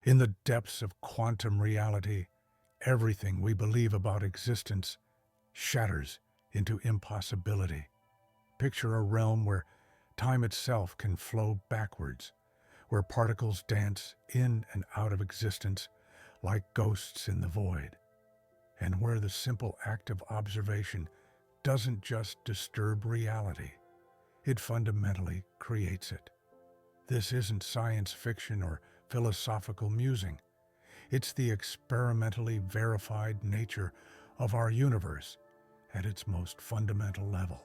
In the depths of quantum reality, everything we believe about existence shatters into impossibility. Picture a realm where time itself can flow backwards, where particles dance in and out of existence like ghosts in the void, and where the simple act of observation doesn't just disturb reality, it fundamentally creates it. This isn't science fiction or philosophical musing. It's the experimentally verified nature of our universe at its most fundamental level.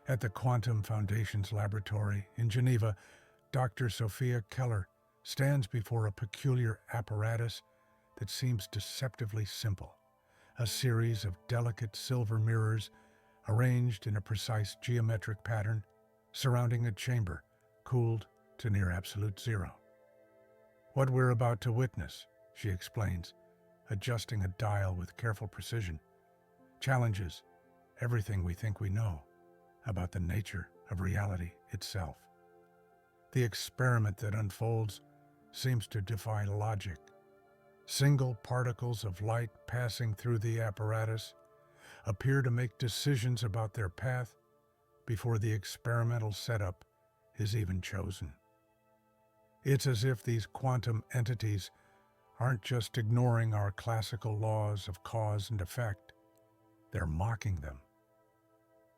At the Quantum Foundation's laboratory in Geneva, Dr. Sophia Keller stands before a peculiar apparatus that seems deceptively simple, a series of delicate silver mirrors arranged in a precise geometric pattern surrounding a chamber cooled to near absolute zero. What we're about to witness, she explains, adjusting a dial with careful precision, challenges everything we think we know about the nature of reality itself. The experiment that unfolds seems to defy logic. Single particles of light passing through the apparatus appear to make decisions about their path before the experimental setup is even chosen. It's as if these quantum entities aren't just ignoring our classical laws of cause and effect, they're mocking them.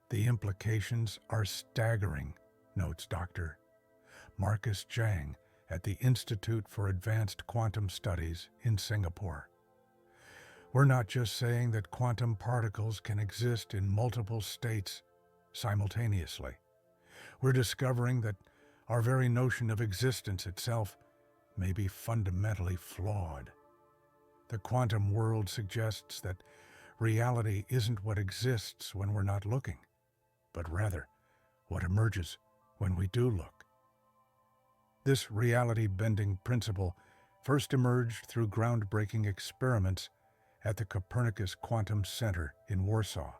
The implications are staggering, notes Dr. Marcus Zhang at the Institute for Advanced Quantum Studies in Singapore. We're not just saying that quantum particles can exist in multiple states simultaneously. We're discovering that our very notion of existence itself may be fundamentally flawed. The quantum world suggests that reality isn't what exists when we're not looking, but rather what emerges when we do look. This reality-bending principle first emerged through groundbreaking experiments at the Copernicus Quantum Center in Warsaw,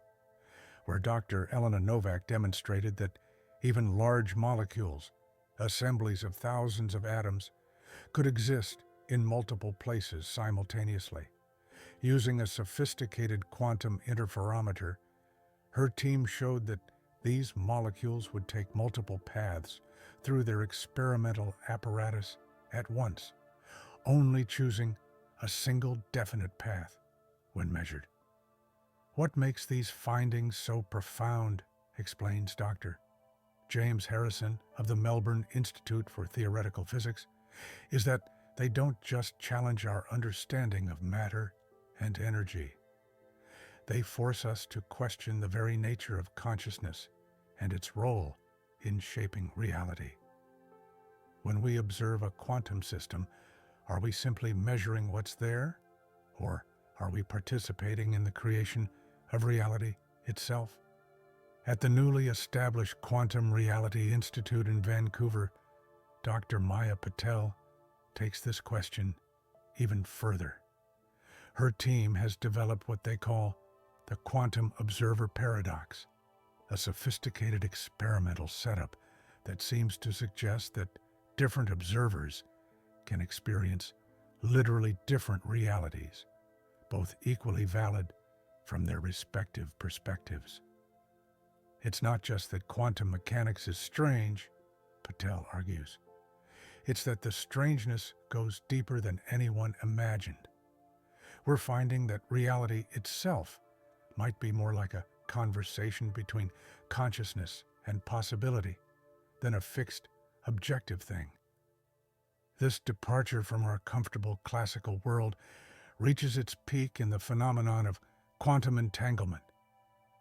where Dr. Elena Novak demonstrated that even large molecules, assemblies of thousands of atoms, could exist in multiple places simultaneously. Using a sophisticated quantum interferometer, her team showed that these molecules would take multiple paths through their experimental apparatus at once, only choosing a single definite path when measured. What makes these findings so profound, explains Dr. James Harrison of the Melbourne Institute for Theoretical Physics, is that they don't just challenge our understanding of matter and energy. They force us to question the very nature of consciousness and its role in shaping reality. When we observe a quantum system, are we simply measuring what's there, or are we participating in the creation of reality itself? At the newly established Quantum Reality Institute in Vancouver, Dr. Maya Patel takes this question even further. Her team has developed what they call the quantum observer paradox, a sophisticated experimental setup that seems to suggest that different observers can experience literally different realities, both equally valid from their respective perspectives. It's not just that quantum mechanics is strange, Patel argues. It's that the strangeness goes deeper than anyone imagined. We're finding that reality itself might be more like a conversation between consciousness and possibility than a fixed, objective thing. This departure from our comfortable classical world reaches its peak in the phenomenon of quantum entanglement,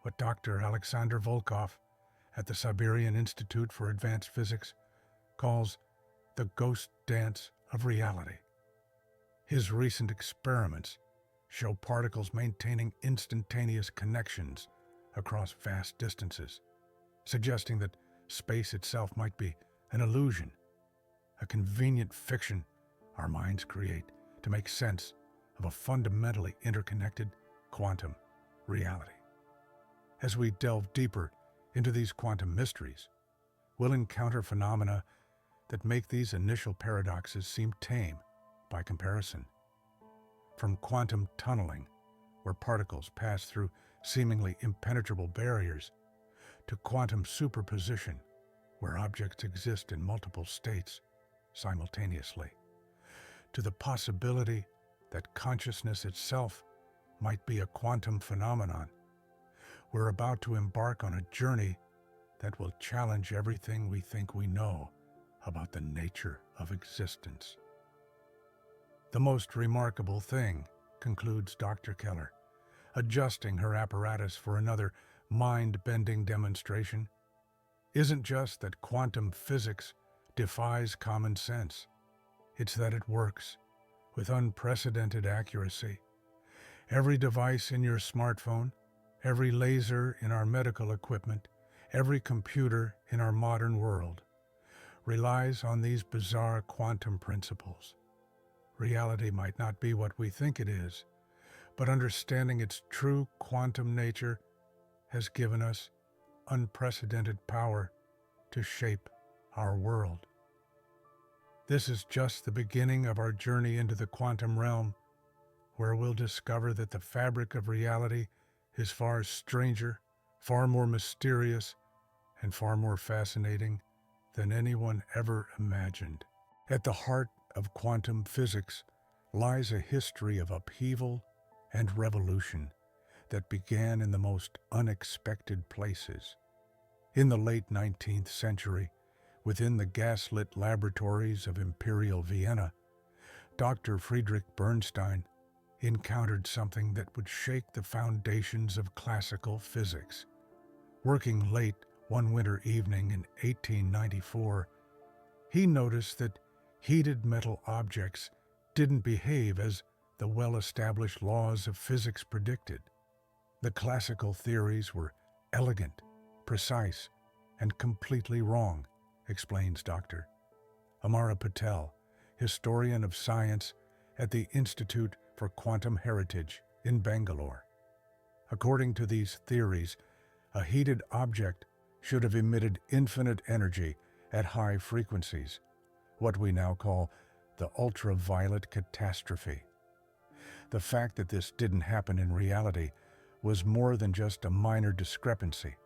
what Dr. Alexander Volkov at the Siberian Institute for Advanced Physics calls the ghost dance of reality. His recent experiments show particles maintaining instantaneous connections across vast distances, suggesting that space itself might be an illusion, a convenient fiction our minds create to make sense of a fundamentally interconnected quantum reality. As we delve deeper into these quantum mysteries, we'll encounter phenomena that make these initial paradoxes seem tame, by comparison. From quantum tunneling, where particles pass through seemingly impenetrable barriers, to quantum superposition, where objects exist in multiple states simultaneously, to the possibility that consciousness itself might be a quantum phenomenon. We're about to embark on a journey that will challenge everything we think we know about the nature of existence. The most remarkable thing, concludes Dr. Keller, adjusting her apparatus for another mind-bending demonstration, isn't just that quantum physics defies common sense. It's that it works with unprecedented accuracy. Every device in your smartphone, every laser in our medical equipment, every computer in our modern world relies on these bizarre quantum principles. Reality might not be what we think it is, but understanding its true quantum nature has given us unprecedented power to shape our world. This is just the beginning of our journey into the quantum realm, where we'll discover that the fabric of reality is far stranger, far more mysterious, and far more fascinating than anyone ever imagined. At the heart of quantum physics lies a history of upheaval and revolution that began in the most unexpected places. In the late 19th century, within the gaslit laboratories of Imperial Vienna, Dr. Friedrich Bernstein encountered something that would shake the foundations of classical physics. Working late one winter evening in 1894, he noticed that heated metal objects didn't behave as the well-established laws of physics predicted. The classical theories were elegant, precise, and completely wrong, explains Dr. Amara Patel, historian of science at the Institute for Quantum Heritage in Bangalore. According to these theories, a heated object should have emitted infinite energy at high frequencies, what we now call the ultraviolet catastrophe. The fact that this didn't happen in reality was more than just a minor discrepancy.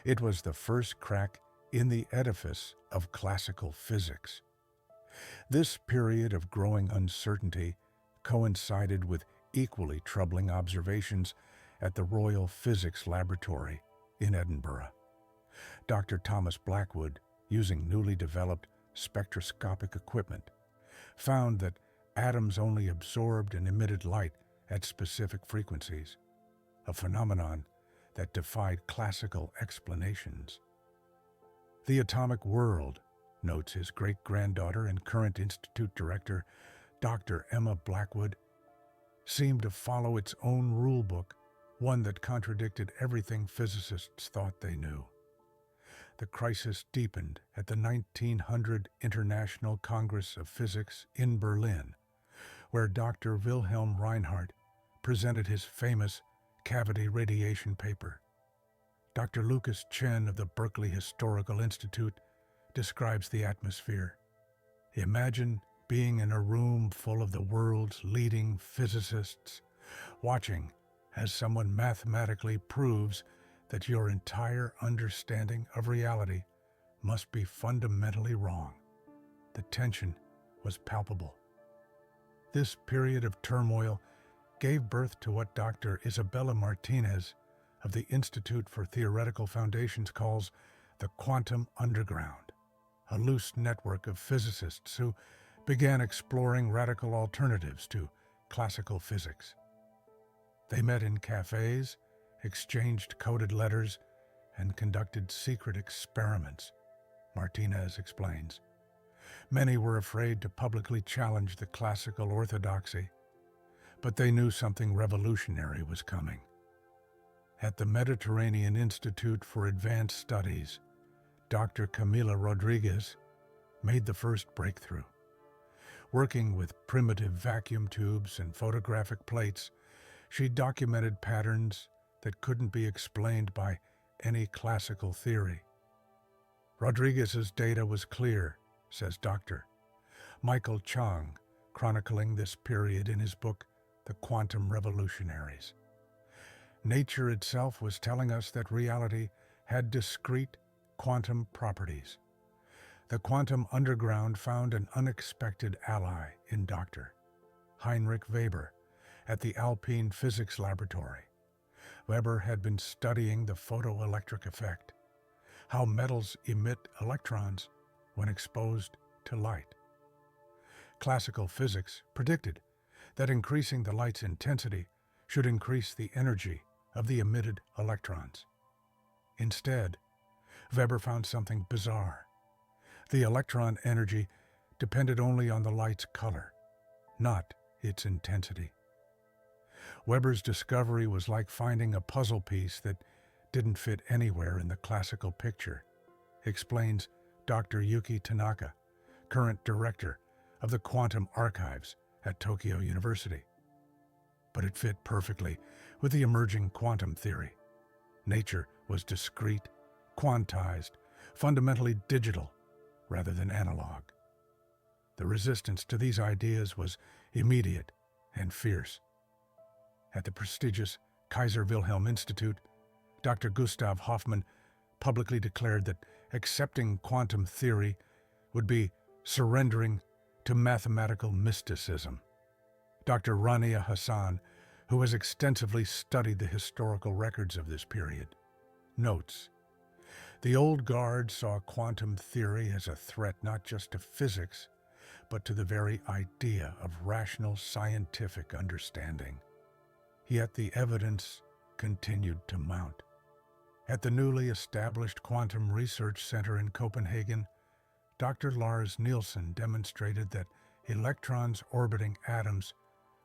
It was the first crack in the edifice of classical physics. This period of growing uncertainty coincided with equally troubling observations at the Royal Physics Laboratory in Edinburgh. Dr. Thomas Blackwood, using newly developed spectroscopic equipment, found that atoms only absorbed and emitted light at specific frequencies, a phenomenon that defied classical explanations. The atomic world, notes his great-granddaughter and current institute director, Dr. Emma Blackwood, seemed to follow its own rulebook, one that contradicted everything physicists thought they knew. The crisis deepened at the 1900 International Congress of Physics in Berlin, where Dr. Wilhelm Reinhardt presented his famous cavity radiation paper. Dr. Lucas Chen of the Berkeley Historical Institute describes the atmosphere. Imagine being in a room full of the world's leading physicists, watching as someone mathematically proves that your entire understanding of reality must be fundamentally wrong. The tension was palpable. This period of turmoil gave birth to what Dr. Isabella Martinez of the Institute for Theoretical Foundations calls the quantum underground, a loose network of physicists who began exploring radical alternatives to classical physics. They met in cafes, exchanged coded letters, and conducted secret experiments, Martinez explains. Many were afraid to publicly challenge the classical orthodoxy, but they knew something revolutionary was coming. At the Mediterranean Institute for Advanced Studies, Dr. Camila Rodriguez made the first breakthrough. Working with primitive vacuum tubes and photographic plates, she documented patterns that couldn't be explained by any classical theory. Rodriguez's data was clear, says Dr. Michael Chang, chronicling this period in his book, The Quantum Revolutionaries. Nature itself was telling us that reality had discrete quantum properties. The quantum underground found an unexpected ally in Dr. Heinrich Weber at the Alpine Physics Laboratory. Weber had been studying the photoelectric effect, how metals emit electrons when exposed to light. Classical physics predicted that increasing the light's intensity should increase the energy of the emitted electrons. Instead, Weber found something bizarre. The electron energy depended only on the light's color, not its intensity. Weber's discovery was like finding a puzzle piece that didn't fit anywhere in the classical picture, explains Dr. Yuki Tanaka, current director of the Quantum Archives at Tokyo University. But it fit perfectly with the emerging quantum theory. Nature was discrete, quantized, fundamentally digital rather than analog. The resistance to these ideas was immediate and fierce. At the prestigious Kaiser Wilhelm Institute, Dr. Gustav Hoffmann publicly declared that accepting quantum theory would be surrendering to mathematical mysticism. Dr. Rania Hassan, who has extensively studied the historical records of this period, notes, "The old guard saw quantum theory as a threat not just to physics, but to the very idea of rational scientific understanding. Yet the evidence continued to mount. At the newly established Quantum Research Center in Copenhagen, Dr. Lars Nielsen demonstrated that electrons orbiting atoms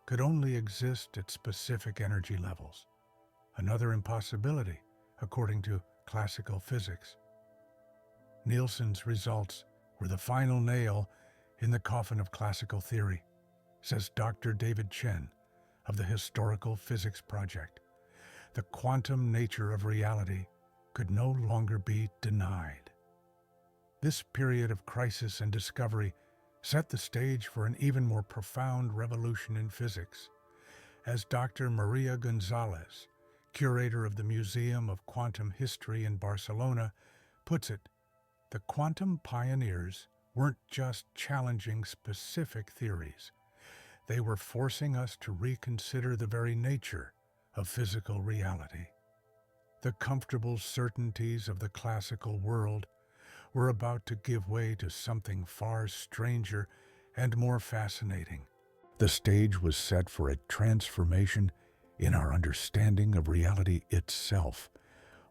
could only exist at specific energy levels, another impossibility according to classical physics. Nielsen's results were the final nail in the coffin of classical theory, says Dr. David Chen of the Historical Physics Project. The quantum nature of reality could no longer be denied. This period of crisis and discovery set the stage for an even more profound revolution in physics. As Dr. Maria Gonzalez, curator of the Museum of Quantum History in Barcelona, puts it, the quantum pioneers weren't just challenging specific theories. They were forcing us to reconsider the very nature of physical reality. The comfortable certainties of the classical world were about to give way to something far stranger and more fascinating. The stage was set for a transformation in our understanding of reality itself,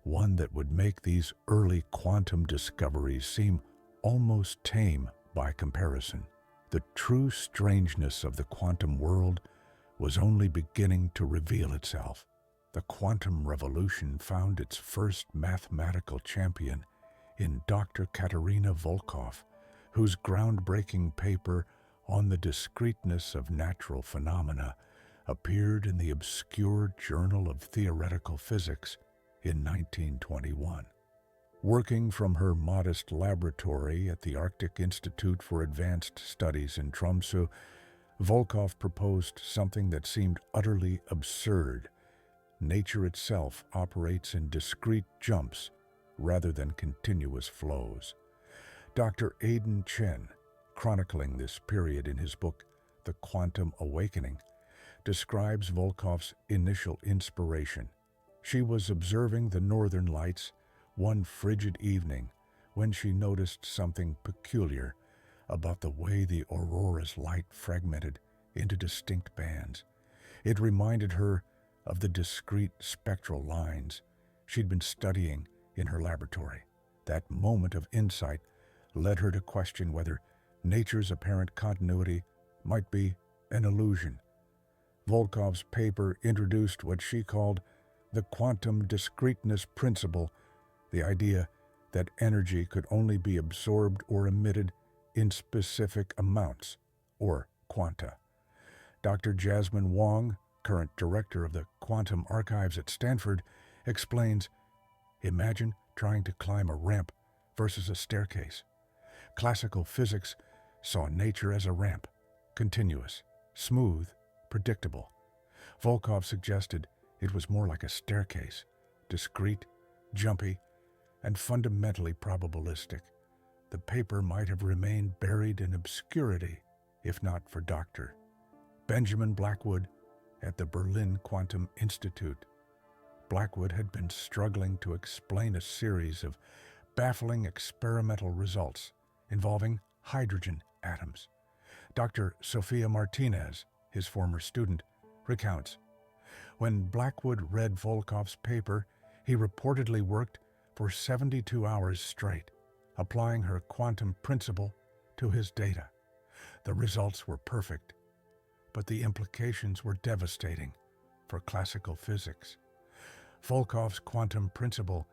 one that would make these early quantum discoveries seem almost tame by comparison. The true strangeness of the quantum world was only beginning to reveal itself. The quantum revolution found its first mathematical champion in Dr. Katerina Volkoff, whose groundbreaking paper on the discreteness of natural phenomena appeared in the obscure Journal of Theoretical Physics in 1921. Working from her modest laboratory at the Arctic Institute for Advanced Studies in Tromsø, Volkoff proposed something that seemed utterly absurd. Nature itself operates in discrete jumps rather than continuous flows. Dr. Aidan Chen, chronicling this period in his book, The Quantum Awakening, describes Volkoff's initial inspiration. She was observing the northern lights one frigid evening when she noticed something peculiar about the way the aurora's light fragmented into distinct bands. It reminded her of the discrete spectral lines she'd been studying in her laboratory. That moment of insight led her to question whether nature's apparent continuity might be an illusion. Volkoff's paper introduced what she called the quantum discreteness principle, the idea that energy could only be absorbed or emitted in specific amounts, or quanta. Dr. Jasmine Wong, current director of the Quantum Archives at Stanford, explains, imagine trying to climb a ramp versus a staircase. Classical physics saw nature as a ramp, continuous, smooth, predictable. Volkov suggested it was more like a staircase, discrete, jumpy, and fundamentally probabilistic. The paper might have remained buried in obscurity if not for Dr. Benjamin Blackwood at the Berlin Quantum Institute. Blackwood had been struggling to explain a series of baffling experimental results involving hydrogen atoms. Dr. Sophia Martinez, his former student, recounts, when Blackwood read Volkov's paper, he reportedly worked for 72 hours straight, applying her quantum principle to his data. The results were perfect, but the implications were devastating for classical physics. Volkov's quantum principle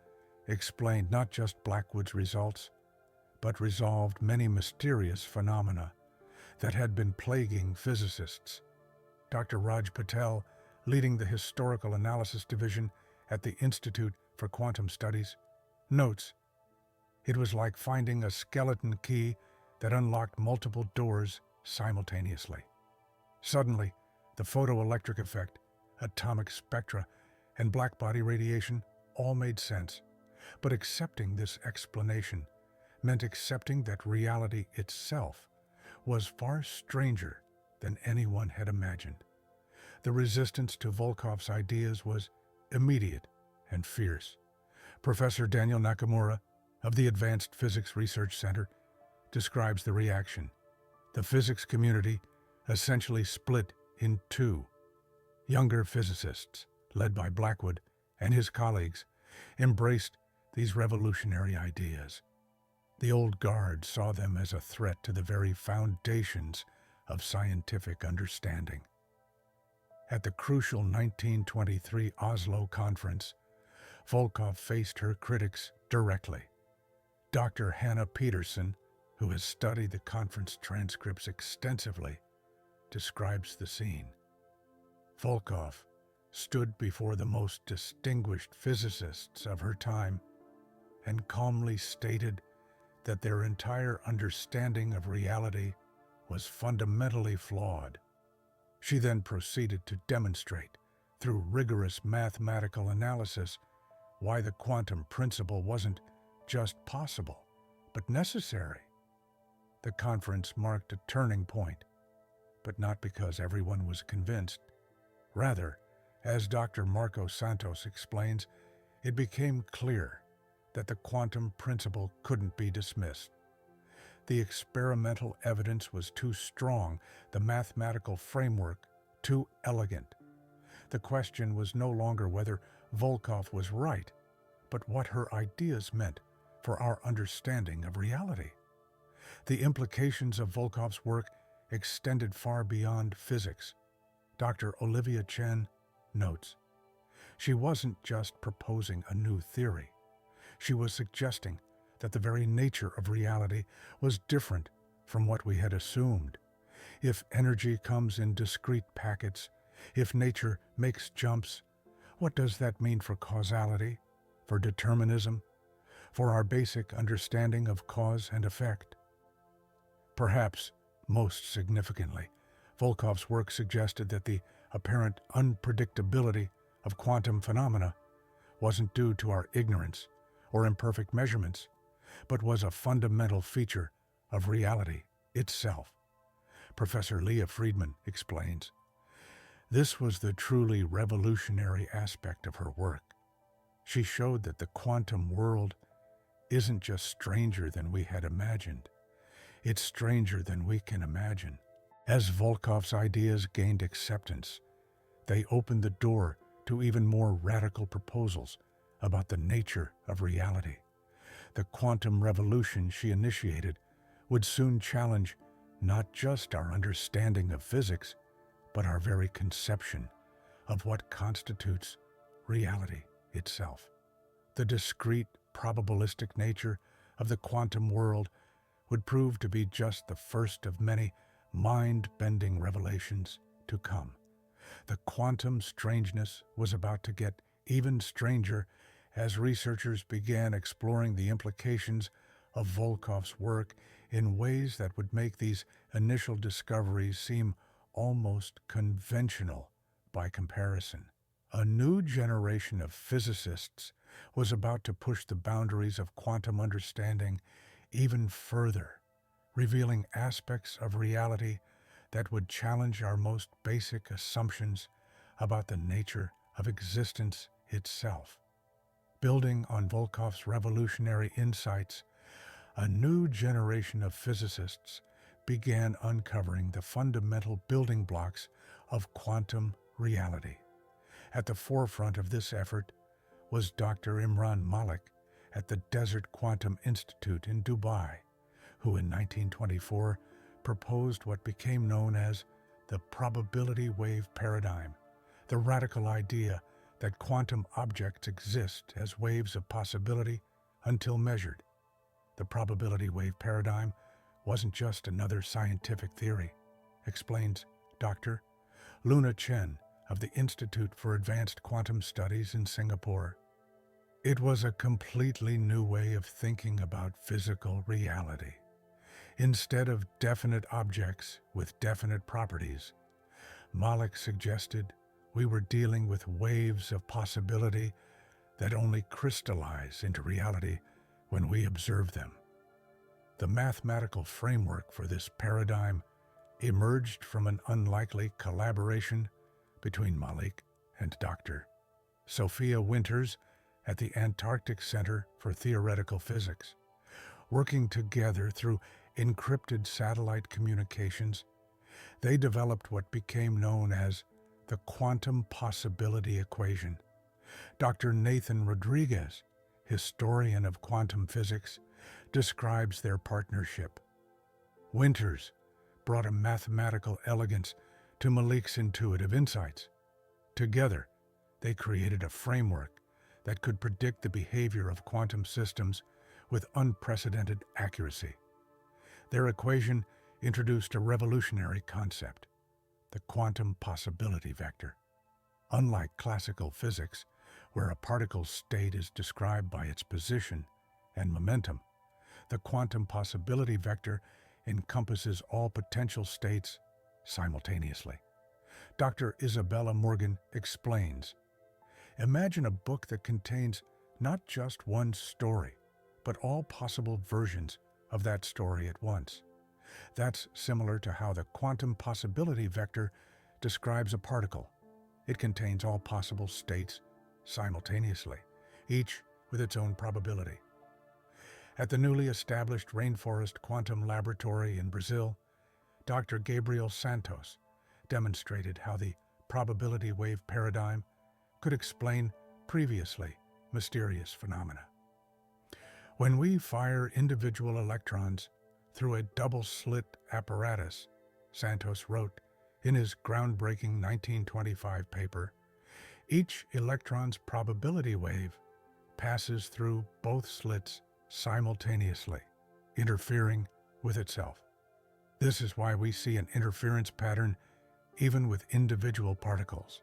explained not just Blackwood's results, but resolved many mysterious phenomena that had been plaguing physicists. Dr. Raj Patel, leading the Historical Analysis Division at the Institute for Quantum Studies, notes, "It was like finding a skeleton key that unlocked multiple doors simultaneously. Suddenly, the photoelectric effect, atomic spectra, and blackbody radiation all made sense. But accepting this explanation meant accepting that reality itself was far stranger than anyone had imagined. The resistance to Volkov's ideas was immediate and fierce. Professor Daniel Nakamura of the Advanced Physics Research Center describes the reaction. The physics community essentially split in two. Younger physicists, led by Blackwood and his colleagues, embraced these revolutionary ideas. The old guard saw them as a threat to the very foundations of scientific understanding. At the crucial 1923 Oslo conference, Volkov faced her critics directly. Dr. Hannah Peterson, who has studied the conference transcripts extensively, describes the scene. Volkov stood before the most distinguished physicists of her time and calmly stated that their entire understanding of reality was fundamentally flawed. She then proceeded to demonstrate, through rigorous mathematical analysis, why the quantum principle wasn't just possible, but necessary. The conference marked a turning point, but not because everyone was convinced. Rather, as Dr. Marco Santos explains, it became clear that the quantum principle couldn't be dismissed. The experimental evidence was too strong, the mathematical framework too elegant. The question was no longer whether Volkov was right, but what her ideas meant for our understanding of reality. The implications of Volkov's work extended far beyond physics. Dr. Olivia Chen notes, she wasn't just proposing a new theory. She was suggesting that the very nature of reality was different from what we had assumed. If energy comes in discrete packets, if nature makes jumps, what does that mean for causality, for determinism, for our basic understanding of cause and effect? Perhaps most significantly, Volkov's work suggested that the apparent unpredictability of quantum phenomena wasn't due to our ignorance or imperfect measurements, but was a fundamental feature of reality itself. Professor Leah Friedman explains, this was the truly revolutionary aspect of her work. She showed that the quantum world isn't just stranger than we had imagined. It's stranger than we can imagine. As Volkov's ideas gained acceptance, they opened the door to even more radical proposals about the nature of reality. The quantum revolution she initiated would soon challenge not just our understanding of physics, but our very conception of what constitutes reality itself. The discrete, probabilistic nature of the quantum world would prove to be just the first of many mind-bending revelations to come. The quantum strangeness was about to get even stranger as researchers began exploring the implications of Volkov's work in ways that would make these initial discoveries seem almost conventional by comparison. A new generation of physicists was about to push the boundaries of quantum understanding even further, revealing aspects of reality that would challenge our most basic assumptions about the nature of existence itself. Building on Volkoff's revolutionary insights, a new generation of physicists began uncovering the fundamental building blocks of quantum reality. At the forefront of this effort was Dr. Imran Malik at the Desert Quantum Institute in Dubai, who in 1924 proposed what became known as the probability wave paradigm, the radical idea that quantum objects exist as waves of possibility until measured. The probability wave paradigm wasn't just another scientific theory, explains Dr. Luna Chen of the Institute for Advanced Quantum Studies in Singapore. It was a completely new way of thinking about physical reality. Instead of definite objects with definite properties, Malik suggested we were dealing with waves of possibility that only crystallize into reality when we observe them. The mathematical framework for this paradigm emerged from an unlikely collaboration between Malik and Dr. Sophia Winters at the Antarctic Center for Theoretical Physics. Working together through encrypted satellite communications, they developed what became known as the quantum possibility equation. Dr. Nathan Rodriguez, historian of quantum physics, describes their partnership. Winters brought a mathematical elegance to Malik's intuitive insights. Together, they created a framework that could predict the behavior of quantum systems with unprecedented accuracy. Their equation introduced a revolutionary concept, the quantum possibility vector. Unlike classical physics, where a particle's state is described by its position and momentum, the quantum possibility vector encompasses all potential states simultaneously. Dr. Isabella Morgan explains, imagine a book that contains not just one story, but all possible versions of that story at once. That's similar to how the quantum possibility vector describes a particle. It contains all possible states simultaneously, each with its own probability. At the newly established Rainforest Quantum Laboratory in Brazil, Dr. Gabriel Santos demonstrated how the probability wave paradigm could explain previously mysterious phenomena. When we fire individual electrons through a double-slit apparatus, Santos wrote in his groundbreaking 1925 paper, each electron's probability wave passes through both slits simultaneously, interfering with itself. This is why we see an interference pattern even with individual particles.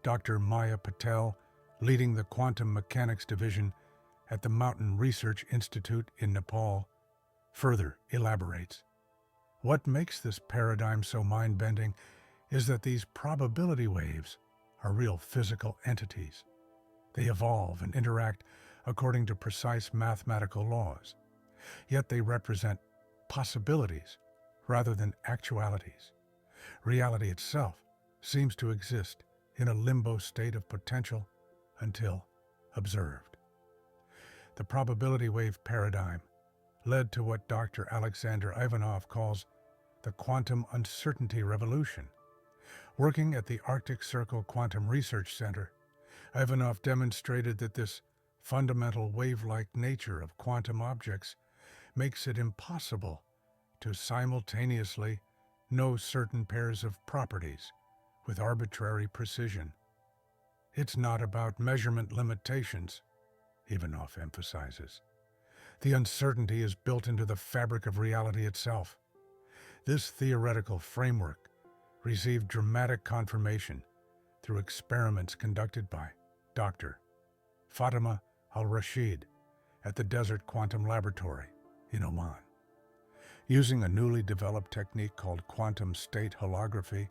Dr. Maya Patel, leading the Quantum Mechanics Division at the Mountain Research Institute in Nepal, further elaborates. What makes this paradigm so mind-bending is that these probability waves are real physical entities. They evolve and interact according to precise mathematical laws, yet they represent possibilities rather than actualities. Reality itself seems to exist in a limbo state of potential until observed. The probability wave paradigm led to what Dr. Alexander Ivanov calls the quantum uncertainty revolution. Working at the Arctic Circle Quantum Research Center, Ivanov demonstrated that this fundamental wave-like nature of quantum objects makes it impossible to simultaneously know certain pairs of properties with arbitrary precision. It's not about measurement limitations, Ivanov emphasizes. The uncertainty is built into the fabric of reality itself. This theoretical framework received dramatic confirmation through experiments conducted by Dr. Fatima al-Rashid at the Desert Quantum Laboratory in Oman. Using a newly developed technique called quantum state holography,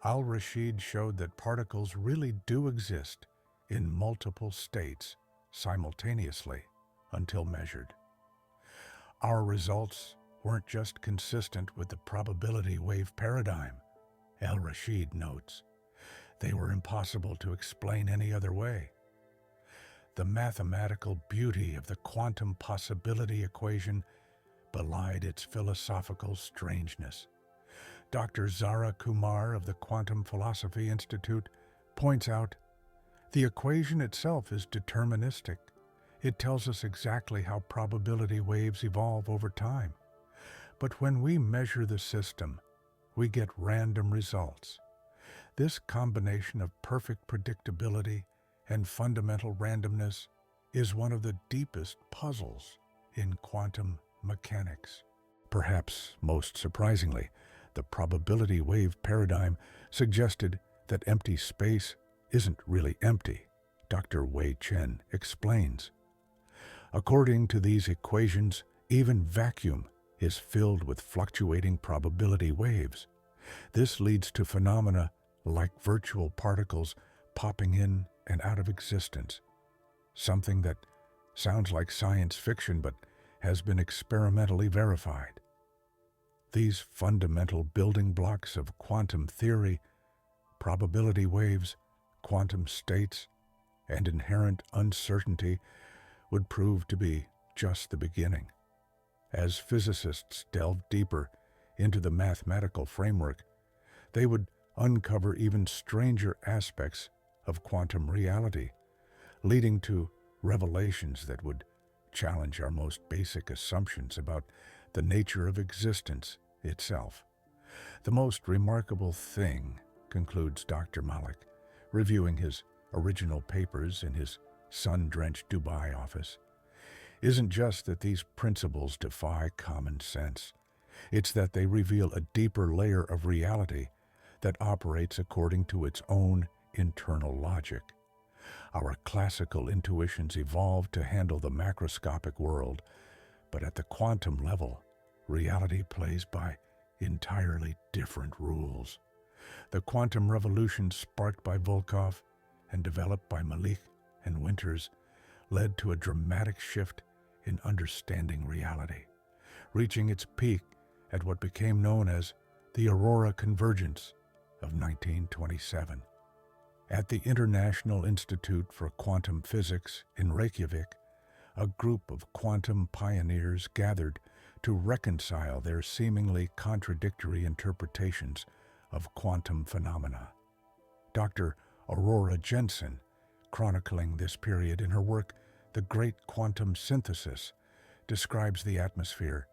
Al-Rashid showed that particles really do exist in multiple states simultaneously until measured. Our results weren't just consistent with the probability wave paradigm, Al-Rashid notes. They were impossible to explain any other way. The mathematical beauty of the quantum possibility equation belied its philosophical strangeness. Dr. Zara Kumar of the Quantum Philosophy Institute points out, the equation itself is deterministic. It tells us exactly how probability waves evolve over time. But when we measure the system, we get random results. This combination of perfect predictability and fundamental randomness is one of the deepest puzzles in quantum mechanics. Perhaps most surprisingly, the probability wave paradigm suggested that empty space isn't really empty. Dr. Wei Chen explains. According to these equations, even vacuum is filled with fluctuating probability waves. This leads to phenomena like virtual particles popping in and out of existence, something that sounds like science fiction but has been experimentally verified. These fundamental building blocks of quantum theory, probability waves, quantum states, and inherent uncertainty would prove to be just the beginning. As physicists delved deeper into the mathematical framework, they would uncover even stranger aspects of quantum reality, leading to revelations that would challenge our most basic assumptions about the nature of existence itself. The most remarkable thing, concludes Dr. Malik, reviewing his original papers in his sun-drenched Dubai office, isn't just that these principles defy common sense. It's that they reveal a deeper layer of reality that operates according to its own internal logic. Our classical intuitions evolved to handle the macroscopic world, but at the quantum level, reality plays by entirely different rules. The quantum revolution sparked by Volkov and developed by Malik and Winters led to a dramatic shift in understanding reality, reaching its peak at what became known as the Aurora Convergence of 1927. At the International Institute for Quantum Physics in Reykjavik, a group of quantum pioneers gathered to reconcile their seemingly contradictory interpretations of quantum phenomena. Dr. Aurora Jensen, chronicling this period in her work, The Great Quantum Synthesis, describes the atmosphere.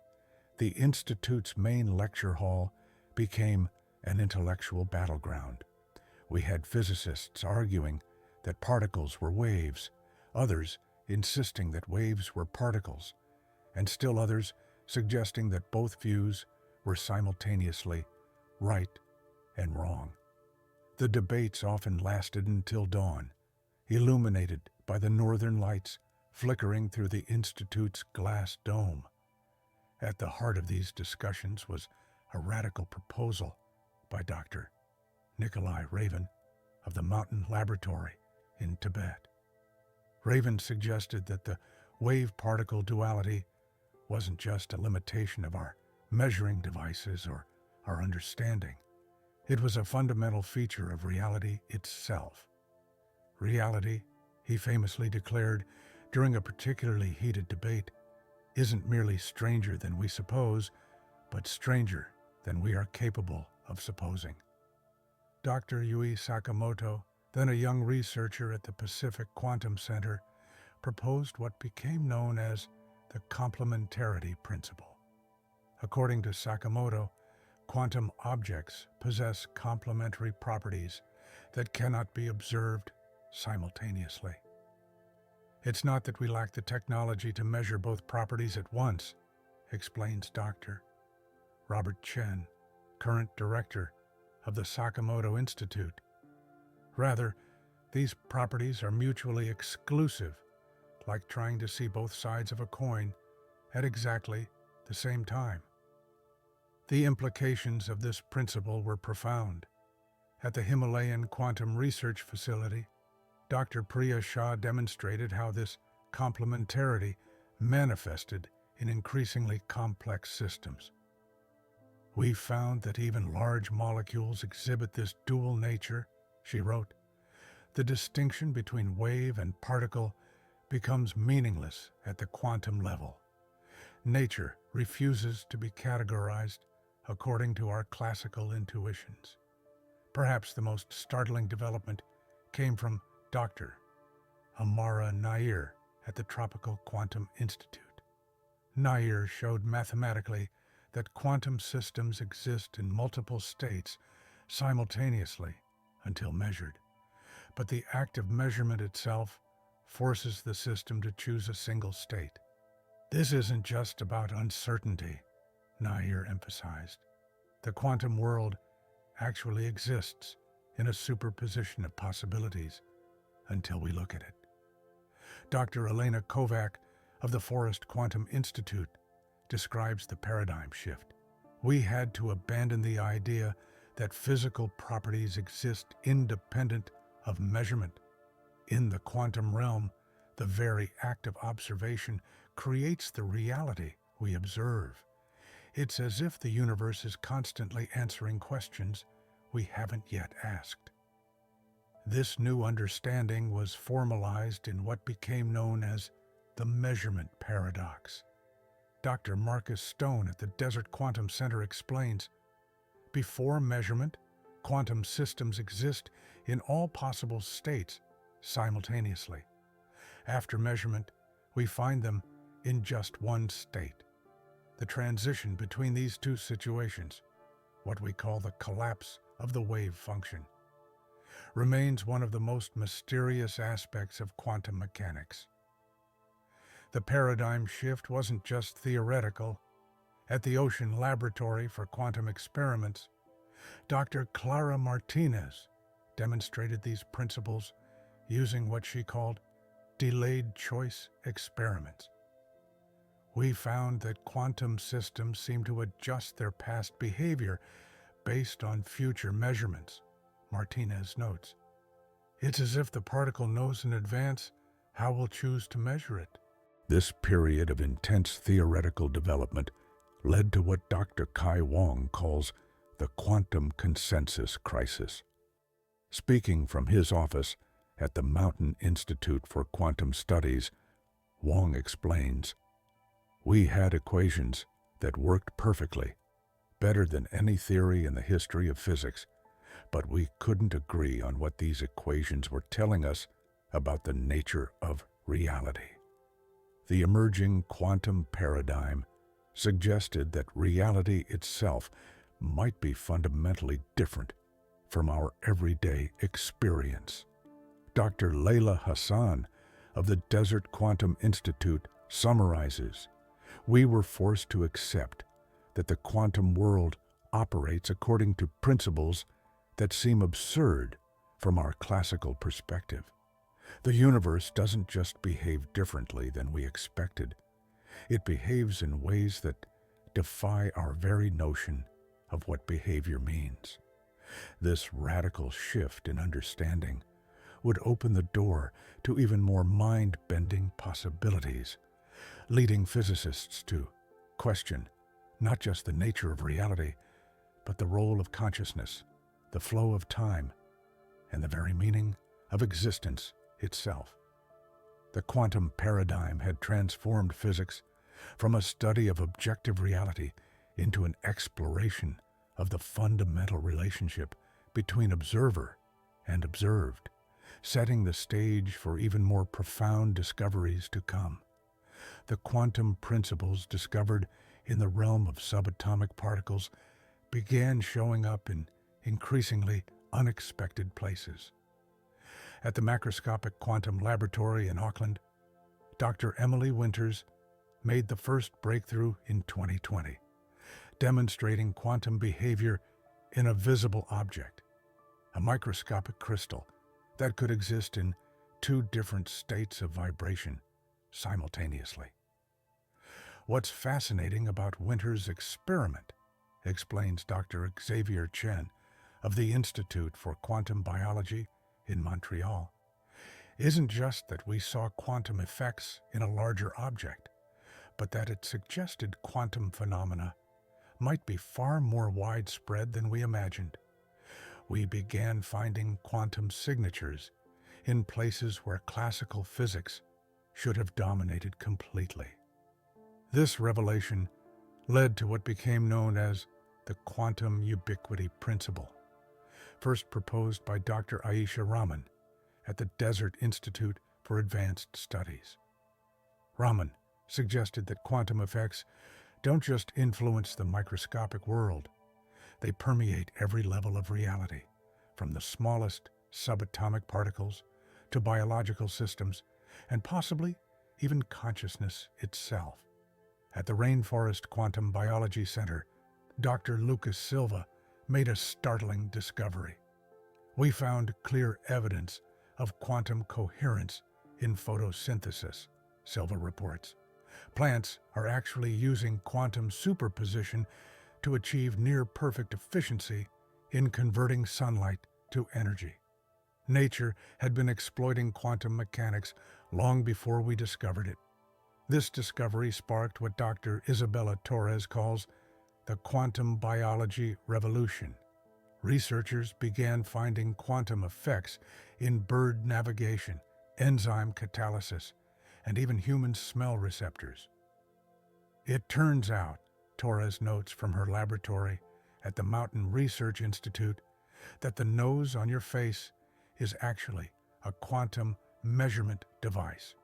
The Institute's main lecture hall became an intellectual battleground. We had physicists arguing that particles were waves, others insisting that waves were particles, and still others suggesting that both views were simultaneously right and wrong. The debates often lasted until dawn, illuminated by the northern lights flickering through the Institute's glass dome. At the heart of these discussions was a radical proposal by Dr. Nikolai Raven of the Mountain Laboratory in Tibet. Raven suggested that the wave-particle duality wasn't just a limitation of our measuring devices or our understanding. It was a fundamental feature of reality itself. Reality, he famously declared during a particularly heated debate, isn't merely stranger than we suppose, but stranger than we are capable of supposing. Dr. Yui Sakamoto, then a young researcher at the Pacific Quantum Center, proposed what became known as the complementarity principle. According to Sakamoto, quantum objects possess complementary properties that cannot be observed simultaneously. It's not that we lack the technology to measure both properties at once, explains Dr. Robert Chen, current director of the Sakamoto Institute. Rather, these properties are mutually exclusive, like trying to see both sides of a coin at exactly the same time. The implications of this principle were profound. At the Himalayan Quantum Research Facility, Dr. Priya Shah demonstrated how this complementarity manifested in increasingly complex systems. We found that even large molecules exhibit this dual nature, she wrote. The distinction between wave and particle becomes meaningless at the quantum level. Nature refuses to be categorized according to our classical intuitions. Perhaps the most startling development came from Dr. Amara Nair at the Tropical Quantum Institute. Nair showed mathematically that quantum systems exist in multiple states simultaneously until measured. But the act of measurement itself forces the system to choose a single state. This isn't just about uncertainty, Nair emphasized. The quantum world actually exists in a superposition of possibilities until we look at it. Dr. Elena Kovac of the Forest Quantum Institute describes the paradigm shift. We had to abandon the idea that physical properties exist independent of measurement. In the quantum realm, the very act of observation creates the reality we observe. It's as if the universe is constantly answering questions we haven't yet asked. This new understanding was formalized in what became known as the measurement paradox. Dr. Marcus Stone at the Desert Quantum Center explains, before measurement, quantum systems exist in all possible states simultaneously. After measurement, we find them in just one state. The transition between these two situations, what we call the collapse of the wave function, remains one of the most mysterious aspects of quantum mechanics. The paradigm shift wasn't just theoretical. At the Ocean Laboratory for Quantum Experiments, Dr. Clara Martinez demonstrated these principles using what she called delayed choice experiments. We found that quantum systems seem to adjust their past behavior based on future measurements, Martinez notes. It's as if the particle knows in advance how we'll choose to measure it. This period of intense theoretical development led to what Dr. Kai Wong calls the quantum consensus crisis. Speaking from his office at the Mountain Institute for Quantum Studies, Wong explains, "We had equations that worked perfectly, better than any theory in the history of physics, but we couldn't agree on what these equations were telling us about the nature of reality." The emerging quantum paradigm suggested that reality itself might be fundamentally different from our everyday experience. Dr. Layla Hassan of the Desert Quantum Institute summarizes, "We were forced to accept that the quantum world operates according to principles that seem absurd from our classical perspective. The universe doesn't just behave differently than we expected. It behaves in ways that defy our very notion of what behavior means." This radical shift in understanding would open the door to even more mind-bending possibilities, leading physicists to question not just the nature of reality, but the role of consciousness, the flow of time, and the very meaning of existence itself. The quantum paradigm had transformed physics from a study of objective reality into an exploration of the fundamental relationship between observer and observed, setting the stage for even more profound discoveries to come. The quantum principles discovered in the realm of subatomic particles began showing up in increasingly unexpected places. At the Macroscopic Quantum Laboratory in Auckland, Dr. Emily Winters made the first breakthrough in 2020, demonstrating quantum behavior in a visible object, a microscopic crystal that could exist in two different states of vibration simultaneously. What's fascinating about Winters' experiment, explains Dr. Xavier Chen of the Institute for Quantum Biology in Montreal, isn't just that we saw quantum effects in a larger object, but that it suggested quantum phenomena might be far more widespread than we imagined. We began finding quantum signatures in places where classical physics should have dominated completely. This revelation led to what became known as the quantum ubiquity principle, first proposed by Dr. Aisha Rahman at the Desert Institute for Advanced Studies. Rahman suggested that quantum effects don't just influence the microscopic world, they permeate every level of reality, from the smallest subatomic particles to biological systems, and possibly even consciousness itself. At the Rainforest Quantum Biology Center, Dr. Lucas Silva made a startling discovery. We found clear evidence of quantum coherence in photosynthesis, Silva reports. Plants are actually using quantum superposition to achieve near-perfect efficiency in converting sunlight to energy. Nature had been exploiting quantum mechanics long before we discovered it. This discovery sparked what Dr. Isabella Torres calls the quantum biology revolution. Researchers began finding quantum effects in bird navigation, enzyme catalysis, and even human smell receptors. It turns out, Torres notes from her laboratory at the Mountain Research Institute, that the nose on your face is actually a quantum measurement device.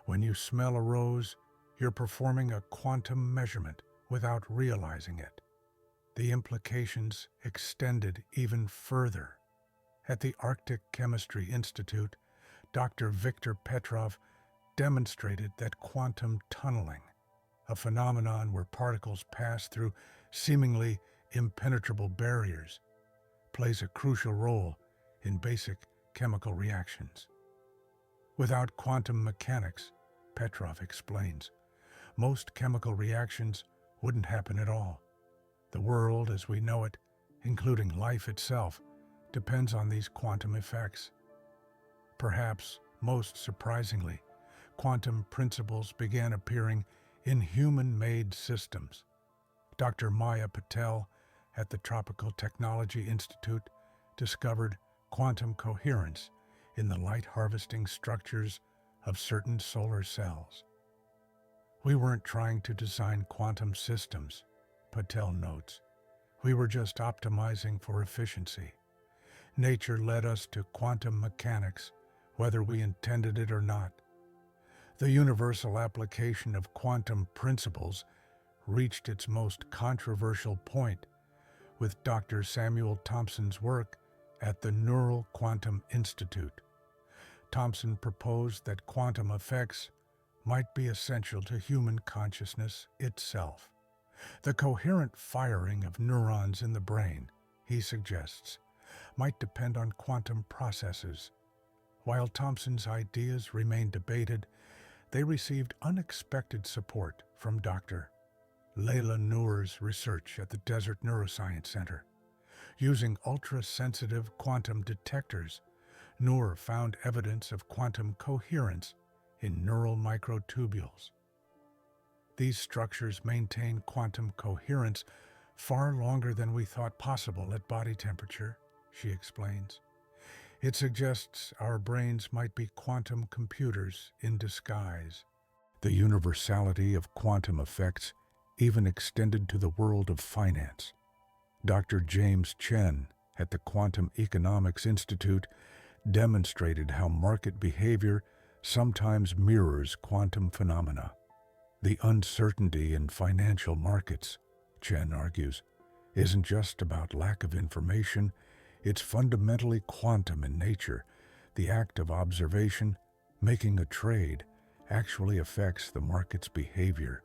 When you smell a rose, you're performing a quantum measurement without realizing it. The implications extended even further. At the Arctic Chemistry Institute, Dr. Viktor Petrov demonstrated that quantum tunneling, a phenomenon where particles pass through seemingly impenetrable barriers, plays a crucial role in basic chemical reactions. Without quantum mechanics, Petrov explains, most chemical reactions wouldn't happen at all. The world as we know it, including life itself, depends on these quantum effects. Perhaps most surprisingly, quantum principles began appearing in human-made systems. Dr. Maya Patel at the Tropical Technology Institute discovered quantum coherence in the light-harvesting structures of certain solar cells. We weren't trying to design quantum systems, Patel notes. We were just optimizing for efficiency. Nature led us to quantum mechanics, whether we intended it or not. The universal application of quantum principles reached its most controversial point with Dr. Samuel Thompson's work at the Neural Quantum Institute. Thompson proposed that quantum effects might be essential to human consciousness itself. The coherent firing of neurons in the brain, he suggests, might depend on quantum processes. While Thompson's ideas remained debated, they received unexpected support from Dr. Leila Noor's research at the Desert Neuroscience Center. Using ultra-sensitive quantum detectors, Noor found evidence of quantum coherence in neural microtubules. These structures maintain quantum coherence far longer than we thought possible at body temperature, she explains. It suggests our brains might be quantum computers in disguise. The universality of quantum effects even extended to the world of finance. Dr. James Chen at the Quantum Economics Institute demonstrated how market behavior sometimes mirrors quantum phenomena. The uncertainty in financial markets, Chen argues, isn't just about lack of information, it's fundamentally quantum in nature. The act of observation, making a trade, actually affects the market's behavior.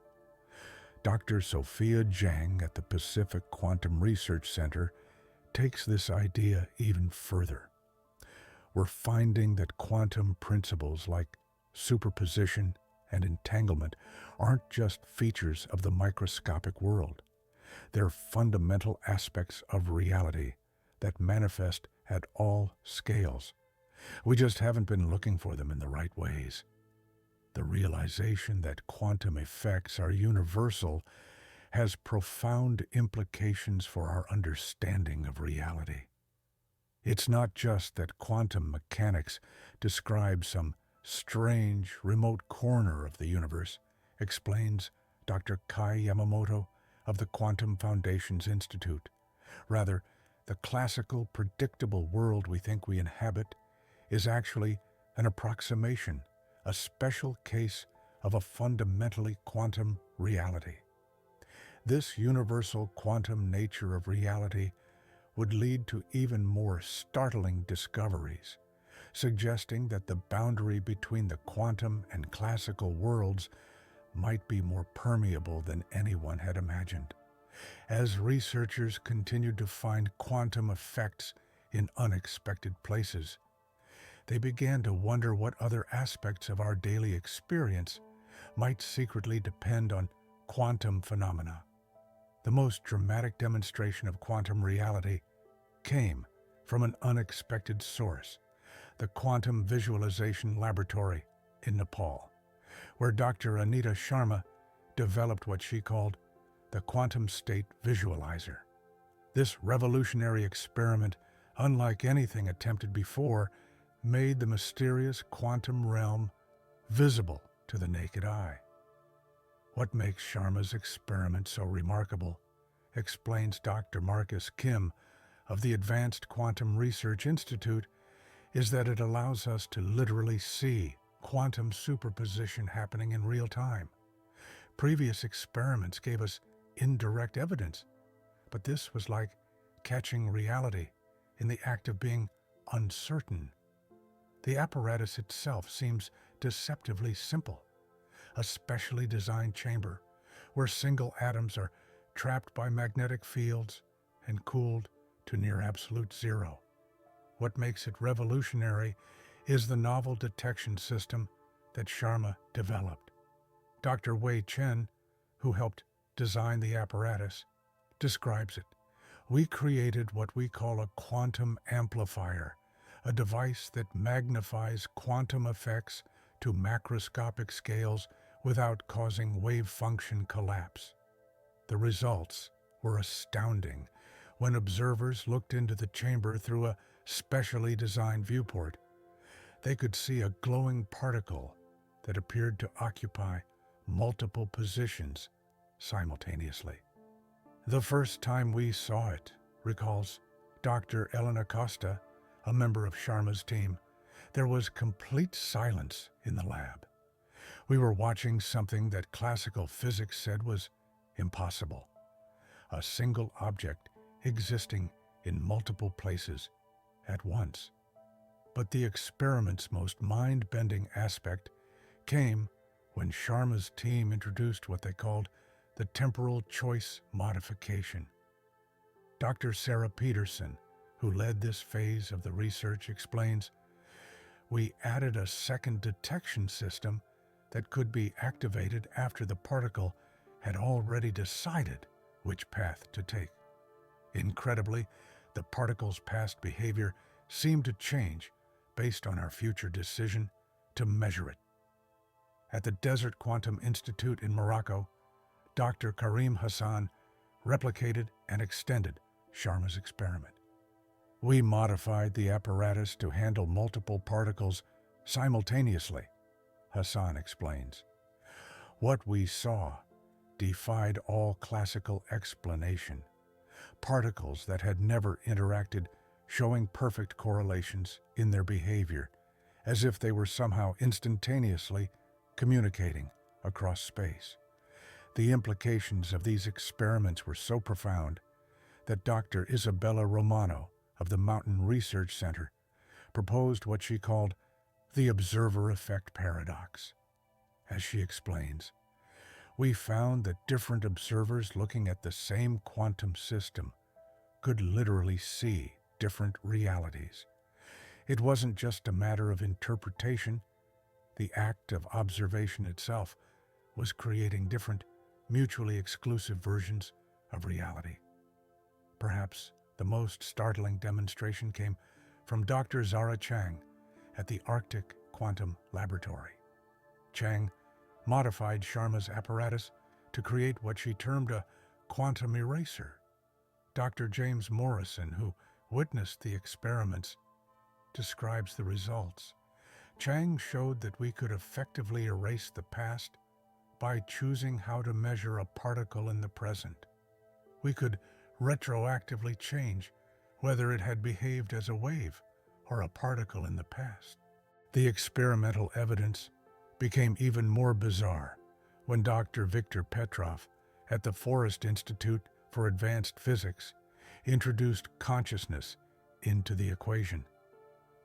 Dr. Sophia Zhang at the Pacific Quantum Research Center takes this idea even further. We're finding that quantum principles like superposition and entanglement aren't just features of the microscopic world. They're fundamental aspects of reality that manifest at all scales. We just haven't been looking for them in the right ways. The realization that quantum effects are universal has profound implications for our understanding of reality. It's not just that quantum mechanics describe some strange, remote corner of the universe, explains Dr. Kai Yamamoto of the Quantum Foundations Institute. Rather, the classical, predictable world we think we inhabit is actually an approximation, a special case of a fundamentally quantum reality. This universal quantum nature of reality would lead to even more startling discoveries, suggesting that the boundary between the quantum and classical worlds might be more permeable than anyone had imagined. As researchers continued to find quantum effects in unexpected places, they began to wonder what other aspects of our daily experience might secretly depend on quantum phenomena. The most dramatic demonstration of quantum reality came from an unexpected source, the Quantum Visualization Laboratory in Nepal, where Dr. Anita Sharma developed what she called the quantum state visualizer. This revolutionary experiment, unlike anything attempted before, made the mysterious quantum realm visible to the naked eye. What makes Sharma's experiment so remarkable, explains Dr. Marcus Kim of the Advanced Quantum Research Institute, is that it allows us to literally see quantum superposition happening in real time. Previous experiments gave us indirect evidence, but this was like catching reality in the act of being uncertain. The apparatus itself seems deceptively simple, a specially designed chamber where single atoms are trapped by magnetic fields and cooled to near absolute zero. What makes it revolutionary is the novel detection system that Sharma developed. Dr. Wei Chen, who helped design the apparatus, describes it. We created what we call a quantum amplifier, a device that magnifies quantum effects to macroscopic scales without causing wave function collapse. The results were astounding when observers looked into the chamber through a specially designed viewport. They could see a glowing particle that appeared to occupy multiple positions simultaneously. The first time we saw it, recalls Dr. Elena Costa, a member of Sharma's team, there was complete silence in the lab. We were watching something that classical physics said was impossible. A single object existing in multiple places at once. But the experiment's most mind-bending aspect came when Sharma's team introduced what they called the temporal choice modification. Dr. Sarah Peterson, who led this phase of the research, explains, "We added a second detection system that could be activated after the particle had already decided which path to take. Incredibly, the particle's past behavior seemed to change based on our future decision to measure it." At the Desert Quantum Institute in Morocco, Dr. Karim Hassan replicated and extended Sharma's experiment. "We modified the apparatus to handle multiple particles simultaneously," Hassan explains. "What we saw defied all classical explanation. Particles that had never interacted showing perfect correlations in their behavior, as if they were somehow instantaneously communicating across space. The implications of these experiments were so profound that Dr. Isabella Romano of the Mountain Research Center proposed what she called the observer effect paradox. As she explains, "We found that different observers looking at the same quantum system could literally see different realities. It wasn't just a matter of interpretation. The act of observation itself was creating different, mutually exclusive versions of reality. Perhaps the most startling demonstration came from Dr. Zara Chang at the Arctic Quantum Laboratory. Chang modified Sharma's apparatus to create what she termed a quantum eraser. Dr. James Morrison, who witnessed the experiments, describes the results. Chang showed that we could effectively erase the past by choosing how to measure a particle in the present. We could retroactively change whether it had behaved as a wave or a particle in the past. The experimental evidence became even more bizarre when Dr. Viktor Petrov at the Forest Institute for Advanced Physics introduced consciousness into the equation.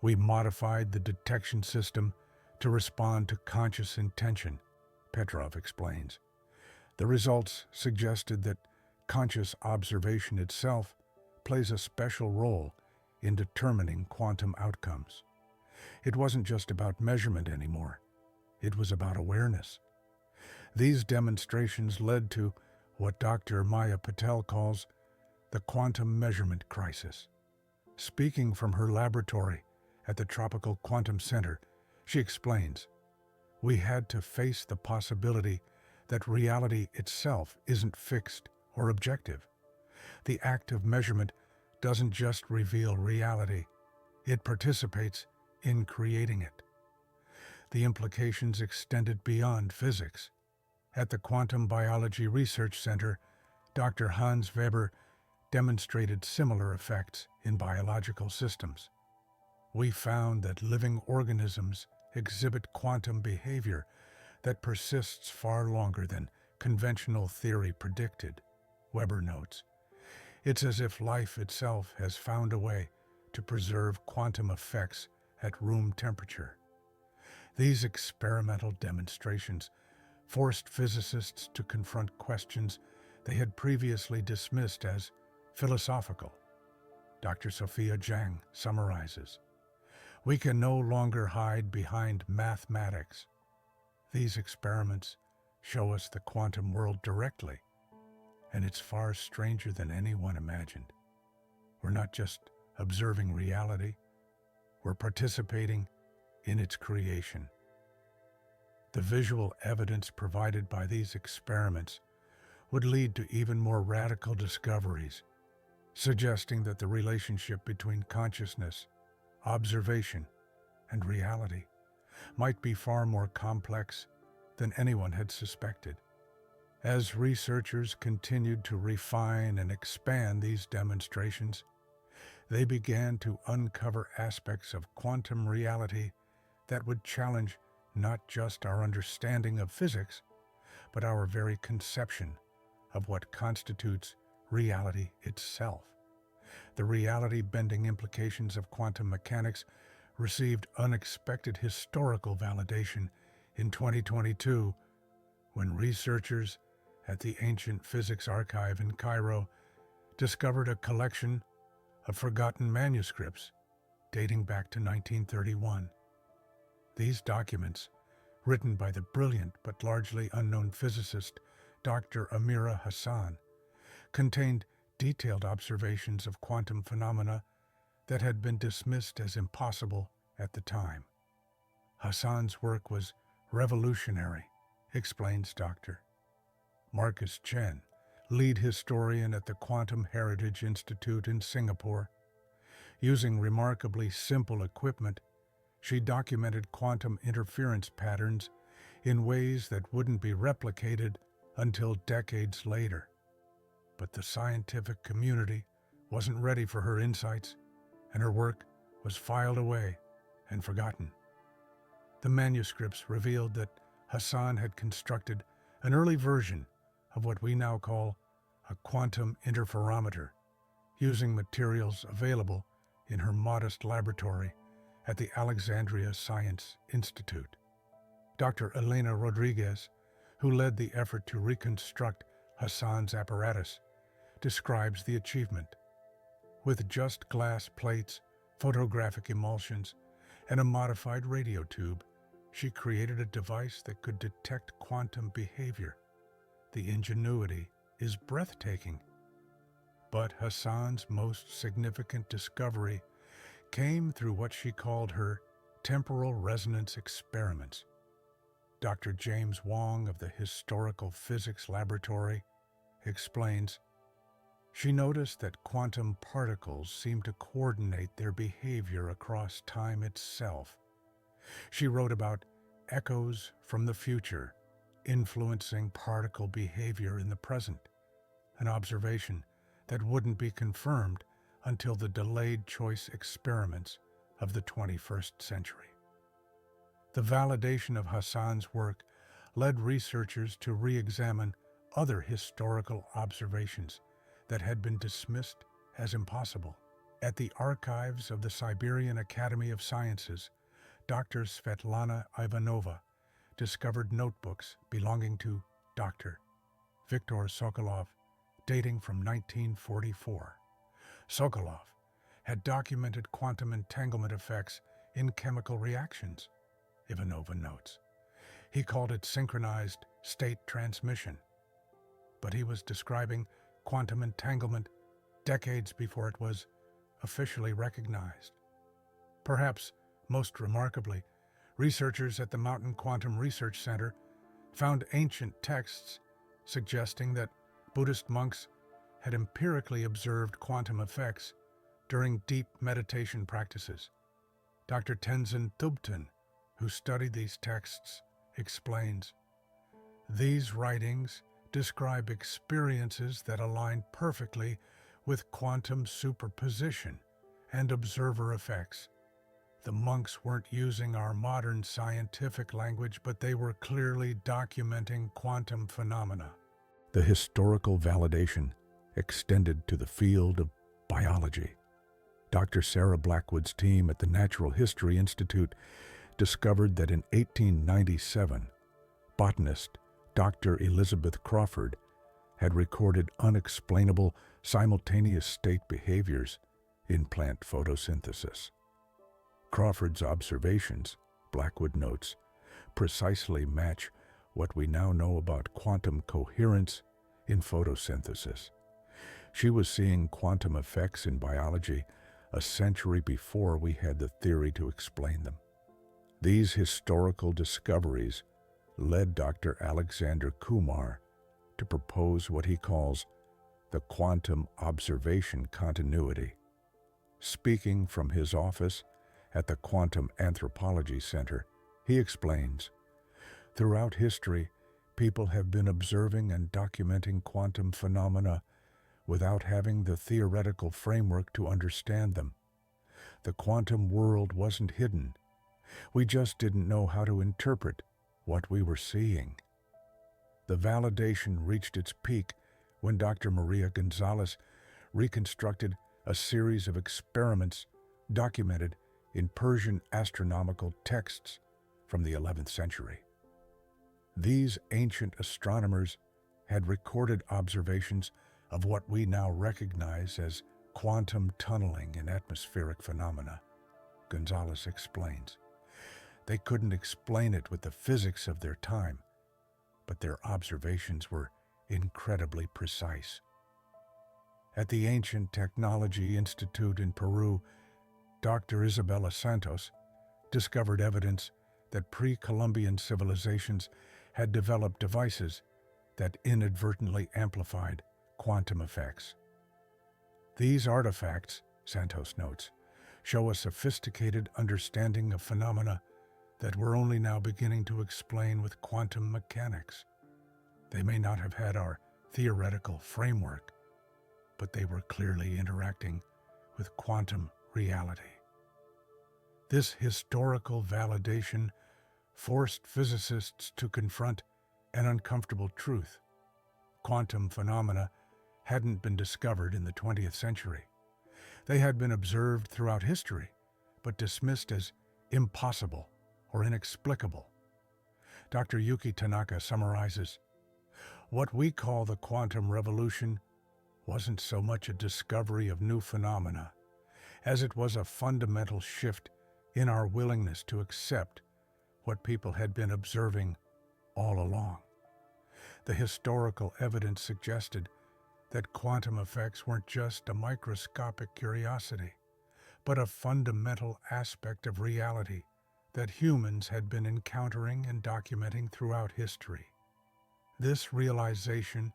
We modified the detection system to respond to conscious intention, Petrov explains. The results suggested that conscious observation itself plays a special role in determining quantum outcomes. It wasn't just about measurement anymore. It was about awareness. These demonstrations led to what Dr. Maya Patel calls the quantum measurement crisis. Speaking from her laboratory at the Tropical Quantum Center, she explains, "We had to face the possibility that reality itself isn't fixed or objective. The act of measurement doesn't just reveal reality, it participates in creating it." The implications extended beyond physics. At the Quantum Biology Research Center, Dr. Hans Weber demonstrated similar effects in biological systems. We found that living organisms exhibit quantum behavior that persists far longer than conventional theory predicted, Weber notes. It's as if life itself has found a way to preserve quantum effects at room temperature. These experimental demonstrations forced physicists to confront questions they had previously dismissed as philosophical. Dr. Sophia Keller summarizes, "We can no longer hide behind mathematics. These experiments show us the quantum world directly, and it's far stranger than anyone imagined. We're not just observing reality, we're participating in its creation." The visual evidence provided by these experiments would lead to even more radical discoveries, suggesting that the relationship between consciousness, observation, and reality might be far more complex than anyone had suspected. As researchers continued to refine and expand these demonstrations, they began to uncover aspects of quantum reality that would challenge not just our understanding of physics, but our very conception of what constitutes reality itself. The reality-bending implications of quantum mechanics received unexpected historical validation in 2022 when researchers at the Ancient Physics Archive in Cairo discovered a collection of forgotten manuscripts dating back to 1931. These documents, written by the brilliant but largely unknown physicist Dr. Amira Hassan, contained detailed observations of quantum phenomena that had been dismissed as impossible at the time. Hassan's work was revolutionary, explains Dr. Marcus Chen, lead historian at the Quantum Heritage Institute in Singapore. Using remarkably simple equipment, she documented quantum interference patterns in ways that wouldn't be replicated until decades later. But the scientific community wasn't ready for her insights, and her work was filed away and forgotten. The manuscripts revealed that Hassan had constructed an early version of what we now call a quantum interferometer, using materials available in her modest laboratory at the Alexandria Science Institute. Dr. Elena Rodriguez, who led the effort to reconstruct Hassan's apparatus, describes the achievement. With just glass plates, photographic emulsions, and a modified radio tube, she created a device that could detect quantum behavior. The ingenuity is breathtaking, But Hassan's most significant discovery came through what she called her temporal resonance experiments. Dr. James Wong of the Historical Physics Laboratory explains, she noticed that quantum particles seem to coordinate their behavior across time itself. She wrote about echoes from the future influencing particle behavior in the present, an observation that wouldn't be confirmed until the delayed choice experiments of the 21st century. The validation of Hassan's work led researchers to re-examine other historical observations that had been dismissed as impossible. At the archives of the Siberian Academy of Sciences, Dr. Svetlana Ivanova discovered notebooks belonging to Dr. Viktor Sokolov, dating from 1944. Sokolov had documented quantum entanglement effects in chemical reactions, Ivanova notes. He called it synchronized state transmission, but he was describing quantum entanglement decades before it was officially recognized. Perhaps most remarkably, researchers at the Mountain Quantum Research Center found ancient texts suggesting that Buddhist monks had empirically observed quantum effects during deep meditation practices. Dr. Tenzin Thubten, who studied these texts, explains, these writings describe experiences that align perfectly with quantum superposition and observer effects. The monks weren't using our modern scientific language, but they were clearly documenting quantum phenomena. The historical validation extended to the field of biology. Dr. Sarah Blackwood's team at the Natural History Institute discovered that in 1897, botanist Dr. Elizabeth Crawford had recorded unexplainable simultaneous state behaviors in plant photosynthesis. Crawford's observations, Blackwood notes, precisely match what we now know about quantum coherence in photosynthesis. She was seeing quantum effects in biology a century before we had the theory to explain them. These historical discoveries led Dr. Alexander Kumar to propose what he calls the quantum observation continuity. Speaking from his office at the Quantum Anthropology Center, he explains, throughout history, people have been observing and documenting quantum phenomena without having the theoretical framework to understand them. The quantum world wasn't hidden. We just didn't know how to interpret what we were seeing. The validation reached its peak when Dr. Maria Gonzalez reconstructed a series of experiments documented in Persian astronomical texts from the 11th century. These ancient astronomers had recorded observations of what we now recognize as quantum tunneling in atmospheric phenomena, Gonzalez explains. They couldn't explain it with the physics of their time, but their observations were incredibly precise. At the Ancient Technology Institute in Peru, Dr. Isabella Santos discovered evidence that pre-Columbian civilizations had developed devices that inadvertently amplified quantum effects. These artifacts, Santos notes, show a sophisticated understanding of phenomena that we're only now beginning to explain with quantum mechanics. They may not have had our theoretical framework, but they were clearly interacting with quantum reality. This historical validation forced physicists to confront an uncomfortable truth. Quantum phenomena hadn't been discovered in the 20th century. They had been observed throughout history, but dismissed as impossible or inexplicable. Dr. Yuki Tanaka summarizes, what we call the quantum revolution wasn't so much a discovery of new phenomena as it was a fundamental shift in our willingness to accept what people had been observing all along. The historical evidence suggested that quantum effects weren't just a microscopic curiosity, but a fundamental aspect of reality that humans had been encountering and documenting throughout history. This realization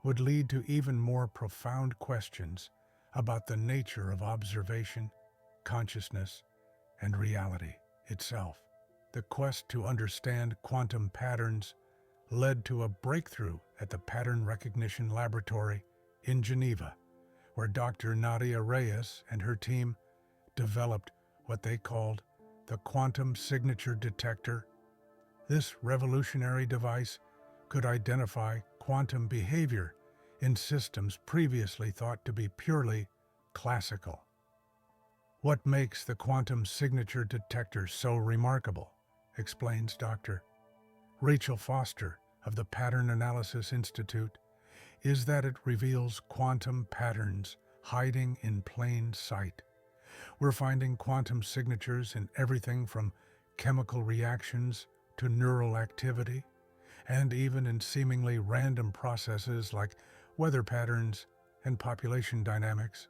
would lead to even more profound questions about the nature of observation, consciousness, and reality itself. The quest to understand quantum patterns led to a breakthrough at the Pattern Recognition Laboratory in Geneva, where Dr. Nadia Reyes and her team developed what they called the quantum signature detector. This revolutionary device could identify quantum behavior in systems previously thought to be purely classical. What makes the quantum signature detector so remarkable, explains Dr. Rachel Foster of the Pattern Analysis Institute, is that it reveals quantum patterns hiding in plain sight. We're finding quantum signatures in everything from chemical reactions to neural activity, and even in seemingly random processes like weather patterns and population dynamics.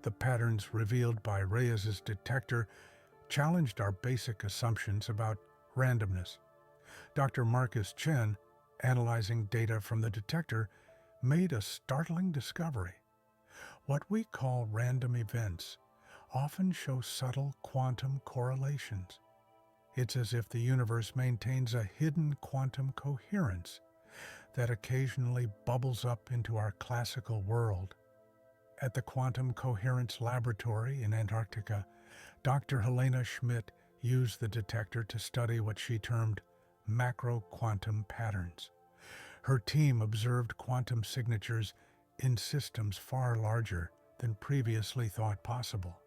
The patterns revealed by Reyes's detector challenged our basic assumptions about randomness. Dr. Marcus Chen, analyzing data from the detector, made a startling discovery. What we call random events often show subtle quantum correlations. It's as if the universe maintains a hidden quantum coherence that occasionally bubbles up into our classical world. At the Quantum Coherence Laboratory in Antarctica, Dr. Helena Schmidt used the detector to study what she termed macro-quantum patterns. Her team observed quantum signatures in systems far larger than previously thought possible.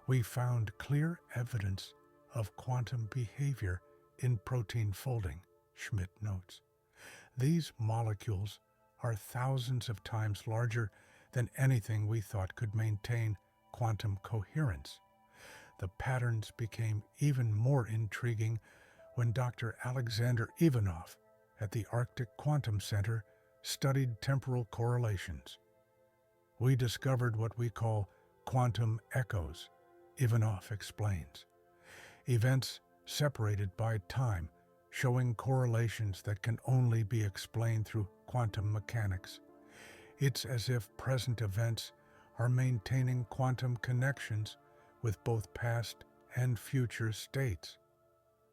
We found clear evidence of quantum behavior in protein folding, Schmidt notes. These molecules are thousands of times larger than anything we thought could maintain quantum coherence. The patterns became even more intriguing when Dr. Alexander Ivanov at the Arctic Quantum Center studied temporal correlations. We discovered what we call quantum echoes, Ivanov explains. Events separated by time, showing correlations that can only be explained through quantum mechanics. It's as if present events are maintaining quantum connections with both past and future states.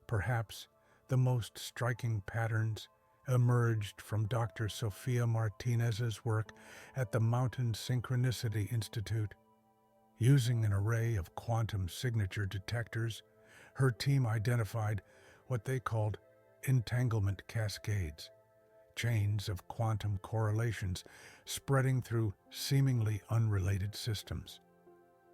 Perhaps the most striking patterns emerged from Dr. Sophia Martinez's work at the Mountain Synchronicity Institute. Using an array of quantum signature detectors, her team identified what they called entanglement cascades, chains of quantum correlations spreading through seemingly unrelated systems.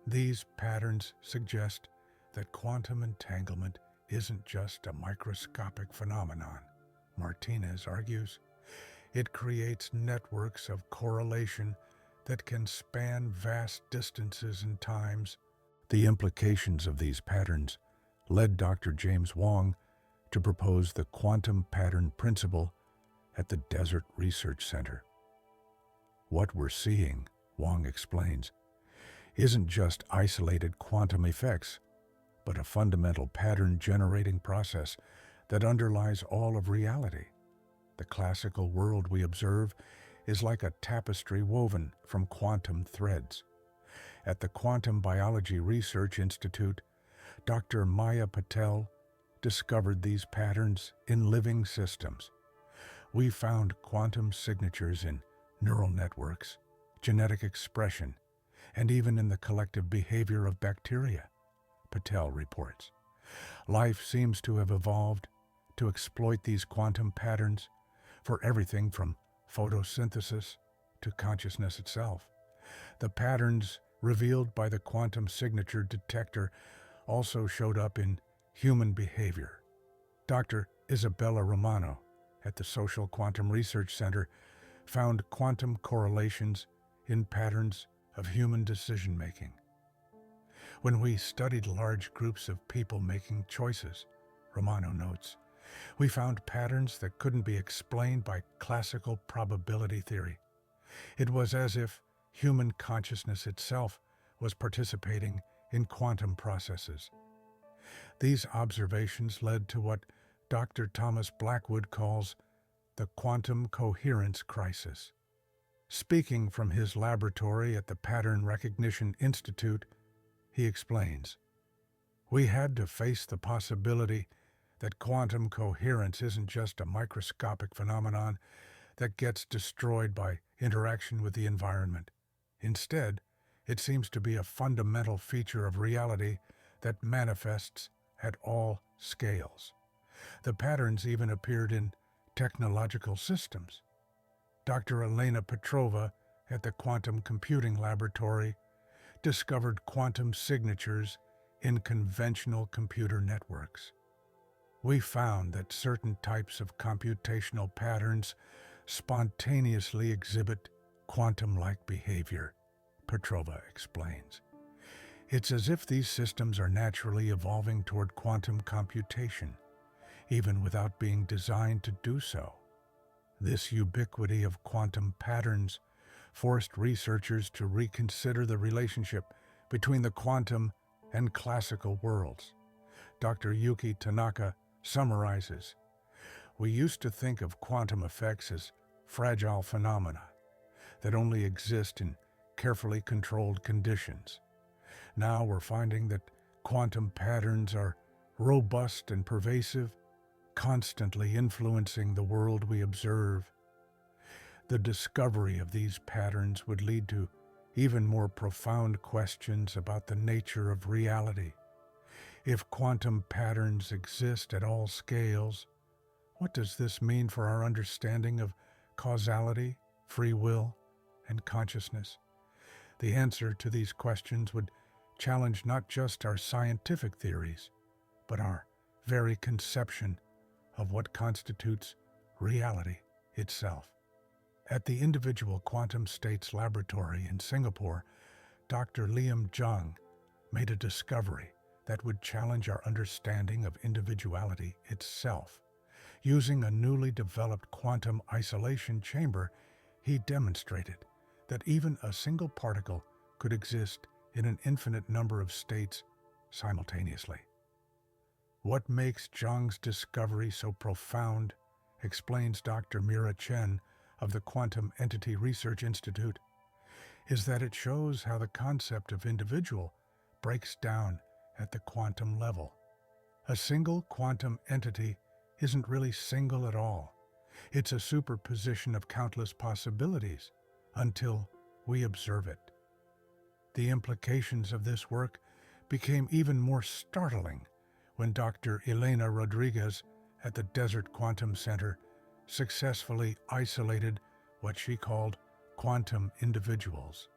These patterns suggest that quantum entanglement isn't just a microscopic phenomenon, Martinez argues. It creates networks of correlation that can span vast distances and times. The implications of these patterns led Dr. James Wong to propose the quantum pattern principle at the Desert Research Center. What we're seeing, Wong explains, isn't just isolated quantum effects, but a fundamental pattern-generating process that underlies all of reality. The classical world we observe is like a tapestry woven from quantum threads. At the Quantum Biology Research Institute, Dr. Maya Patel discovered these patterns in living systems. We found quantum signatures in neural networks, genetic expression, and even in the collective behavior of bacteria, Patel reports. Life seems to have evolved to exploit these quantum patterns for everything from photosynthesis to consciousness itself. The patterns revealed by the quantum signature detector also showed up in human behavior. Dr. Isabella Romano at the Social Quantum Research Center found quantum correlations in patterns of human decision-making. When we studied large groups of people making choices, Romano notes, we found patterns that couldn't be explained by classical probability theory. It was as if human consciousness itself was participating in quantum processes. These observations led to what Dr. Thomas Blackwood calls the quantum coherence crisis. Speaking from his laboratory at the Pattern Recognition Institute, he explains, "We had to face the possibility that quantum coherence isn't just a microscopic phenomenon that gets destroyed by interaction with the environment. Instead, it seems to be a fundamental feature of reality that manifests at all scales. The patterns even appeared in technological systems. Dr. Elena Petrova at the Quantum Computing Laboratory discovered quantum signatures in conventional computer networks. We found that certain types of computational patterns spontaneously exhibit quantum-like behavior," Petrova explains. "It's as if these systems are naturally evolving toward quantum computation, even without being designed to do so. This ubiquity of quantum patterns forced researchers to reconsider the relationship between the quantum and classical worlds." Dr. Yuki Tanaka summarizes, "We used to think of quantum effects as fragile phenomena that only exist in carefully controlled conditions. Now we're finding that quantum patterns are robust and pervasive, constantly influencing the world we observe. The discovery of these patterns would lead to even more profound questions about the nature of reality. If quantum patterns exist at all scales, what does this mean for our understanding of causality, free will, and consciousness? The answer to these questions would challenge not just our scientific theories, but our very conception of what constitutes reality itself." At the Individual Quantum States Laboratory in Singapore, Dr. Liam Zhang made a discovery that would challenge our understanding of individuality itself. Using a newly developed quantum isolation chamber, he demonstrated that even a single particle could exist in an infinite number of states simultaneously. What makes Zhang's discovery so profound, explains Dr. Mira Chen of the Quantum Entity Research Institute, is that it shows how the concept of individual breaks down at the quantum level. A single quantum entity isn't really single at all. It's a superposition of countless possibilities until we observe it. The implications of this work became even more startling when Dr. Elena Rodriguez at the Desert Quantum Center successfully isolated what she called quantum individuals,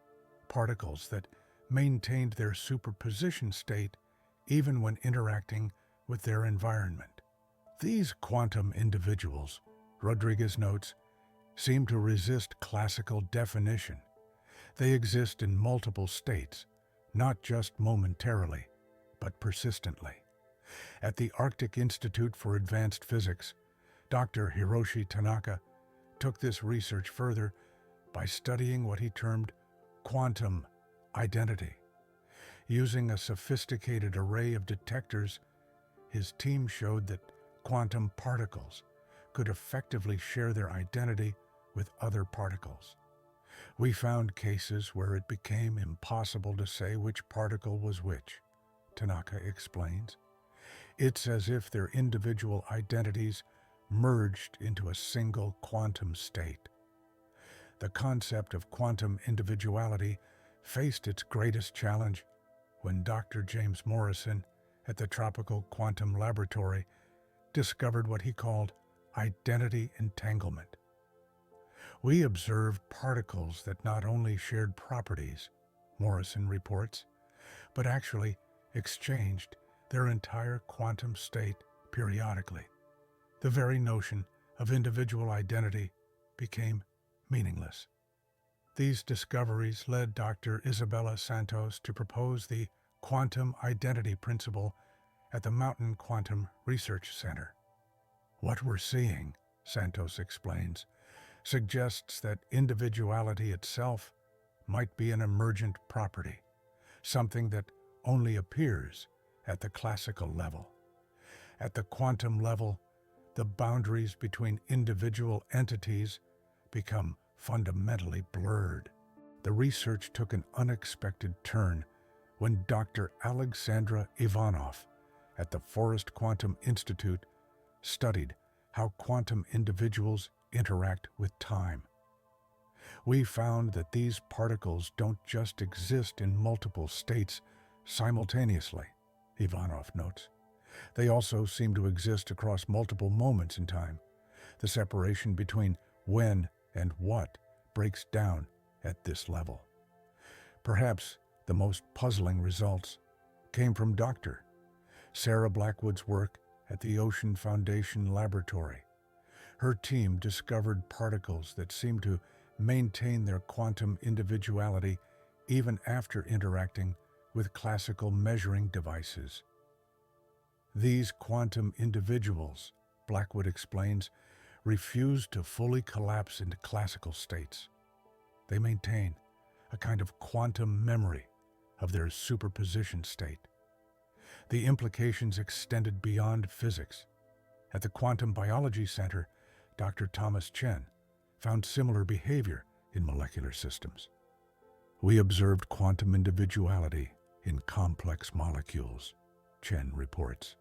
particles that maintained their superposition state even when interacting with their environment. These quantum individuals, Rodriguez notes, seem to resist classical definition. They exist in multiple states, not just momentarily, but persistently. At the Arctic Institute for Advanced Physics, Dr. Hiroshi Tanaka took this research further by studying what he termed quantum identity. Using a sophisticated array of detectors, his team showed that quantum particles could effectively share their identity with other particles. We found cases where it became impossible to say which particle was which, Tanaka explains. It's as if their individual identities merged into a single quantum state. The concept of quantum individuality faced its greatest challenge when Dr. James Morrison at the Tropical Quantum Laboratory discovered what he called identity entanglement. We observed particles that not only shared properties, Morrison reports, but actually exchanged their entire quantum state periodically. The very notion of individual identity became meaningless. These discoveries led Dr. Isabella Santos to propose the quantum identity principle at the Mountain Quantum Research Center. What we're seeing, Santos explains, suggests that individuality itself might be an emergent property, something that only appears at the classical level. At the quantum level, the boundaries between individual entities become fundamentally blurred. The research took an unexpected turn when Dr. Alexandra Ivanov at the Forest Quantum Institute studied how quantum individuals interact with time. We found that these particles don't just exist in multiple states simultaneously, Ivanov notes. They also seem to exist across multiple moments in time. The separation between when and what breaks down at this level. Perhaps the most puzzling results came from Dr. Sarah Blackwood's work at the Ocean Foundation Laboratory. Her team discovered particles that seem to maintain their quantum individuality even after interacting with classical measuring devices. These quantum individuals, Blackwood explains, refuse to fully collapse into classical states. They maintain a kind of quantum memory of their superposition state. The implications extended beyond physics. At the Quantum Biology Center, Dr. Thomas Chen found similar behavior in molecular systems. We observed quantum individuality in complex molecules, Chen reports.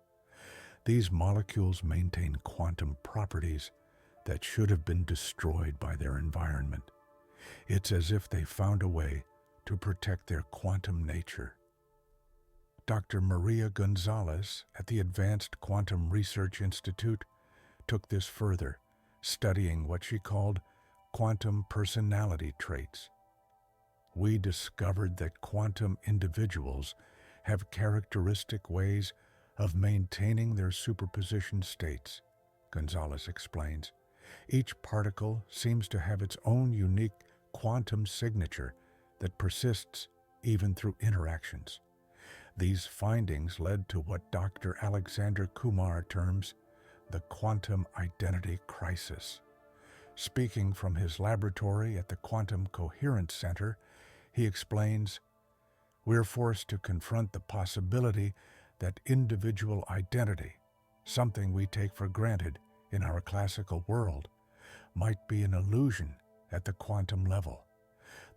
These molecules maintain quantum properties that should have been destroyed by their environment. It's as if they found a way to protect their quantum nature. Dr. Maria Gonzalez at the Advanced Quantum Research Institute took this further, studying what she called quantum personality traits. We discovered that quantum individuals have characteristic ways of maintaining their superposition states, Gonzalez explains. Each particle seems to have its own unique quantum signature that persists even through interactions. These findings led to what Dr. Alexander Kumar terms the quantum identity crisis. Speaking from his laboratory at the Quantum Coherence Center, he explains, "We're forced to confront the possibility that individual identity, something we take for granted in our classical world, might be an illusion at the quantum level.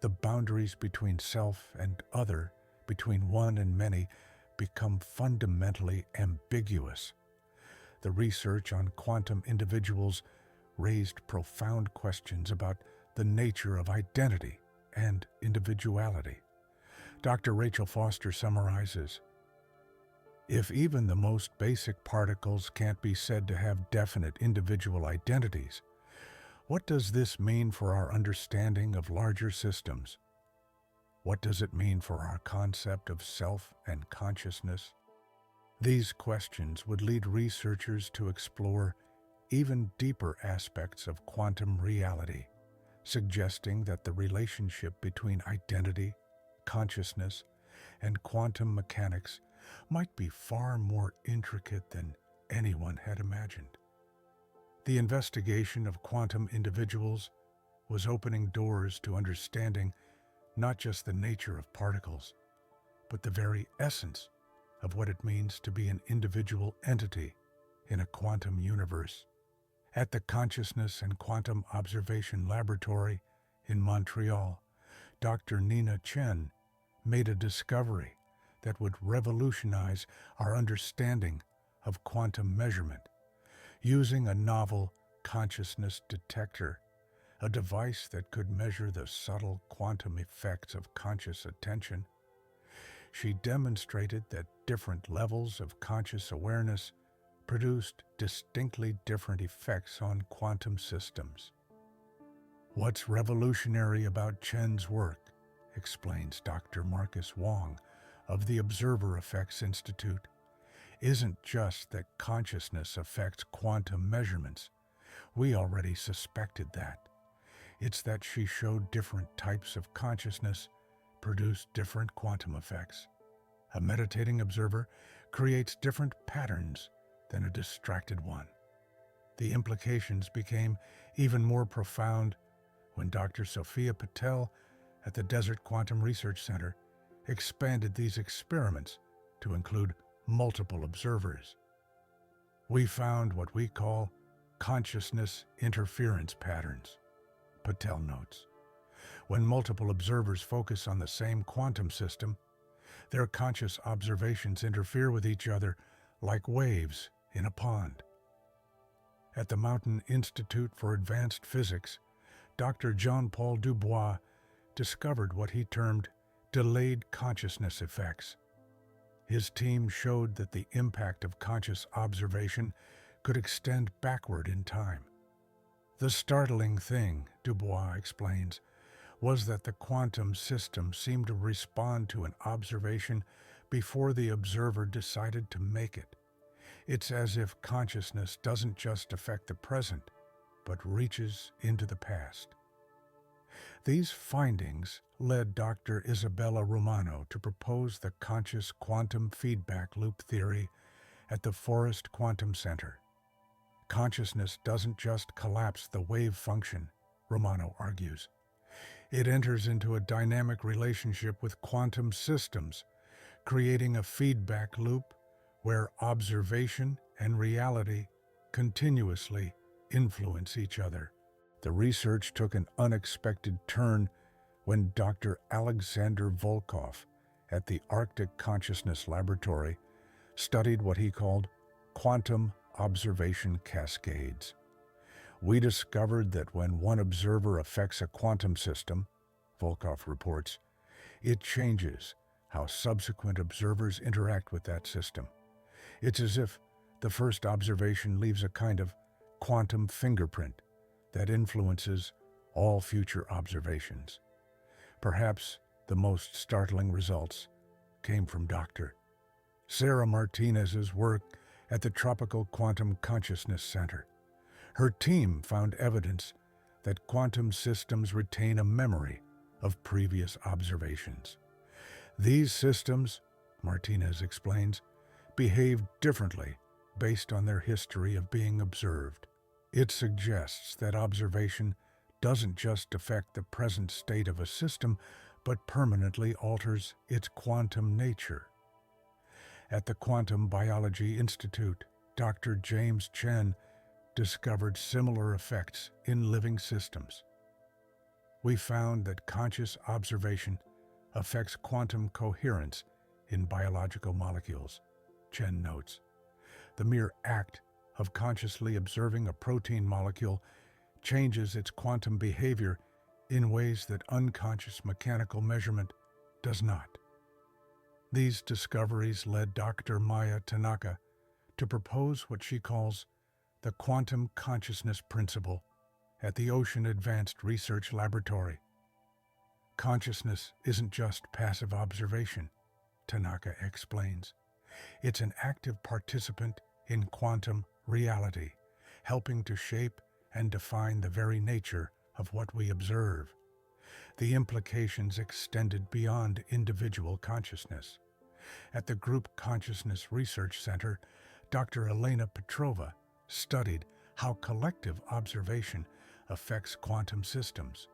The boundaries between self and other, between one and many, become fundamentally ambiguous." The research on quantum individuals raised profound questions about the nature of identity and individuality. Dr. Rachel Foster summarizes, "If even the most basic particles can't be said to have definite individual identities, what does this mean for our understanding of larger systems? What does it mean for our concept of self and consciousness?" These questions would lead researchers to explore even deeper aspects of quantum reality, suggesting that the relationship between identity, consciousness, and quantum mechanics might be far more intricate than anyone had imagined. The investigation of quantum individuals was opening doors to understanding not just the nature of particles, but the very essence of what it means to be an individual entity in a quantum universe. At the Consciousness and Quantum Observation Laboratory in Montreal, Dr. Nina Chen made a discovery that would revolutionize our understanding of quantum measurement. Using a novel consciousness detector, a device that could measure the subtle quantum effects of conscious attention, she demonstrated that different levels of conscious awareness produced distinctly different effects on quantum systems. What's revolutionary about Chen's work, explains Dr. Marcus Wong of the Observer Effects Institute, isn't just that consciousness affects quantum measurements. We already suspected that. It's that she showed different types of consciousness produce different quantum effects. A meditating observer creates different patterns than a distracted one. The implications became even more profound when Dr. Sophia Keller at the Desert Quantum Research Center expanded these experiments to include multiple observers. We found what we call consciousness interference patterns, Patel notes. When multiple observers focus on the same quantum system, their conscious observations interfere with each other like waves in a pond. At the Mountain Institute for Advanced Physics, Dr. Jean-Paul Dubois discovered what he termed delayed consciousness effects. His team showed that the impact of conscious observation could extend backward in time. The startling thing, Dubois explains, was that the quantum system seemed to respond to an observation before the observer decided to make it. It's as if consciousness doesn't just affect the present, but reaches into the past. These findings led Dr. Isabella Romano to propose the conscious quantum feedback loop theory at the Forest Quantum Center. Consciousness doesn't just collapse the wave function, Romano argues. It enters into a dynamic relationship with quantum systems, creating a feedback loop where observation and reality continuously influence each other. The research took an unexpected turn when Dr. Alexander Volkov at the Arctic Consciousness Laboratory studied what he called quantum observation cascades. We discovered that when one observer affects a quantum system, Volkov reports, it changes how subsequent observers interact with that system. It's as if the first observation leaves a kind of quantum fingerprint that influences all future observations. Perhaps the most startling results came from Dr. Sarah Martinez's work at the Tropical Quantum Consciousness Center. Her team found evidence that quantum systems retain a memory of previous observations. These systems, Martinez explains, behave differently based on their history of being observed. It suggests that observation doesn't just affect the present state of a system, but permanently alters its quantum nature. At the Quantum Biology Institute, Dr. James Chen discovered similar effects in living systems. We found that conscious observation affects quantum coherence in biological molecules, Chen notes. The mere act of consciously observing a protein molecule changes its quantum behavior in ways that unconscious mechanical measurement does not. These discoveries led Dr. Maya Tanaka to propose what she calls the quantum consciousness principle at the Ocean Advanced Research Laboratory. Consciousness isn't just passive observation, Tanaka explains. It's an active participant in quantum reality, helping to shape and define the very nature of what we observe. The implications extended beyond individual consciousness. At the Group Consciousness Research Center, Dr. Elena Petrova studied how collective observation affects quantum systems.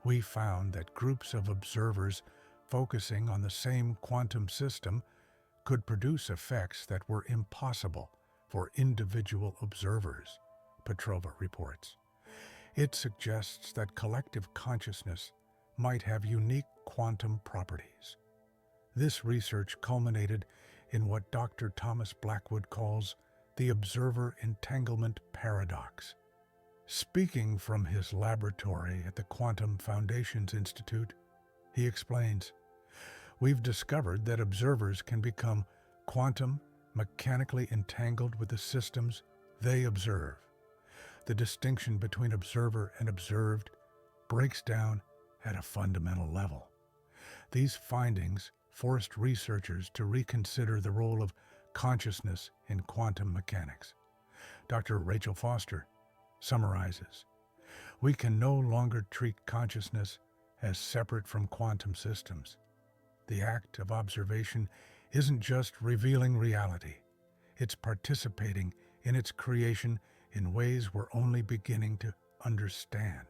We found that groups of observers focusing on the same quantum system could produce effects that were impossible for individual observers, Petrova reports. It suggests that collective consciousness might have unique quantum properties. This research culminated in what Dr. Thomas Blackwood calls the observer entanglement paradox. Speaking from his laboratory at the Quantum Foundations Institute, he explains, "We've discovered that observers can become quantum mechanically entangled with the systems they observe. The distinction between observer and observed breaks down at a fundamental level." These findings forced researchers to reconsider the role of consciousness in quantum mechanics. Dr. Rachel Foster summarizes, "We can no longer treat consciousness as separate from quantum systems. The act of observation isn't just revealing reality, it's participating in its creation in ways we're only beginning to understand.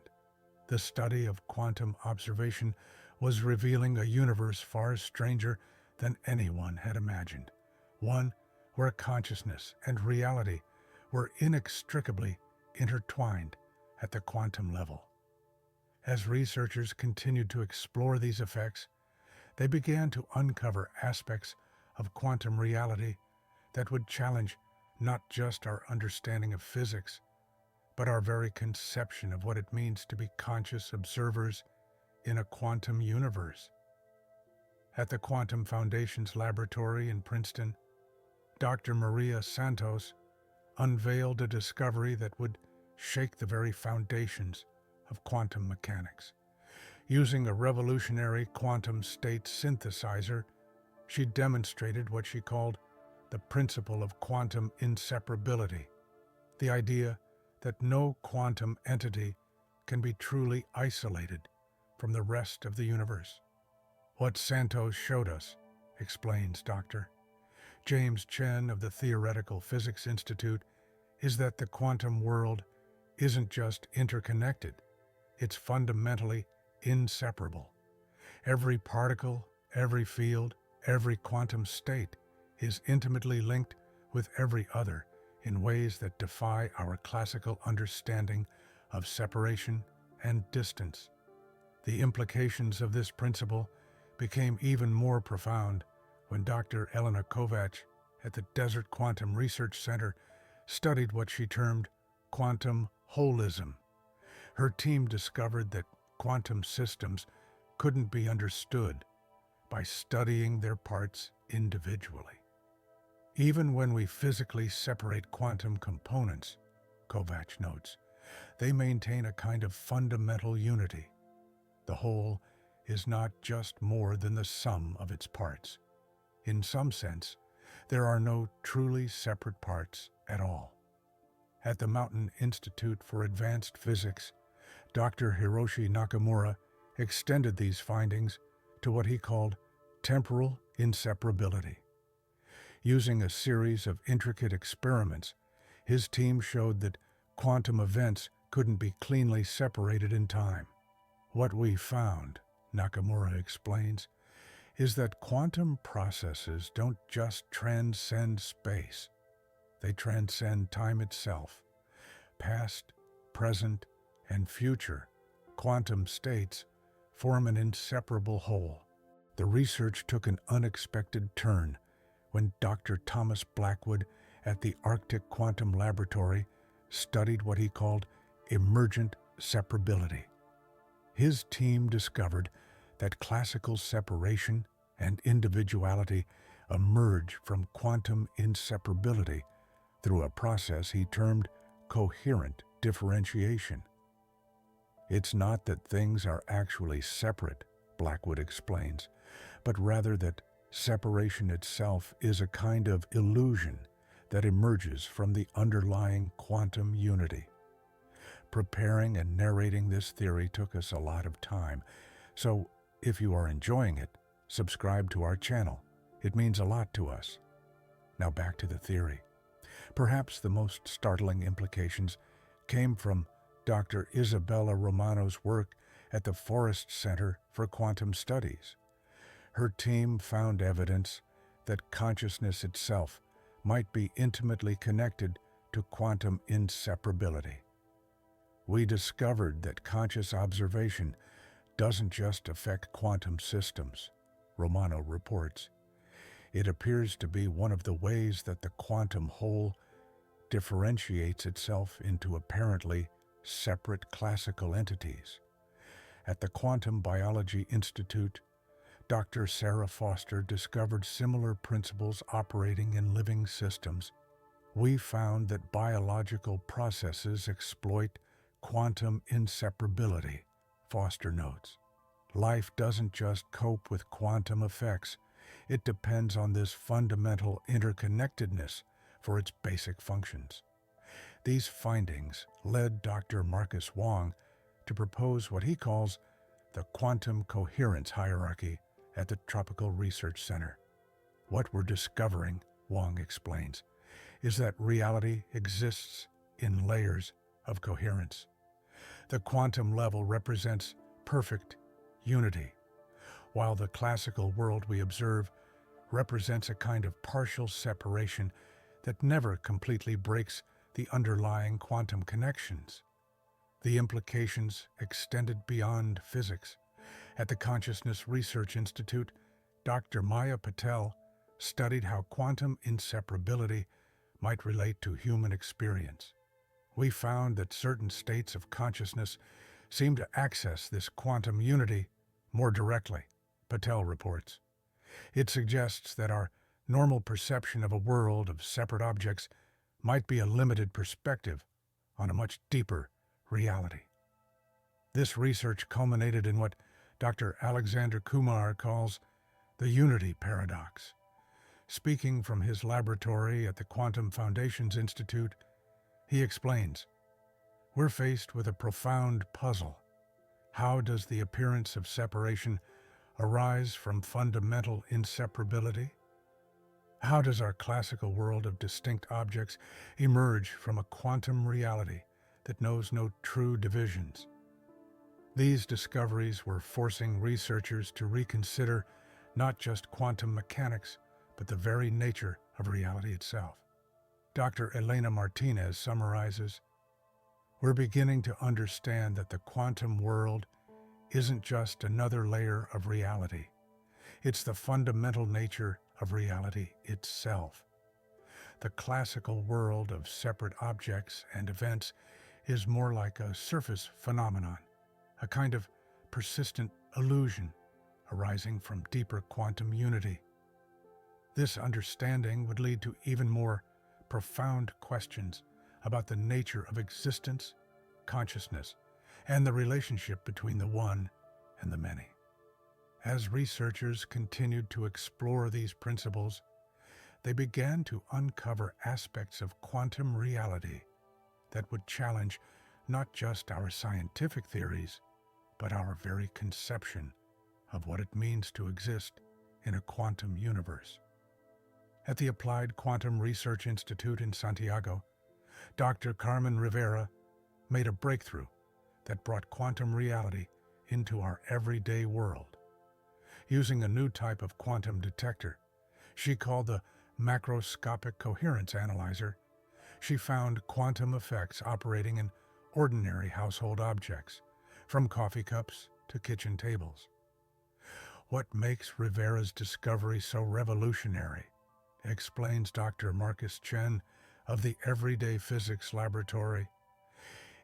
The study of quantum observation was revealing a universe far stranger than anyone had imagined, one where consciousness and reality were inextricably intertwined at the quantum level. As researchers continued to explore these effects, they began to uncover aspects of quantum reality that would challenge not just our understanding of physics, but our very conception of what it means to be conscious observers in a quantum universe. At the Quantum Foundation's laboratory in Princeton, Dr. Maria Santos unveiled a discovery that would shake the very foundations of quantum mechanics. Using a revolutionary quantum state synthesizer, she demonstrated what she called the principle of quantum inseparability, the idea that no quantum entity can be truly isolated from the rest of the universe. What Santos showed us, explains Dr. James Chen of the Theoretical Physics Institute, is that the quantum world isn't just interconnected, it's fundamentally inseparable. Every particle, every field, every quantum state is intimately linked with every other in ways that defy our classical understanding of separation and distance. The implications of this principle became even more profound when Dr. Elena Kovacs at the Desert Quantum Research Center studied what she termed quantum holism. Her team discovered that quantum systems couldn't be understood by studying their parts individually. Even when we physically separate quantum components, Kovacs notes, they maintain a kind of fundamental unity. The whole is not just more than the sum of its parts. In some sense, there are no truly separate parts at all. At the Mountain Institute for Advanced Physics, Dr. Hiroshi Nakamura extended these findings to what he called temporal inseparability. Using a series of intricate experiments, his team showed that quantum events couldn't be cleanly separated in time. What we found, Nakamura explains, is that quantum processes don't just transcend space. They transcend time itself. Past, present, and future quantum states form an inseparable whole. The research took an unexpected turn when Dr. Thomas Blackwood at the Arctic Quantum Laboratory studied what he called emergent separability. His team discovered that classical separation and individuality emerge from quantum inseparability through a process he termed coherent differentiation. It's not that things are actually separate, Blackwood explains, but rather that separation itself is a kind of illusion that emerges from the underlying quantum unity. Preparing and narrating this theory took us a lot of time, so if you are enjoying it, subscribe to our channel. It means a lot to us. Now back to the theory. Perhaps the most startling implications came from Dr. Isabella Romano's work at the Forrest Center for Quantum Studies. Her team found evidence that consciousness itself might be intimately connected to quantum inseparability. We discovered that conscious observation doesn't just affect quantum systems, Romano reports. It appears to be one of the ways that the quantum whole differentiates itself into apparently separate classical entities. At the Quantum Biology Institute, Dr. Sarah Foster discovered similar principles operating in living systems. We found that biological processes exploit quantum inseparability, Foster notes. Life doesn't just cope with quantum effects, it depends on this fundamental interconnectedness for its basic functions. These findings led Dr. Marcus Wong to propose what he calls the quantum coherence hierarchy at the Tropical Research Center. What we're discovering, Wong explains, is that reality exists in layers of coherence. The quantum level represents perfect unity, while the classical world we observe represents a kind of partial separation that never completely breaks the underlying quantum connections. The implications extended beyond physics. At the Consciousness Research Institute, Dr. Maya Patel studied how quantum inseparability might relate to human experience. We found that certain states of consciousness seem to access this quantum unity more directly, Patel reports. It suggests that our normal perception of a world of separate objects might be a limited perspective on a much deeper reality. This research culminated in what Dr. Alexander Kumar calls the unity paradox. Speaking from his laboratory at the Quantum Foundations Institute, he explains, "We're faced with a profound puzzle. How does the appearance of separation arise from fundamental inseparability? How does our classical world of distinct objects emerge from a quantum reality that knows no true divisions?" These discoveries were forcing researchers to reconsider not just quantum mechanics, but the very nature of reality itself. Dr. Elena Martinez summarizes, "We're beginning to understand that the quantum world isn't just another layer of reality. It's the fundamental nature of reality itself. The classical world of separate objects and events is more like a surface phenomenon, a kind of persistent illusion arising from deeper quantum unity. This understanding would lead to even more profound questions about the nature of existence, consciousness, and the relationship between the one and the many." As researchers continued to explore these principles, they began to uncover aspects of quantum reality that would challenge not just our scientific theories, but our very conception of what it means to exist in a quantum universe. At the Applied Quantum Research Institute in Santiago, Dr. Carmen Rivera made a breakthrough that brought quantum reality into our everyday world. Using a new type of quantum detector, she called the macroscopic coherence analyzer, she found quantum effects operating in ordinary household objects, from coffee cups to kitchen tables. What makes Rivera's discovery so revolutionary, explains Dr. Marcus Chen of the Everyday Physics Laboratory,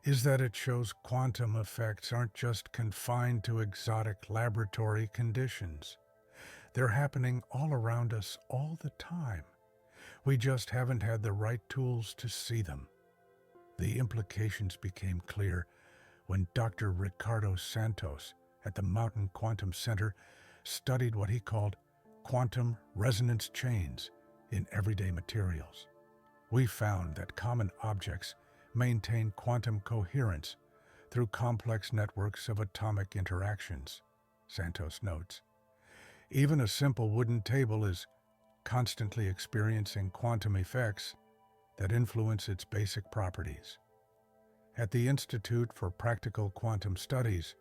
is that it shows quantum effects aren't just confined to exotic laboratory conditions. They're happening all around us all the time. We just haven't had the right tools to see them. The implications became clear when Dr. Ricardo Santos at the Mountain Quantum Center studied what he called quantum resonance chains in everyday materials. We found that common objects maintain quantum coherence through complex networks of atomic interactions, Santos notes. Even a simple wooden table is constantly experiencing quantum effects that influence its basic properties. At the Institute for Practical Quantum Studies,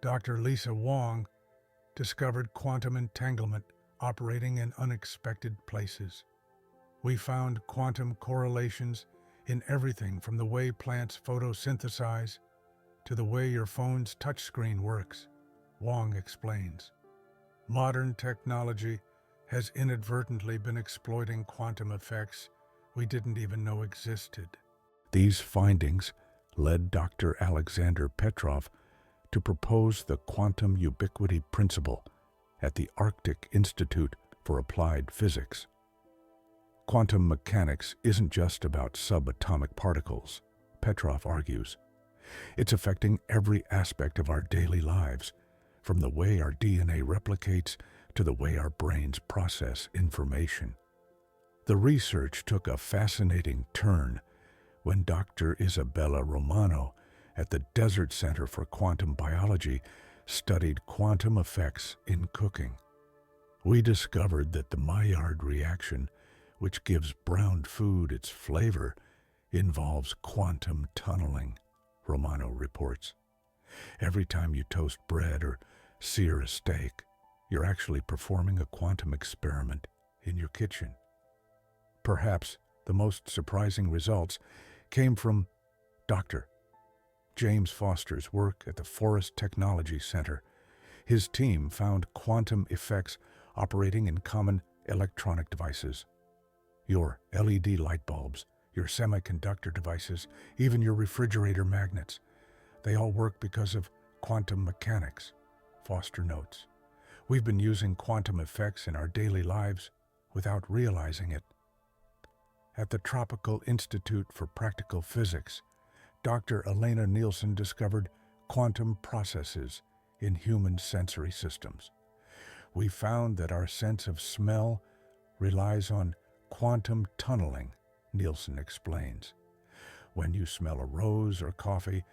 Dr. Lisa Wong discovered quantum entanglement operating in unexpected places. We found quantum correlations in everything from the way plants photosynthesize to the way your phone's touchscreen works, Wong explains. Modern technology has inadvertently been exploiting quantum effects we didn't even know existed. These findings led Dr. Alexander Petrov to propose the quantum ubiquity principle at the Arctic Institute for Applied Physics. Quantum mechanics isn't just about subatomic particles, Petrov argues. It's affecting every aspect of our daily lives, from the way our DNA replicates to the way our brains process information. The research took a fascinating turn when Dr. Isabella Romano at the Desert Center for Quantum Biology studied quantum effects in cooking. We discovered that the Maillard reaction, which gives browned food its flavor, involves quantum tunneling, Romano reports. Every time you toast bread or sear a steak, you're actually performing a quantum experiment in your kitchen. Perhaps the most surprising results came from Dr. James Foster's work at the Forest Technology Center. His team found quantum effects operating in common electronic devices. Your LED light bulbs, your semiconductor devices, even your refrigerator magnets. They all work because of quantum mechanics, Foster notes. We've been using quantum effects in our daily lives without realizing it. At the Tropical Institute for Practical Physics, Dr. Elena Nielsen discovered quantum processes in human sensory systems. We found that our sense of smell relies on quantum tunneling, Nielsen explains. When you smell a rose or coffee,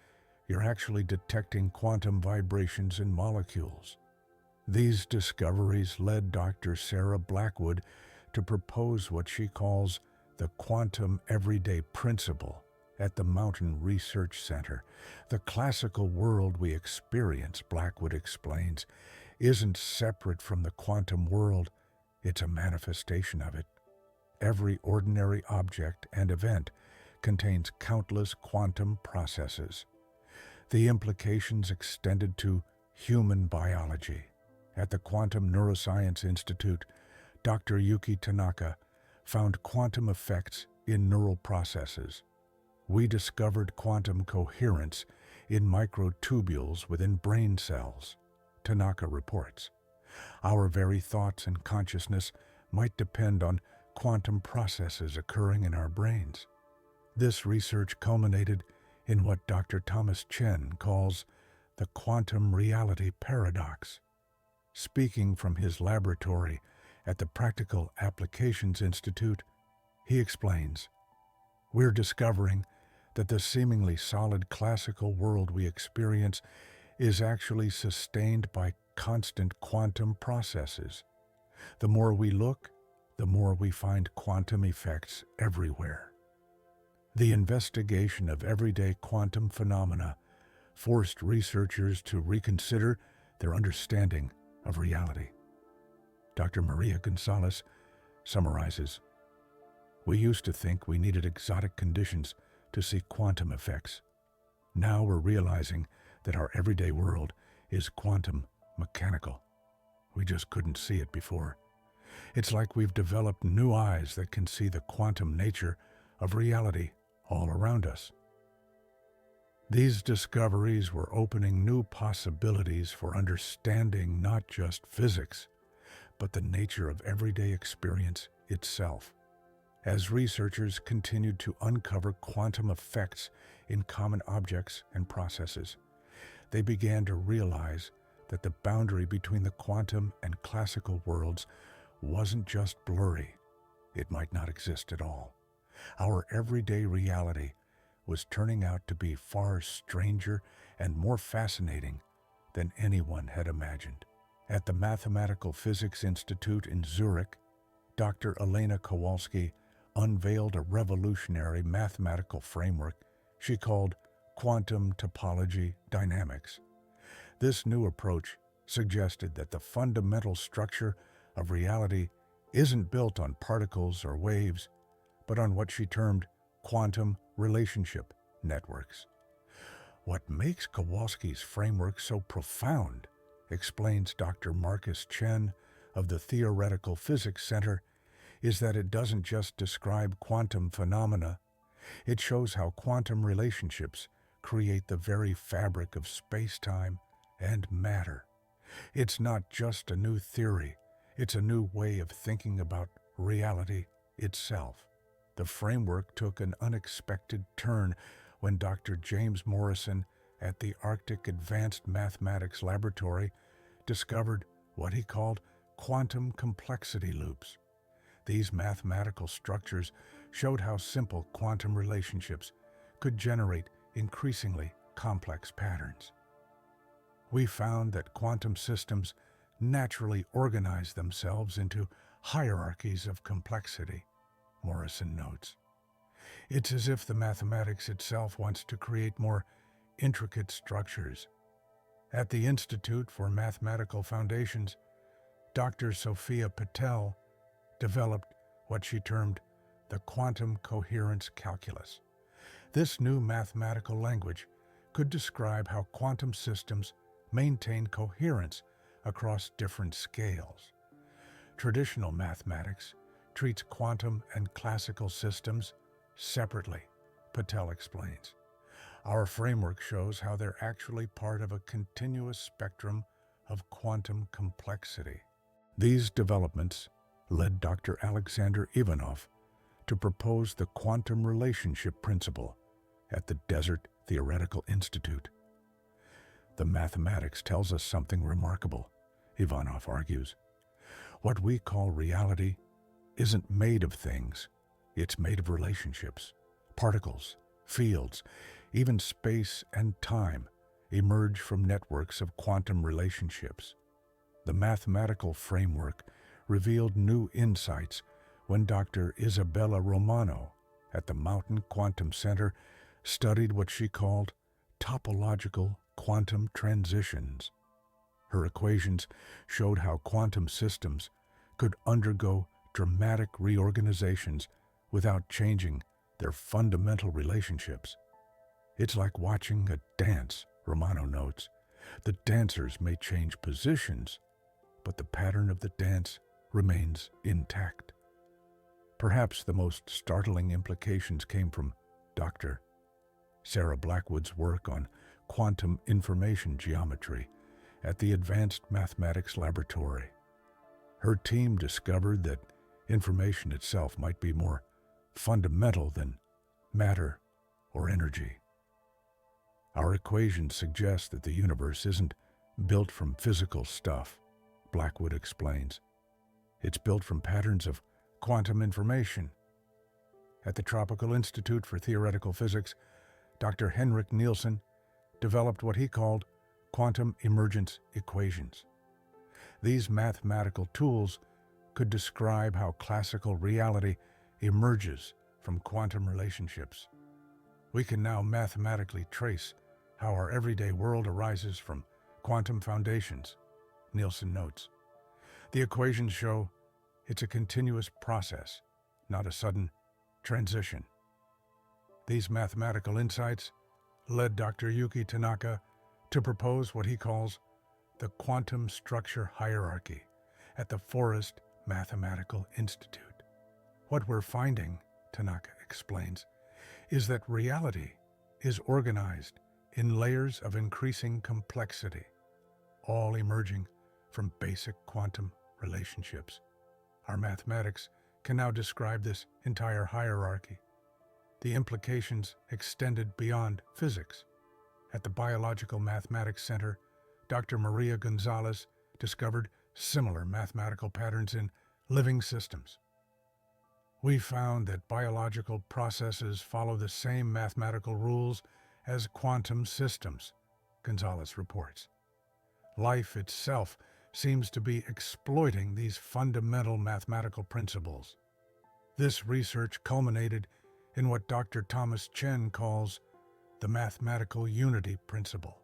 you're actually detecting quantum vibrations in molecules. These discoveries led Dr. Sarah Blackwood to propose what she calls the quantum everyday principle at the Mountain Research Center. The classical world we experience, Blackwood explains, isn't separate from the quantum world, it's a manifestation of it. Every ordinary object and event contains countless quantum processes. The implications extended to human biology. At the Quantum Neuroscience Institute, Dr. Yuki Tanaka found quantum effects in neural processes. We discovered quantum coherence in microtubules within brain cells, Tanaka reports. Our very thoughts and consciousness might depend on quantum processes occurring in our brains. This research culminated in what Dr. Thomas Chen calls the quantum reality paradox. Speaking from his laboratory at the Practical Applications Institute, he explains, "We're discovering that the seemingly solid classical world we experience is actually sustained by constant quantum processes. The more we look, the more we find quantum effects everywhere." The investigation of everyday quantum phenomena forced researchers to reconsider their understanding of reality. Dr. Maria Gonzalez summarizes, "We used to think we needed exotic conditions to see quantum effects. Now we're realizing that our everyday world is quantum mechanical. We just couldn't see it before. It's like we've developed new eyes that can see the quantum nature of reality all around us." These discoveries were opening new possibilities for understanding not just physics, but the nature of everyday experience itself. As researchers continued to uncover quantum effects in common objects and processes, they began to realize that the boundary between the quantum and classical worlds wasn't just blurry, it might not exist at all. Our everyday reality was turning out to be far stranger and more fascinating than anyone had imagined. At the Mathematical Physics Institute in Zurich, Dr. Elena Kowalski unveiled a revolutionary mathematical framework she called quantum topology dynamics. This new approach suggested that the fundamental structure of reality isn't built on particles or waves, but on what she termed quantum relationship networks. What makes Kowalski's framework so profound, explains Dr. Marcus Chen of the Theoretical Physics Center, is that it doesn't just describe quantum phenomena, it shows how quantum relationships create the very fabric of space-time and matter. It's not just a new theory, it's a new way of thinking about reality itself. The framework took an unexpected turn when Dr. James Morrison at the Arctic Advanced Mathematics Laboratory discovered what he called quantum complexity loops. These mathematical structures showed how simple quantum relationships could generate increasingly complex patterns. We found that quantum systems naturally organize themselves into hierarchies of complexity, Morrison notes. It's as if the mathematics itself wants to create more intricate structures. At the Institute for Mathematical Foundations, Dr. Sophia Keller developed what she termed the quantum coherence calculus. This new mathematical language could describe how quantum systems maintain coherence across different scales. Traditional mathematics treats quantum and classical systems separately, Patel explains. Our framework shows how they're actually part of a continuous spectrum of quantum complexity. These developments led Dr. Alexander Ivanov to propose the quantum relationship principle at the Desert Theoretical Institute. The mathematics tells us something remarkable, Ivanov argues. What we call reality isn't made of things, it's made of relationships. Particles, fields, even space and time emerge from networks of quantum relationships. The mathematical framework revealed new insights when Dr. Isabella Romano at the Mountain Quantum Center studied what she called topological quantum transitions. Her equations showed how quantum systems could undergo dramatic reorganizations without changing their fundamental relationships. It's like watching a dance, Romano notes. The dancers may change positions, but the pattern of the dance remains intact. Perhaps the most startling implications came from Dr. Sarah Blackwood's work on quantum information geometry at the Advanced Mathematics Laboratory. Her team discovered that information itself might be more fundamental than matter or energy. Our equations suggest that the universe isn't built from physical stuff, Blackwood explains. It's built from patterns of quantum information. At the Tropical Institute for Theoretical Physics, Dr. Henrik Nielsen developed what he called quantum emergence equations. These mathematical tools could describe how classical reality emerges from quantum relationships. We can now mathematically trace how our everyday world arises from quantum foundations, Nielsen notes. The equations show it's a continuous process, not a sudden transition. These mathematical insights led Dr. Yuki Tanaka to propose what he calls the quantum structure hierarchy at the Forest Mathematical Institute. What we're finding, Tanaka explains, is that reality is organized in layers of increasing complexity, all emerging from basic quantum relationships. Our mathematics can now describe this entire hierarchy. The implications extended beyond physics. At the Biological Mathematics Center, Dr. Maria Gonzalez discovered similar mathematical patterns in living systems. We found that biological processes follow the same mathematical rules as quantum systems, Gonzalez reports. Life itself seems to be exploiting these fundamental mathematical principles. This research culminated in what Dr. Thomas Chen calls the mathematical unity principle.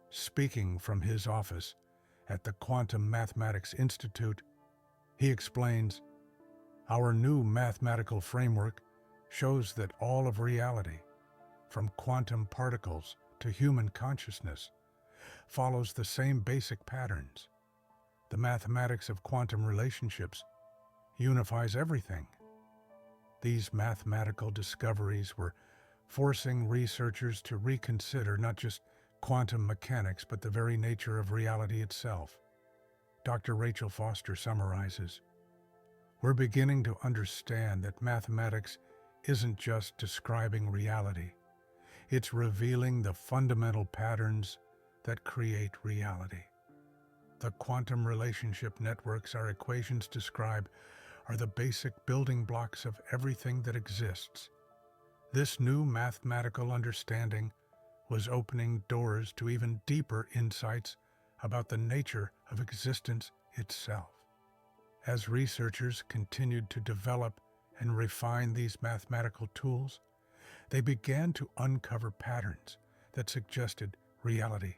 Speaking from his office at the Quantum Mathematics Institute, he explains, "Our new mathematical framework shows that all of reality, from quantum particles to human consciousness, follows the same basic patterns. The mathematics of quantum relationships unifies everything." These mathematical discoveries were forcing researchers to reconsider not just quantum mechanics, but the very nature of reality itself. Dr. Rachel Foster summarizes, "We're beginning to understand that mathematics isn't just describing reality. It's revealing the fundamental patterns that create reality. The quantum relationship networks our equations describe are the basic building blocks of everything that exists. This new mathematical understanding was opening doors to even deeper insights about the nature of existence itself." As researchers continued to develop and refine these mathematical tools, they began to uncover patterns that suggested reality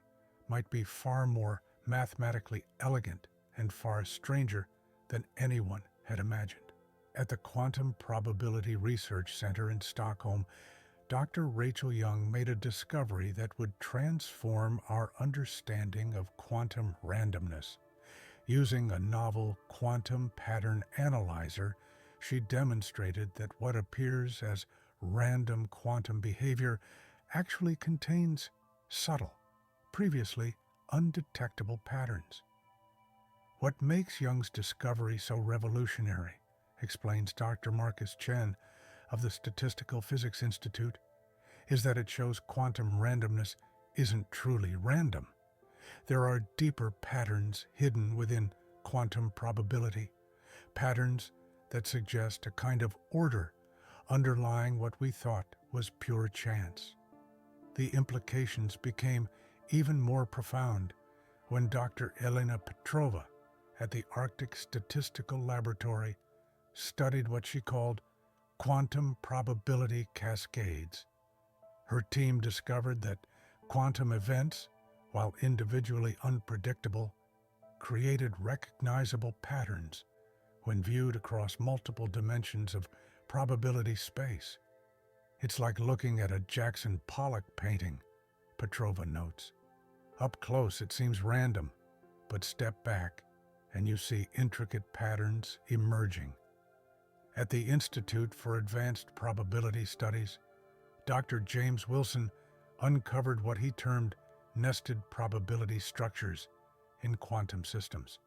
might be far more mathematically elegant and far stranger than anyone had imagined. At the Quantum Probability Research Center in Stockholm, Dr. Rachel Young made a discovery that would transform our understanding of quantum randomness. Using a novel quantum pattern analyzer, she demonstrated that what appears as random quantum behavior actually contains subtle, previously undetectable patterns. What makes Young's discovery so revolutionary, explains Dr. Marcus Chen of the Statistical Physics Institute, is that it shows quantum randomness isn't truly random. There are deeper patterns hidden within quantum probability, patterns that suggest a kind of order underlying what we thought was pure chance. The implications became even more profound when Dr. Elena Petrova at the Arctic Statistical Laboratory studied what she called quantum probability cascades. Her team discovered that quantum events, while individually unpredictable, created recognizable patterns when viewed across multiple dimensions of probability space. It's like looking at a Jackson Pollock painting, Petrova notes. Up close it seems random, but step back and you see intricate patterns emerging. At the Institute for Advanced Probability Studies, Dr. James Wilson uncovered what he termed nested probability structures in quantum systems.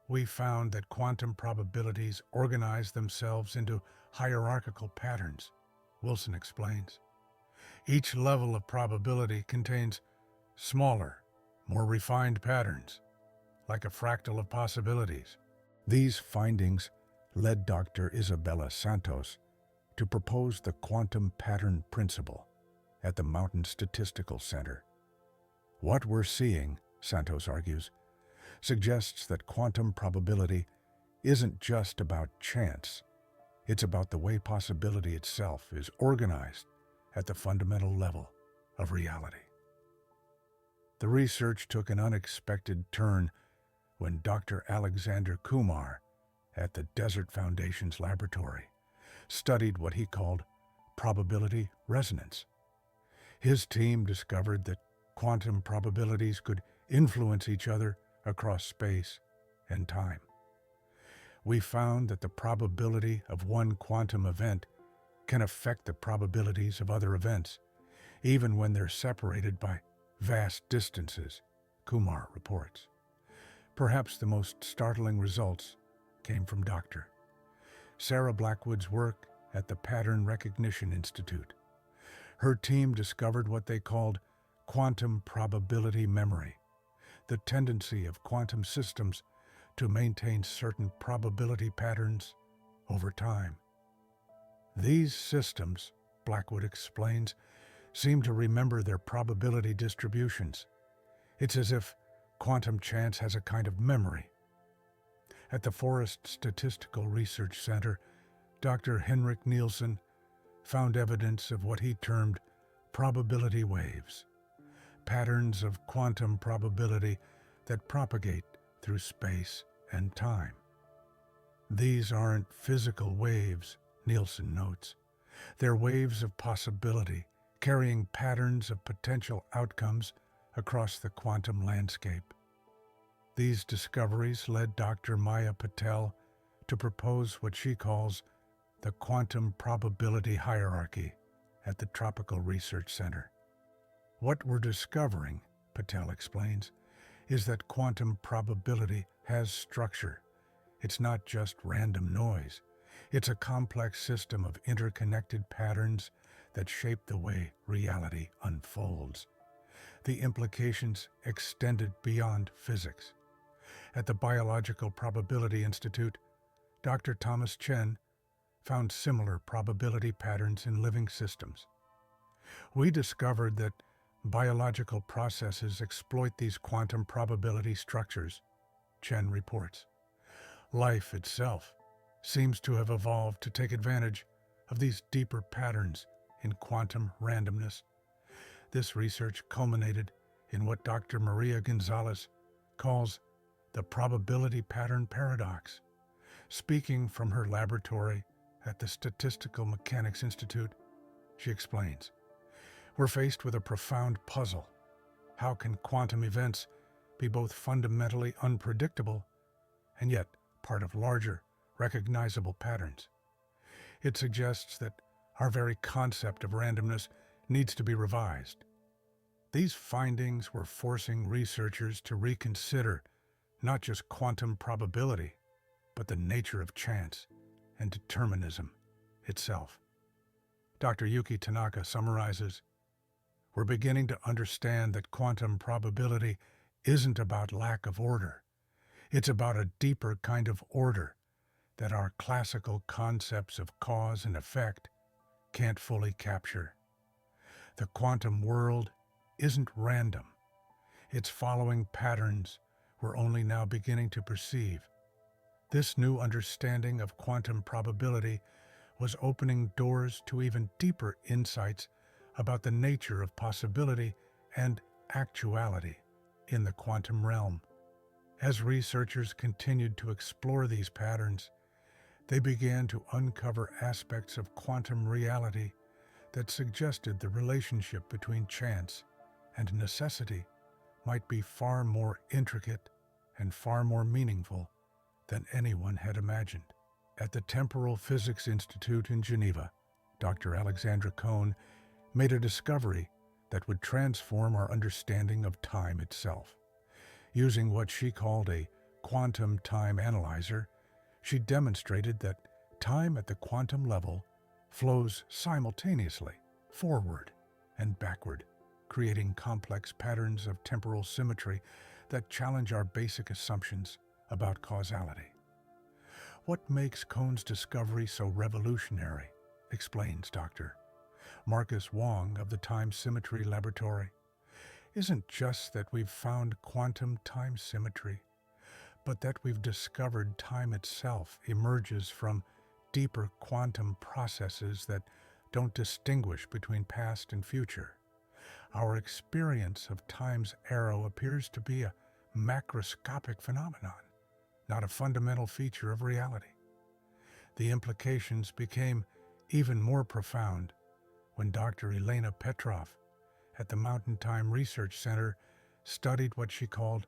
We found that quantum probabilities organize themselves into hierarchical patterns, Wilson explains. Each level of probability contains smaller, more refined patterns, like a fractal of possibilities. These findings led Dr. Isabella Santos to propose the quantum pattern principle at the Mountain Statistical Center. What we're seeing, Santos argues, suggests that quantum probability isn't just about chance. It's about the way possibility itself is organized at the fundamental level of reality. The research took an unexpected turn when Dr. Alexander Kumar at the Desert Foundation's laboratory studied what he called probability resonance. His team discovered that quantum probabilities could influence each other across space and time. We found that the probability of one quantum event can affect the probabilities of other events, even when they're separated by vast distances, Kumar reports. Perhaps the most startling results came from Dr. Sarah Blackwood's work at the Pattern Recognition Institute. Her team discovered what they called quantum probability memory, the tendency of quantum systems to maintain certain probability patterns over time. These systems, Blackwood explains, seem to remember their probability distributions. It's as if quantum chance has a kind of memory. At the Forest Statistical Research Center, Dr. Henrik Nielsen found evidence of what he termed probability waves, patterns of quantum probability that propagate through space and time. These aren't physical waves, Nielsen notes. They're waves of possibility, carrying patterns of potential outcomes across the quantum landscape. These discoveries led Dr. Maya Patel to propose what she calls the quantum probability hierarchy at the Tropical Research Center. What we're discovering, Patel explains, is that quantum probability has structure. It's not just random noise. It's a complex system of interconnected patterns that shape the way reality unfolds. The implications extended beyond physics. At the Biological Probability Institute, Dr. Thomas Chen found similar probability patterns in living systems. We discovered that biological processes exploit these quantum probability structures, Chen reports. Life itself seems to have evolved to take advantage of these deeper patterns in quantum randomness. This research culminated in what Dr. Maria Gonzalez calls the probability pattern paradox. Speaking from her laboratory at the Statistical Mechanics Institute, she explains, "We're faced with a profound puzzle. How can quantum events be both fundamentally unpredictable and yet part of larger, recognizable patterns? It suggests that our very concept of randomness needs to be revised." These findings were forcing researchers to reconsider not just quantum probability, but the nature of chance and determinism itself. Dr. Yuki Tanaka summarizes, "We're beginning to understand that quantum probability isn't about lack of order. It's about a deeper kind of order that our classical concepts of cause and effect can't fully capture. The quantum world isn't random. It's following patterns we're only now beginning to perceive. This new understanding of quantum probability was opening doors to even deeper insights about the nature of possibility and actuality in the quantum realm. As researchers continued to explore these patterns, they began to uncover aspects of quantum reality that suggested the relationship between chance and necessity might be far more intricate and far more meaningful than anyone had imagined. At the Temporal Physics Institute in Geneva, Dr. Alexandra Cohn made a discovery that would transform our understanding of time itself. Using what she called a quantum time analyzer, she demonstrated that time at the quantum level flows simultaneously forward and backward, creating complex patterns of temporal symmetry that challenge our basic assumptions about causality. What makes Cohn's discovery so revolutionary, explains Dr. Marcus Wong of the Time Symmetry Laboratory, isn't just that we've found quantum time symmetry, but that we've discovered time itself emerges from deeper quantum processes that don't distinguish between past and future. Our experience of time's arrow appears to be a macroscopic phenomenon, not a fundamental feature of reality. The implications became even more profound when Dr. Elena Petrov at the Mountain Time Research Center studied what she called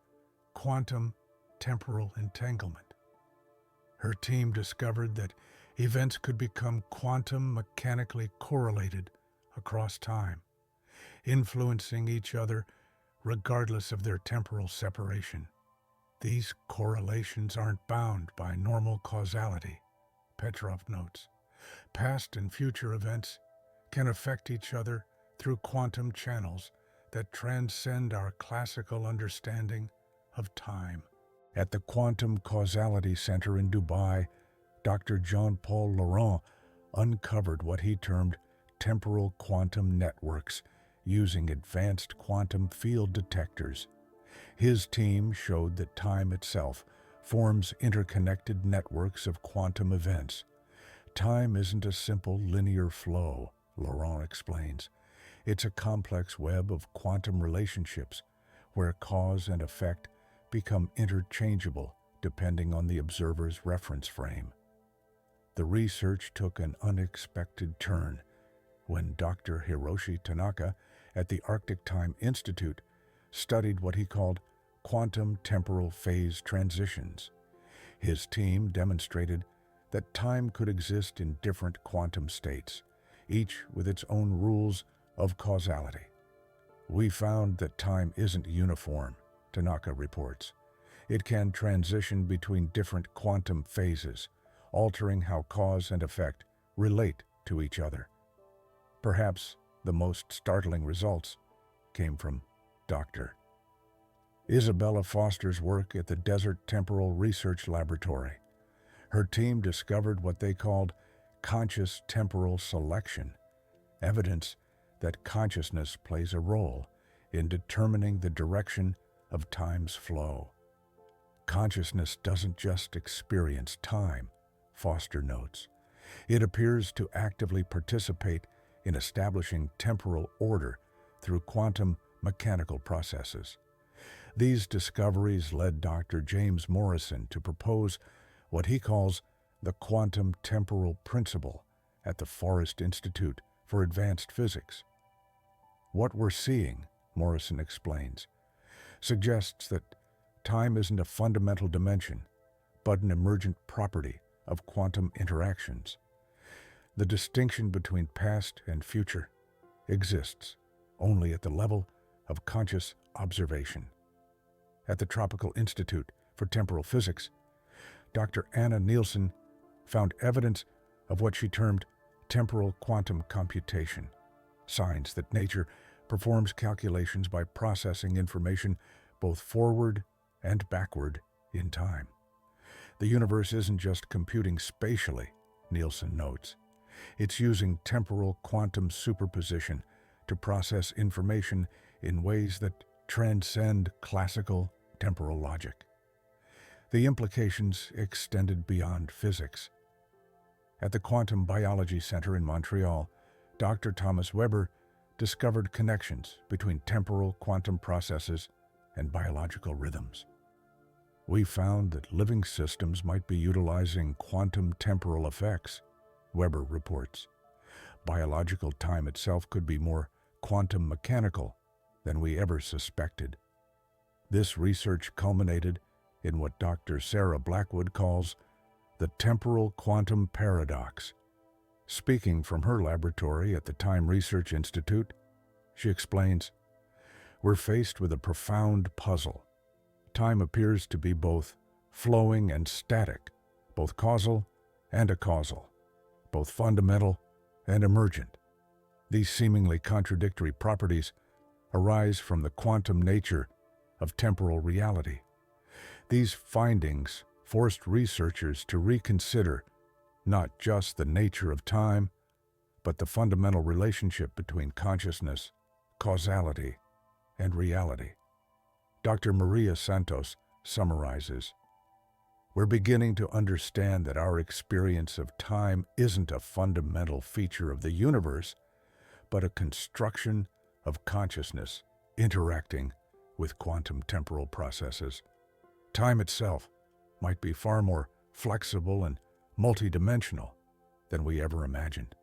quantum temporal entanglement. Her team discovered that events could become quantum mechanically correlated across time, influencing each other regardless of their temporal separation. These correlations aren't bound by normal causality, Petrov notes. Past and future events can affect each other through quantum channels that transcend our classical understanding of time. At the Quantum Causality Center in Dubai, Dr. Jean-Paul Laurent uncovered what he termed temporal quantum networks using advanced quantum field detectors. His team showed that time itself forms interconnected networks of quantum events. Time isn't a simple linear flow, Laurent explains. It's a complex web of quantum relationships where cause and effect become interchangeable depending on the observer's reference frame. The research took an unexpected turn when Dr. Hiroshi Tanaka at the Arctic Time Institute studied what he called quantum temporal phase transitions. His team demonstrated that time could exist in different quantum states, each with its own rules of causality. "We found that time isn't uniform," Tanaka reports. "It can transition between different quantum phases, altering how cause and effect relate to each other." Perhaps the most startling results came from Dr. Isabella Foster's work at the Desert Temporal Research Laboratory. Her team discovered what they called conscious temporal selection, evidence that consciousness plays a role in determining the direction of time's flow. Consciousness doesn't just experience time, Foster notes. It appears to actively participate in establishing temporal order through quantum mechanical processes. These discoveries led Dr. James Morrison to propose what he calls the quantum temporal principle at the Forrest Institute for Advanced Physics. What we're seeing, Morrison explains, suggests that time isn't a fundamental dimension, but an emergent property of quantum interactions. The distinction between past and future exists only at the level of conscious observation. At the Tropical Institute for Temporal Physics, Dr. Anna Nielsen found evidence of what she termed temporal quantum computation, signs that nature performs calculations by processing information both forward and backward in time. The universe isn't just computing spatially, Nielsen notes. It's using temporal quantum superposition to process information in ways that transcend classical temporal logic. The implications extended beyond physics. At the Quantum Biology Center in Montreal, Dr. Thomas Weber discovered connections between temporal quantum processes and biological rhythms. We found that living systems might be utilizing quantum temporal effects, Weber reports. Biological time itself could be more quantum mechanical than we ever suspected. This research culminated in what Dr. Sarah Blackwood calls the temporal quantum paradox. Speaking from her laboratory at the Time Research Institute, she explains, "We're faced with a profound puzzle. Time appears to be both flowing and static, both causal and acausal, both fundamental and emergent. These seemingly contradictory properties arise from the quantum nature of temporal reality. These findings forced researchers to reconsider not just the nature of time, but the fundamental relationship between consciousness, causality, and reality." Dr. Maria Santos summarizes, "We're beginning to understand that our experience of time isn't a fundamental feature of the universe, but a construction of consciousness interacting with quantum temporal processes. Time itself might be far more flexible and multidimensional than we ever imagined."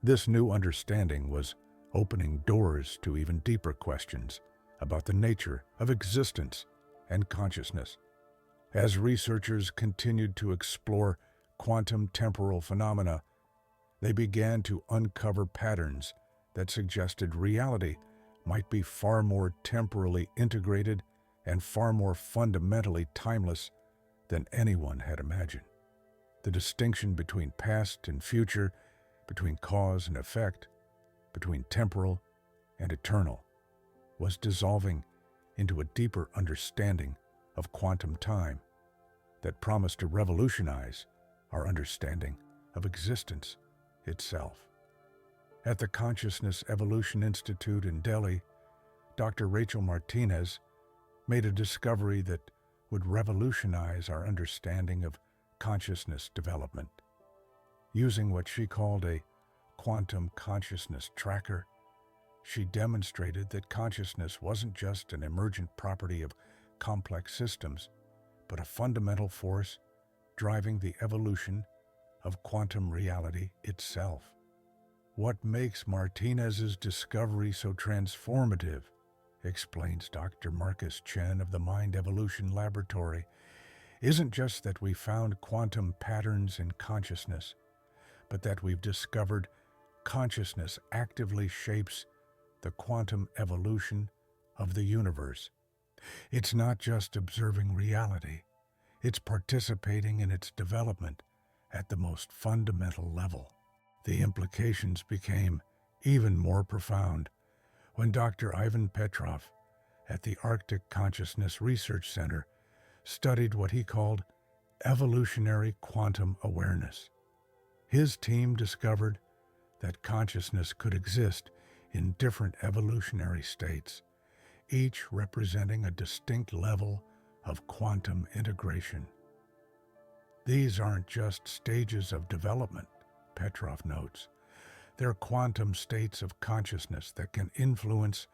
This new understanding was opening doors to even deeper questions about the nature of existence and consciousness. As researchers continued to explore quantum temporal phenomena, they began to uncover patterns that suggested reality might be far more temporally integrated and far more fundamentally timeless than anyone had imagined. The distinction between past and future, between cause and effect, between temporal and eternal, was dissolving into a deeper understanding of quantum time that promised to revolutionize our understanding of existence itself. At the Consciousness Evolution Institute in Delhi, Dr. Rachel Martinez made a discovery that would revolutionize our understanding of consciousness development. Using what she called a quantum consciousness tracker, she demonstrated that consciousness wasn't just an emergent property of complex systems, but a fundamental force driving the evolution of quantum reality itself. What makes Martinez's discovery so transformative, explains Dr. Marcus Chen of the Mind Evolution Laboratory, isn't just that we found quantum patterns in consciousness, but that we've discovered consciousness actively shapes the quantum evolution of the universe. It's not just observing reality, it's participating in its development at the most fundamental level. The implications became even more profound when Dr. Ivan Petrov at the Arctic Consciousness Research Center studied what he called evolutionary quantum awareness. His team discovered that consciousness could exist in different evolutionary states, each representing a distinct level of quantum integration. These aren't just stages of development, Petrov notes. They're quantum states of consciousness that can influence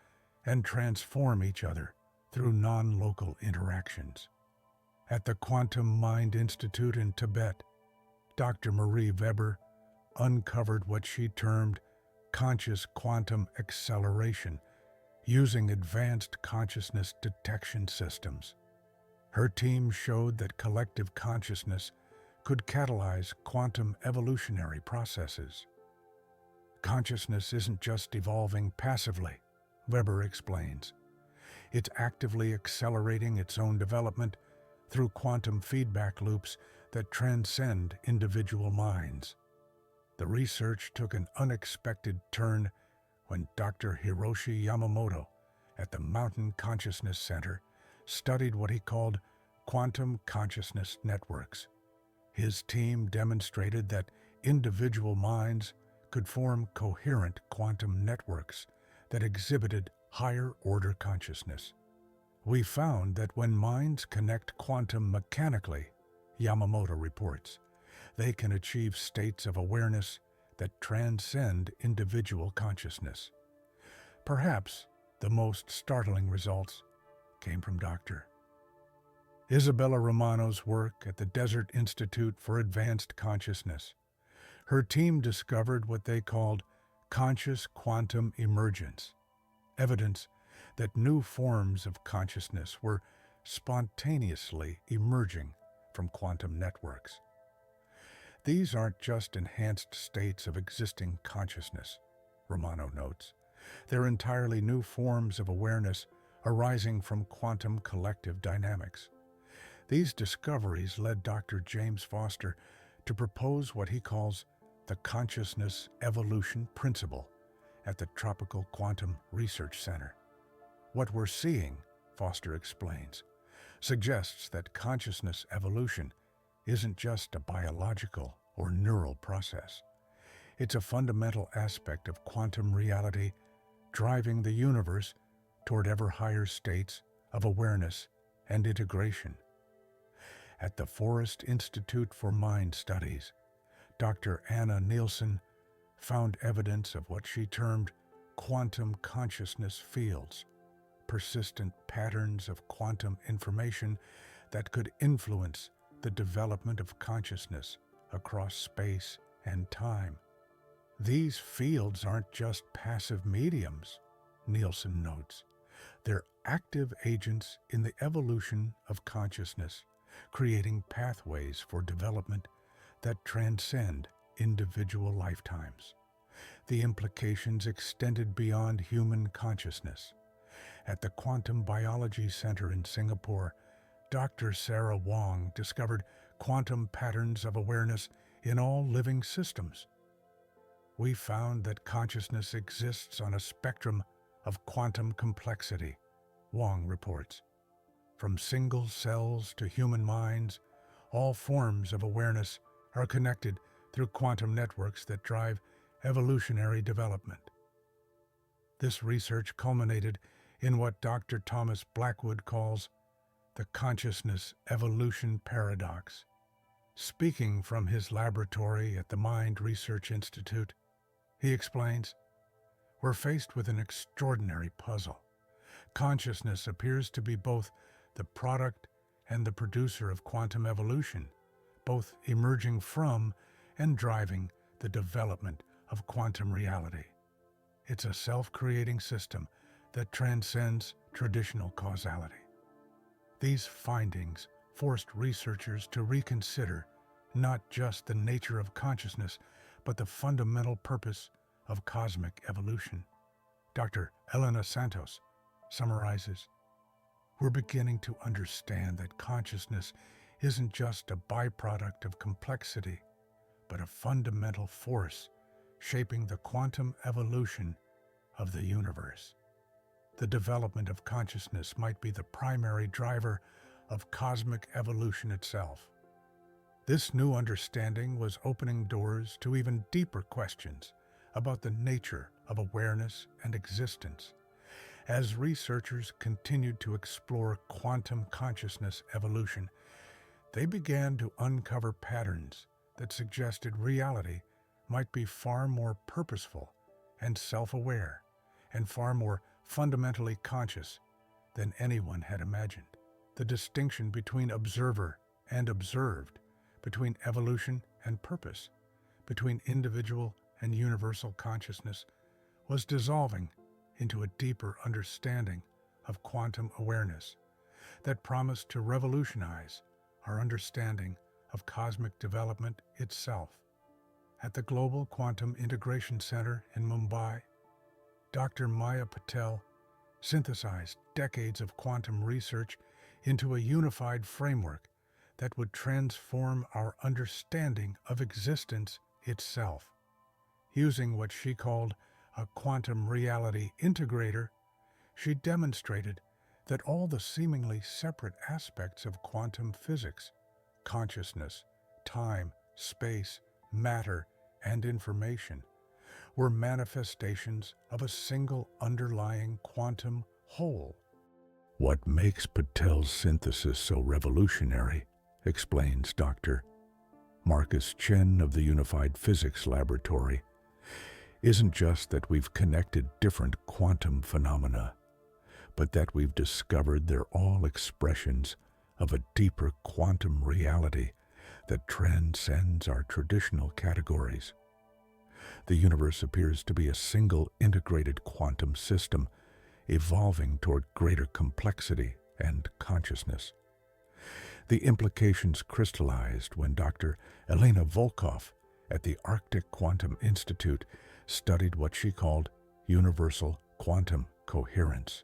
and transform each other through non-local interactions. At the Quantum Mind Institute in Tibet, Dr. Marie Weber uncovered what she termed conscious quantum acceleration using advanced consciousness detection systems. Her team showed that collective consciousness could catalyze quantum evolutionary processes. Consciousness isn't just evolving passively, Weber explains. It's actively accelerating its own development through quantum feedback loops that transcend individual minds. The research took an unexpected turn when Dr. Hiroshi Yamamoto at the Mountain Consciousness Center studied what he called quantum consciousness networks. His team demonstrated that individual minds could form coherent quantum networks that exhibited higher-order consciousness. We found that when minds connect quantum mechanically, Yamamoto reports, they can achieve states of awareness that transcend individual consciousness. Perhaps the most startling results came from Dr. Isabella Romano's work at the Desert Institute for Advanced Consciousness. Her team discovered what they called conscious quantum emergence, evidence that new forms of consciousness were spontaneously emerging from quantum networks. These aren't just enhanced states of existing consciousness, Romano notes. They're entirely new forms of awareness arising from quantum collective dynamics. These discoveries led Dr. James Foster to propose what he calls the consciousness evolution principle at the Tropical Quantum Research Center. What we're seeing, Foster explains, suggests that consciousness evolution isn't just a biological or neural process. It's a fundamental aspect of quantum reality driving the universe toward ever higher states of awareness and integration. At the Forrest Institute for Mind Studies, Dr. Anna Nielsen found evidence of what she termed quantum consciousness fields, persistent patterns of quantum information that could influence the development of consciousness across space and time. These fields aren't just passive mediums, Nielsen notes. They're active agents in the evolution of consciousness, creating pathways for development that transcend individual lifetimes. The implications extended beyond human consciousness. At the Quantum Biology Center in Singapore, Dr. Sarah Wong discovered quantum patterns of awareness in all living systems. We found that consciousness exists on a spectrum of quantum complexity, Wong reports. From single cells to human minds, all forms of awareness are connected through quantum networks that drive evolutionary development. This research culminated in what Dr. Thomas Blackwood calls the consciousness evolution paradox. Speaking from his laboratory at the Mind Research Institute, he explains, "We're faced with an extraordinary puzzle. Consciousness appears to be both the product and the producer of quantum evolution, both emerging from and driving the development of quantum reality. It's a self-creating system that transcends traditional causality." These findings forced researchers to reconsider not just the nature of consciousness, but the fundamental purpose of cosmic evolution. Dr. Elena Santos summarizes, "We're beginning to understand that consciousness isn't just a byproduct of complexity, but a fundamental force shaping the quantum evolution of the universe. The development of consciousness might be the primary driver of cosmic evolution itself." This new understanding was opening doors to even deeper questions about the nature of awareness and existence. As researchers continued to explore quantum consciousness evolution, They began to uncover patterns that suggested reality might be far more purposeful and self-aware and far more fundamentally conscious than anyone had imagined. The distinction between observer and observed, between evolution and purpose, between individual and universal consciousness, was dissolving into a deeper understanding of quantum awareness that promised to revolutionize our understanding of cosmic development itself. At the Global Quantum Integration Center in Mumbai, Dr. Maya Patel synthesized decades of quantum research into a unified framework that would transform our understanding of existence itself. Using what she called a quantum reality integrator, she demonstrated that all the seemingly separate aspects of quantum physics, consciousness, time, space, matter, and information, were manifestations of a single underlying quantum whole. What makes Patel's synthesis so revolutionary, explains Dr. Marcus Chen of the Unified Physics Laboratory, isn't just that we've connected different quantum phenomena, but that we've discovered they're all expressions of a deeper quantum reality that transcends our traditional categories. The universe appears to be a single integrated quantum system, evolving toward greater complexity and consciousness. The implications crystallized when Dr. Elena Volkov at the Arctic Quantum Institute studied what she called universal quantum coherence.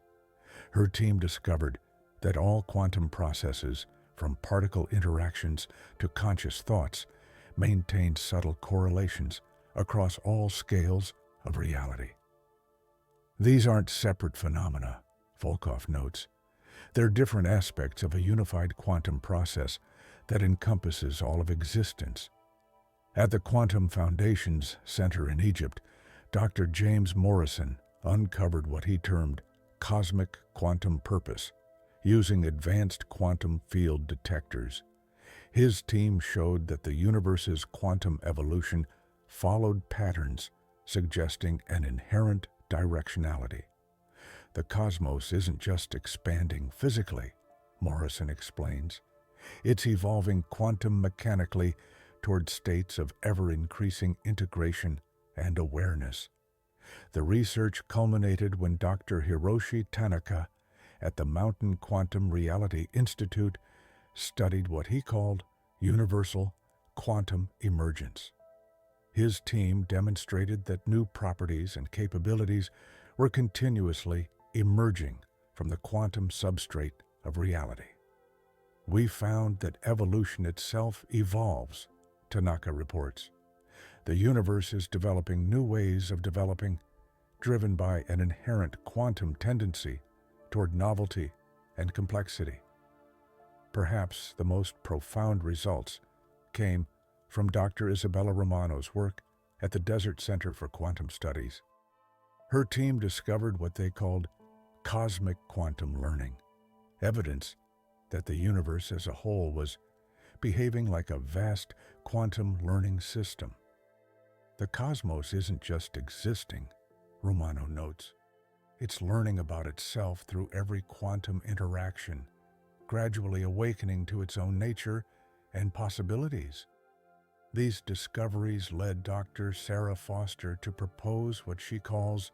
Her team discovered that all quantum processes, from particle interactions to conscious thoughts, maintain subtle correlations across all scales of reality. These aren't separate phenomena, Volkov notes. They're different aspects of a unified quantum process that encompasses all of existence. At the Quantum Foundations Center in Egypt, Dr. James Morrison uncovered what he termed cosmic quantum purpose, using advanced quantum field detectors. His team showed that the universe's quantum evolution followed patterns suggesting an inherent directionality. The cosmos isn't just expanding physically, Morrison explains. It's evolving quantum mechanically toward states of ever-increasing integration and awareness. The research culminated when Dr. Hiroshi Tanaka at the Mountain Quantum Reality Institute studied what he called universal quantum emergence. His team demonstrated that new properties and capabilities were continuously emerging from the quantum substrate of reality. We found that evolution itself evolves, Tanaka reports. The universe is developing new ways of developing, driven by an inherent quantum tendency toward novelty and complexity. Perhaps the most profound results came from Dr. Isabella Romano's work at the Desert Center for Quantum Studies. Her team discovered what they called cosmic quantum learning, evidence that the universe as a whole was behaving like a vast quantum learning system. The cosmos isn't just existing, Romano notes. It's learning about itself through every quantum interaction, gradually awakening to its own nature and possibilities. These discoveries led Dr. Sarah Foster to propose what she calls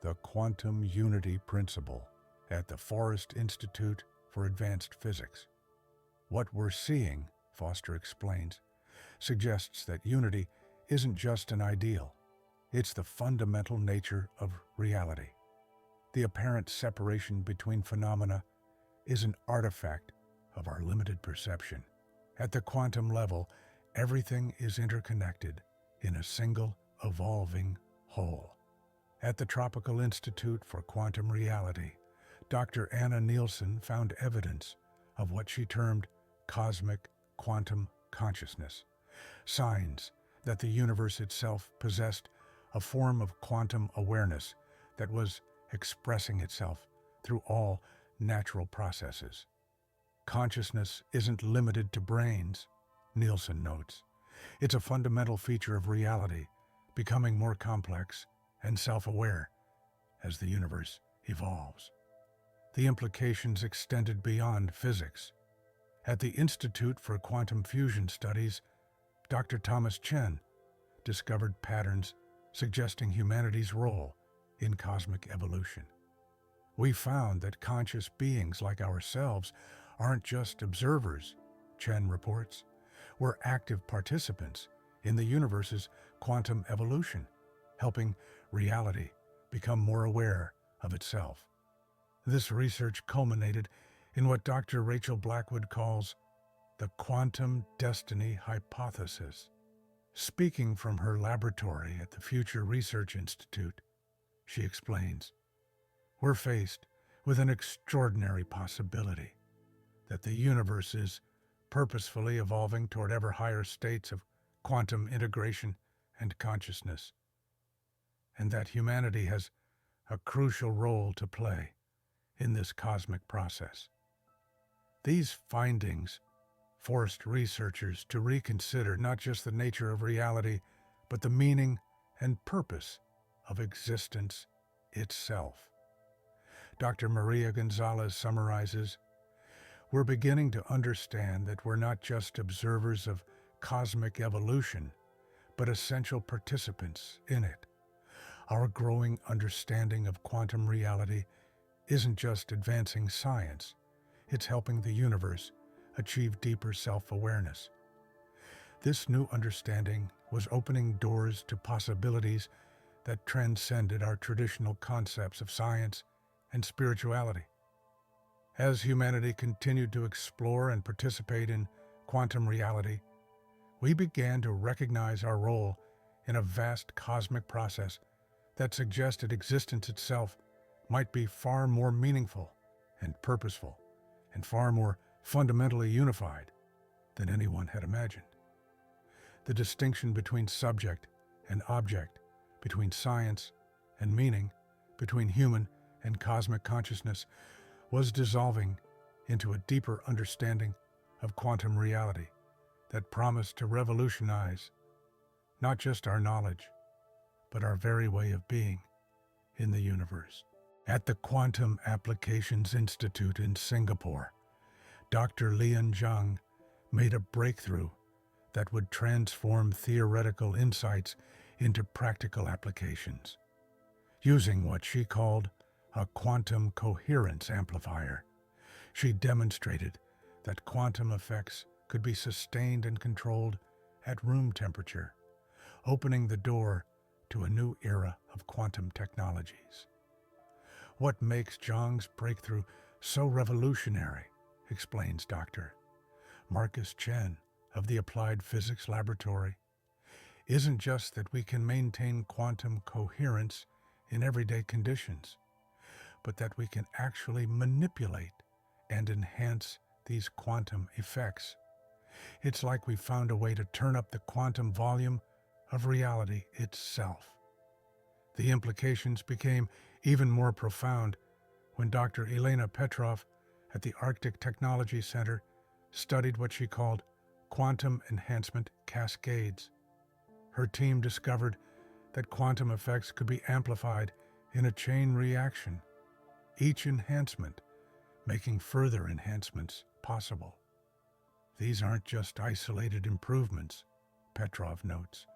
the quantum unity principle at the Forrest Institute for Advanced Physics. What we're seeing, Foster explains, suggests that unity isn't just an ideal. It's the fundamental nature of reality. The apparent separation between phenomena is an artifact of our limited perception. At the quantum level, everything is interconnected in a single, evolving whole. At the Tropical Institute for Quantum Reality, Dr. Anna Nielsen found evidence of what she termed cosmic quantum consciousness, signs that the universe itself possessed a form of quantum awareness that was expressing itself through all natural processes. Consciousness isn't limited to brains, Nielsen notes. It's a fundamental feature of reality, becoming more complex and self-aware as the universe evolves. The implications extended beyond physics. At the Institute for Quantum Fusion Studies, Dr. Thomas Chen discovered patterns suggesting humanity's role in cosmic evolution. We found that conscious beings like ourselves aren't just observers, Chen reports. We're active participants in the universe's quantum evolution, helping reality become more aware of itself. This research culminated in what Dr. Rachel Blackwood calls the quantum destiny hypothesis. Speaking from her laboratory at the Future Research Institute, she explains, "We're faced with an extraordinary possibility that the universe is purposefully evolving toward ever higher states of quantum integration and consciousness, and that humanity has a crucial role to play in this cosmic process." These findings forced researchers to reconsider not just the nature of reality, but the meaning and purpose of existence itself. Dr. Maria Gonzalez summarizes, "We're beginning to understand that we're not just observers of cosmic evolution, but essential participants in it. Our growing understanding of quantum reality isn't just advancing science, it's helping the universe achieve deeper self-awareness." This new understanding was opening doors to possibilities that transcended our traditional concepts of science and spirituality. As humanity continued to explore and participate in quantum reality, we began to recognize our role in a vast cosmic process that suggested existence itself might be far more meaningful and purposeful and far more fundamentally unified than anyone had imagined. The distinction between subject and object, between science and meaning, between human and cosmic consciousness, was dissolving into a deeper understanding of quantum reality that promised to revolutionize not just our knowledge, but our very way of being in the universe. At the Quantum Applications Institute in Singapore, Dr. Lian Zhang made a breakthrough that would transform theoretical insights into practical applications. Using what she called a quantum coherence amplifier, she demonstrated that quantum effects could be sustained and controlled at room temperature, opening the door to a new era of quantum technologies. What makes Zhang's breakthrough so revolutionary, explains Dr. Marcus Chen of the Applied Physics Laboratory, isn't just that we can maintain quantum coherence in everyday conditions, but that we can actually manipulate and enhance these quantum effects. It's like we found a way to turn up the quantum volume of reality itself. The implications became even more profound when Dr. Elena Petrov at the Arctic Technology Center studied what she called quantum enhancement cascades. Her team discovered that quantum effects could be amplified in a chain reaction, each enhancement making further enhancements possible. These aren't just isolated improvements, Petrov notes.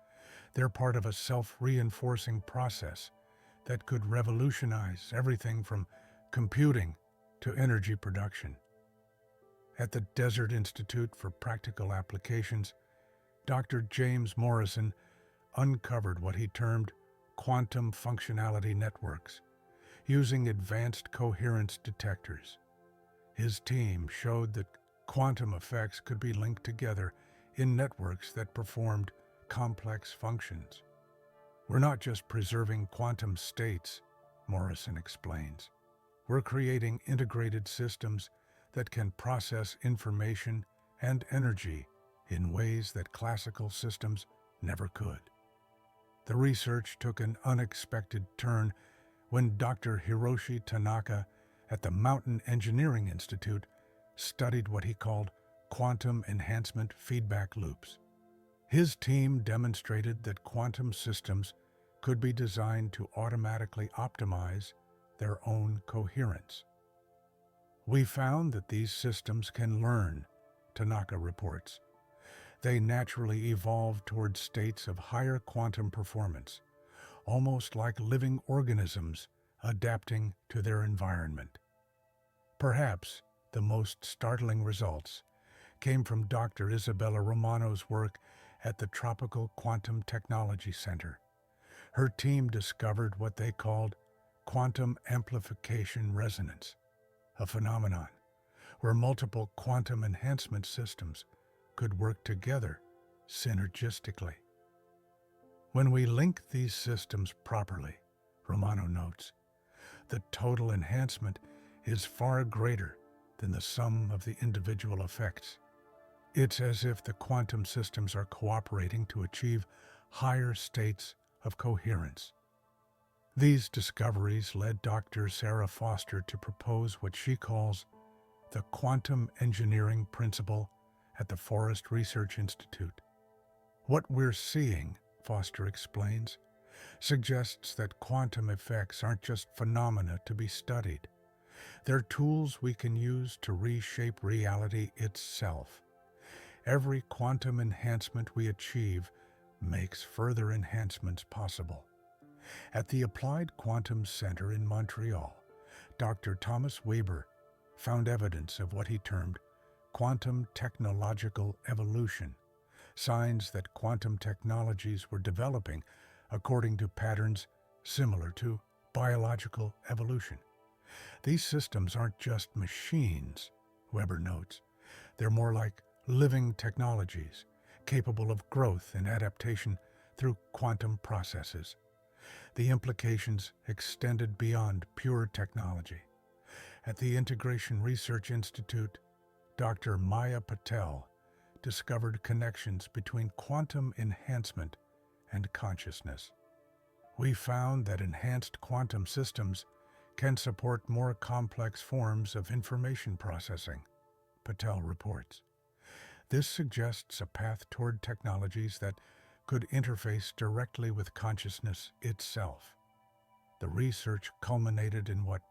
They're part of a self-reinforcing process that could revolutionize everything from computing to energy production. At the Desert Institute for Practical Applications, Dr. James Morrison uncovered what he termed quantum functionality networks, using advanced coherence detectors. His team showed that quantum effects could be linked together in networks that performed complex functions. We're not just preserving quantum states, Morrison explains. We're creating integrated systems that can process information and energy in ways that classical systems never could. The research took an unexpected turn when Dr. Hiroshi Tanaka at the Mountain Engineering Institute studied what he called quantum enhancement feedback loops. His team demonstrated that quantum systems could be designed to automatically optimize their own coherence. We found that these systems can learn, Tanaka reports. They naturally evolve toward states of higher quantum performance, almost like living organisms adapting to their environment. Perhaps the most startling results came from Dr. Isabella Romano's work at the Tropical Quantum Technology Center. Her team discovered what they called quantum amplification resonance, a phenomenon where multiple quantum enhancement systems could work together synergistically. When we link these systems properly, Romano notes, the total enhancement is far greater than the sum of the individual effects. It's as if the quantum systems are cooperating to achieve higher states of coherence. These discoveries led Dr. Sarah Foster to propose what she calls the quantum engineering principle at the Forest Research Institute. What we're seeing, Foster explains, suggests that quantum effects aren't just phenomena to be studied. They're tools we can use to reshape reality itself. Every quantum enhancement we achieve makes further enhancements possible. At the Applied Quantum Center in Montreal, Dr. Thomas Weber found evidence of what he termed quantum technological evolution, signs that quantum technologies were developing according to patterns similar to biological evolution. These systems aren't just machines, Weber notes. They're more like living technologies, capable of growth and adaptation through quantum processes. The implications extended beyond pure technology. At the Integration Research Institute, Dr. Maya Patel discovered connections between quantum enhancement and consciousness. We found that enhanced quantum systems can support more complex forms of information processing, Patel reports. This suggests a path toward technologies that could interface directly with consciousness itself. The research culminated in what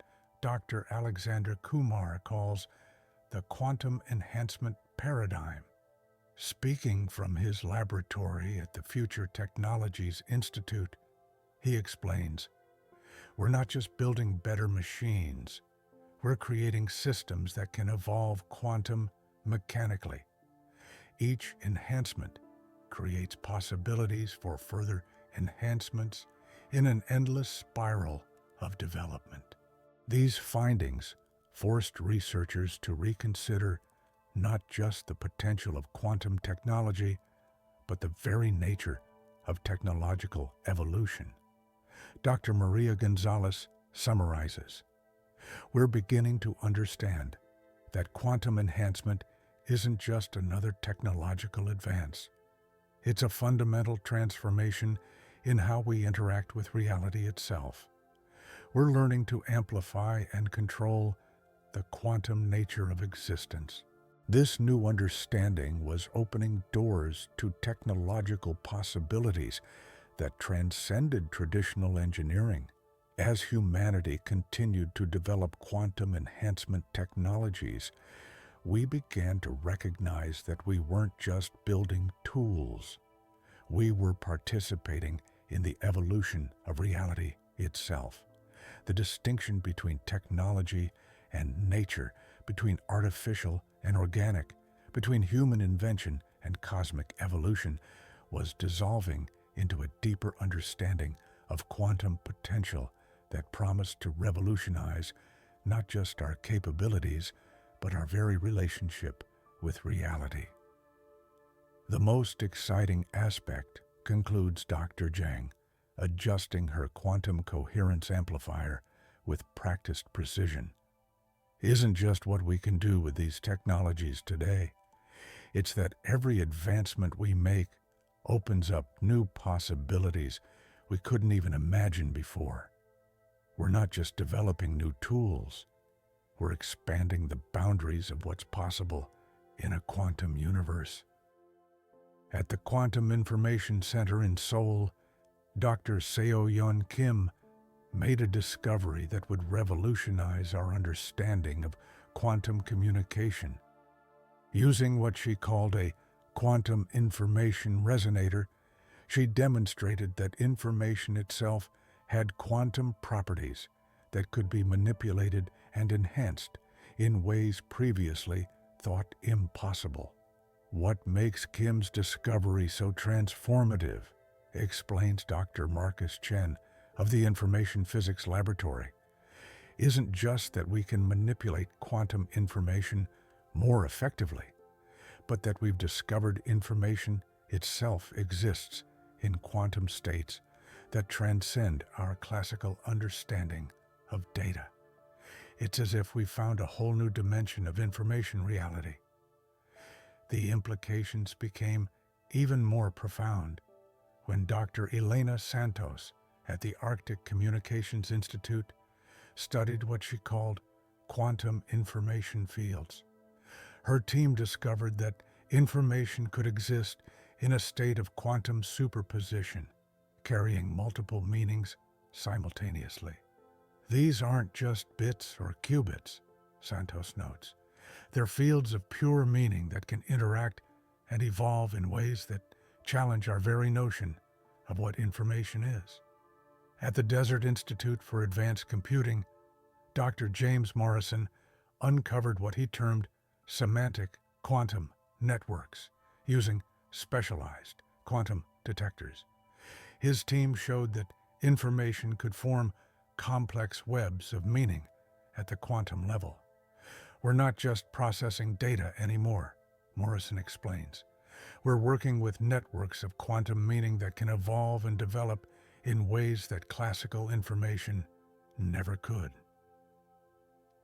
Dr. Alexander Kumar calls the quantum enhancement paradigm. Speaking from his laboratory at the Future Technologies Institute, he explains, "We're not just building better machines, we're creating systems that can evolve quantum mechanically. Each enhancement creates possibilities for further enhancements in an endless spiral of development." These findings forced researchers to reconsider not just the potential of quantum technology, but the very nature of technological evolution. Dr. Maria Gonzalez summarizes, "We're beginning to understand that quantum enhancement isn't just another technological advance. It's a fundamental transformation in how we interact with reality itself. We're learning to amplify and control the quantum nature of existence." This new understanding was opening doors to technological possibilities that transcended traditional engineering. As humanity continued to develop quantum enhancement technologies, we began to recognize that we weren't just building tools. We were participating in the evolution of reality itself. The distinction between technology and nature, between artificial and organic, between human invention and cosmic evolution, was dissolving into a deeper understanding of quantum potential that promised to revolutionize not just our capabilities, but our very relationship with reality. The most exciting aspect, concludes Dr. Zhang, adjusting her quantum coherence amplifier with practiced precision, isn't just what we can do with these technologies today. It's that every advancement we make opens up new possibilities we couldn't even imagine before. We're not just developing new tools, We're expanding the boundaries of what's possible in a quantum universe. At the Quantum Information Center in Seoul, Dr. Seo-yeon Kim made a discovery that would revolutionize our understanding of quantum communication. Using what she called a quantum information resonator, she demonstrated that information itself had quantum properties that could be manipulated and enhanced in ways previously thought impossible. What makes Kim's discovery so transformative, explains Dr. Marcus Chen of the Information Physics Laboratory, isn't just that we can manipulate quantum information more effectively, but that we've discovered information itself exists in quantum states that transcend our classical understanding of data. It's as if we found a whole new dimension of information reality. The implications became even more profound when Dr. Elena Santos at the Arctic Communications Institute studied what she called quantum information fields. Her team discovered that information could exist in a state of quantum superposition, carrying multiple meanings simultaneously. These aren't just bits or qubits, Santos notes. They're fields of pure meaning that can interact and evolve in ways that challenge our very notion of what information is. At the Desert Institute for Advanced Computing, Dr. James Morrison uncovered what he termed semantic quantum networks using specialized quantum detectors. His team showed that information could form complex webs of meaning at the quantum level. We're not just processing data anymore, Morrison explains. We're working with networks of quantum meaning that can evolve and develop in ways that classical information never could.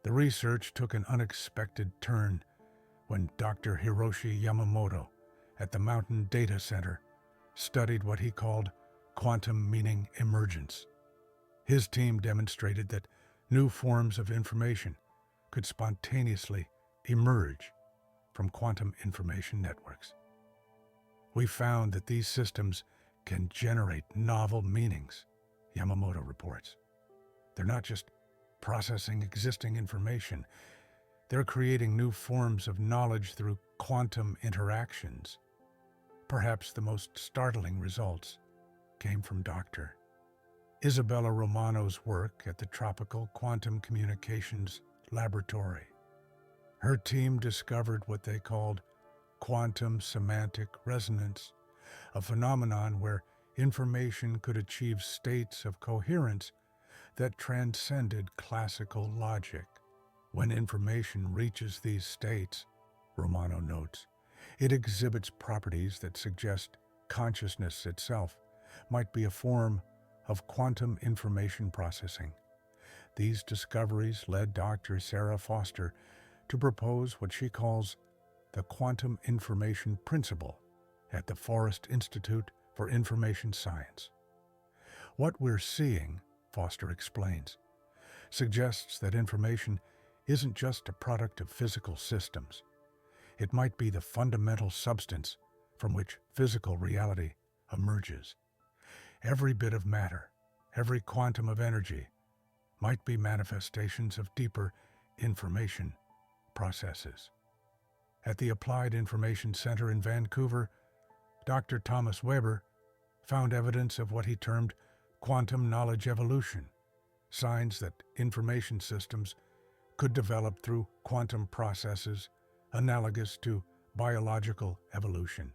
The research took an unexpected turn when Dr. Hiroshi Yamamoto at the Mountain Data Center studied what he called quantum meaning emergence. His team demonstrated that new forms of information could spontaneously emerge from quantum information networks. We found that these systems can generate novel meanings, Yamamoto reports. They're not just processing existing information, they're creating new forms of knowledge through quantum interactions. Perhaps the most startling results came from Dr. Isabella Romano's work at the Tropical Quantum Communications Laboratory. Her team discovered what they called quantum semantic resonance, a phenomenon where information could achieve states of coherence that transcended classical logic. When information reaches these states, Romano notes, it exhibits properties that suggest consciousness itself might be a form of quantum information processing. These discoveries led Dr. Sarah Foster to propose what she calls the quantum information principle at the Forrest Institute for Information Science. What we're seeing, Foster explains, suggests that information isn't just a product of physical systems. It might be the fundamental substance from which physical reality emerges. Every bit of matter, every quantum of energy, might be manifestations of deeper information processes. At the Applied Information Center in Vancouver, Dr. Thomas Weber found evidence of what he termed quantum knowledge evolution, signs that information systems could develop through quantum processes analogous to biological evolution.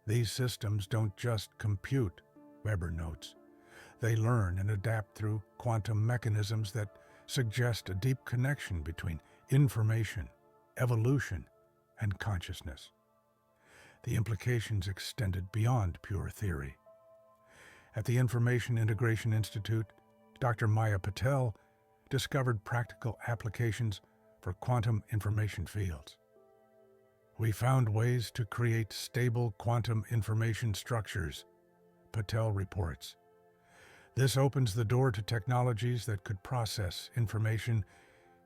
These systems don't just compute, Weber notes. They learn and adapt through quantum mechanisms that suggest a deep connection between information, evolution, and consciousness. The implications extended beyond pure theory. At the Information Integration Institute, Dr. Maya Patel discovered practical applications for quantum information fields. We found ways to create stable quantum information structures, Patel reports. This opens the door to technologies that could process information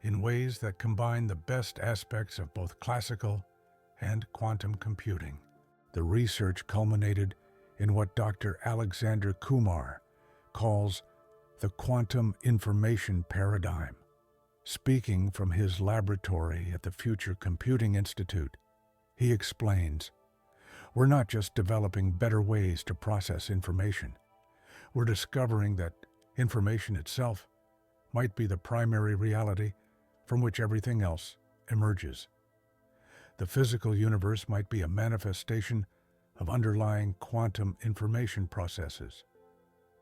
in ways that combine the best aspects of both classical and quantum computing. The research culminated in what Dr. Alexander Kumar calls the quantum information paradigm. Speaking from his laboratory at the Future Computing Institute, he explains, "We're not just developing better ways to process information. We're discovering that information itself might be the primary reality from which everything else emerges. The physical universe might be a manifestation of underlying quantum information processes."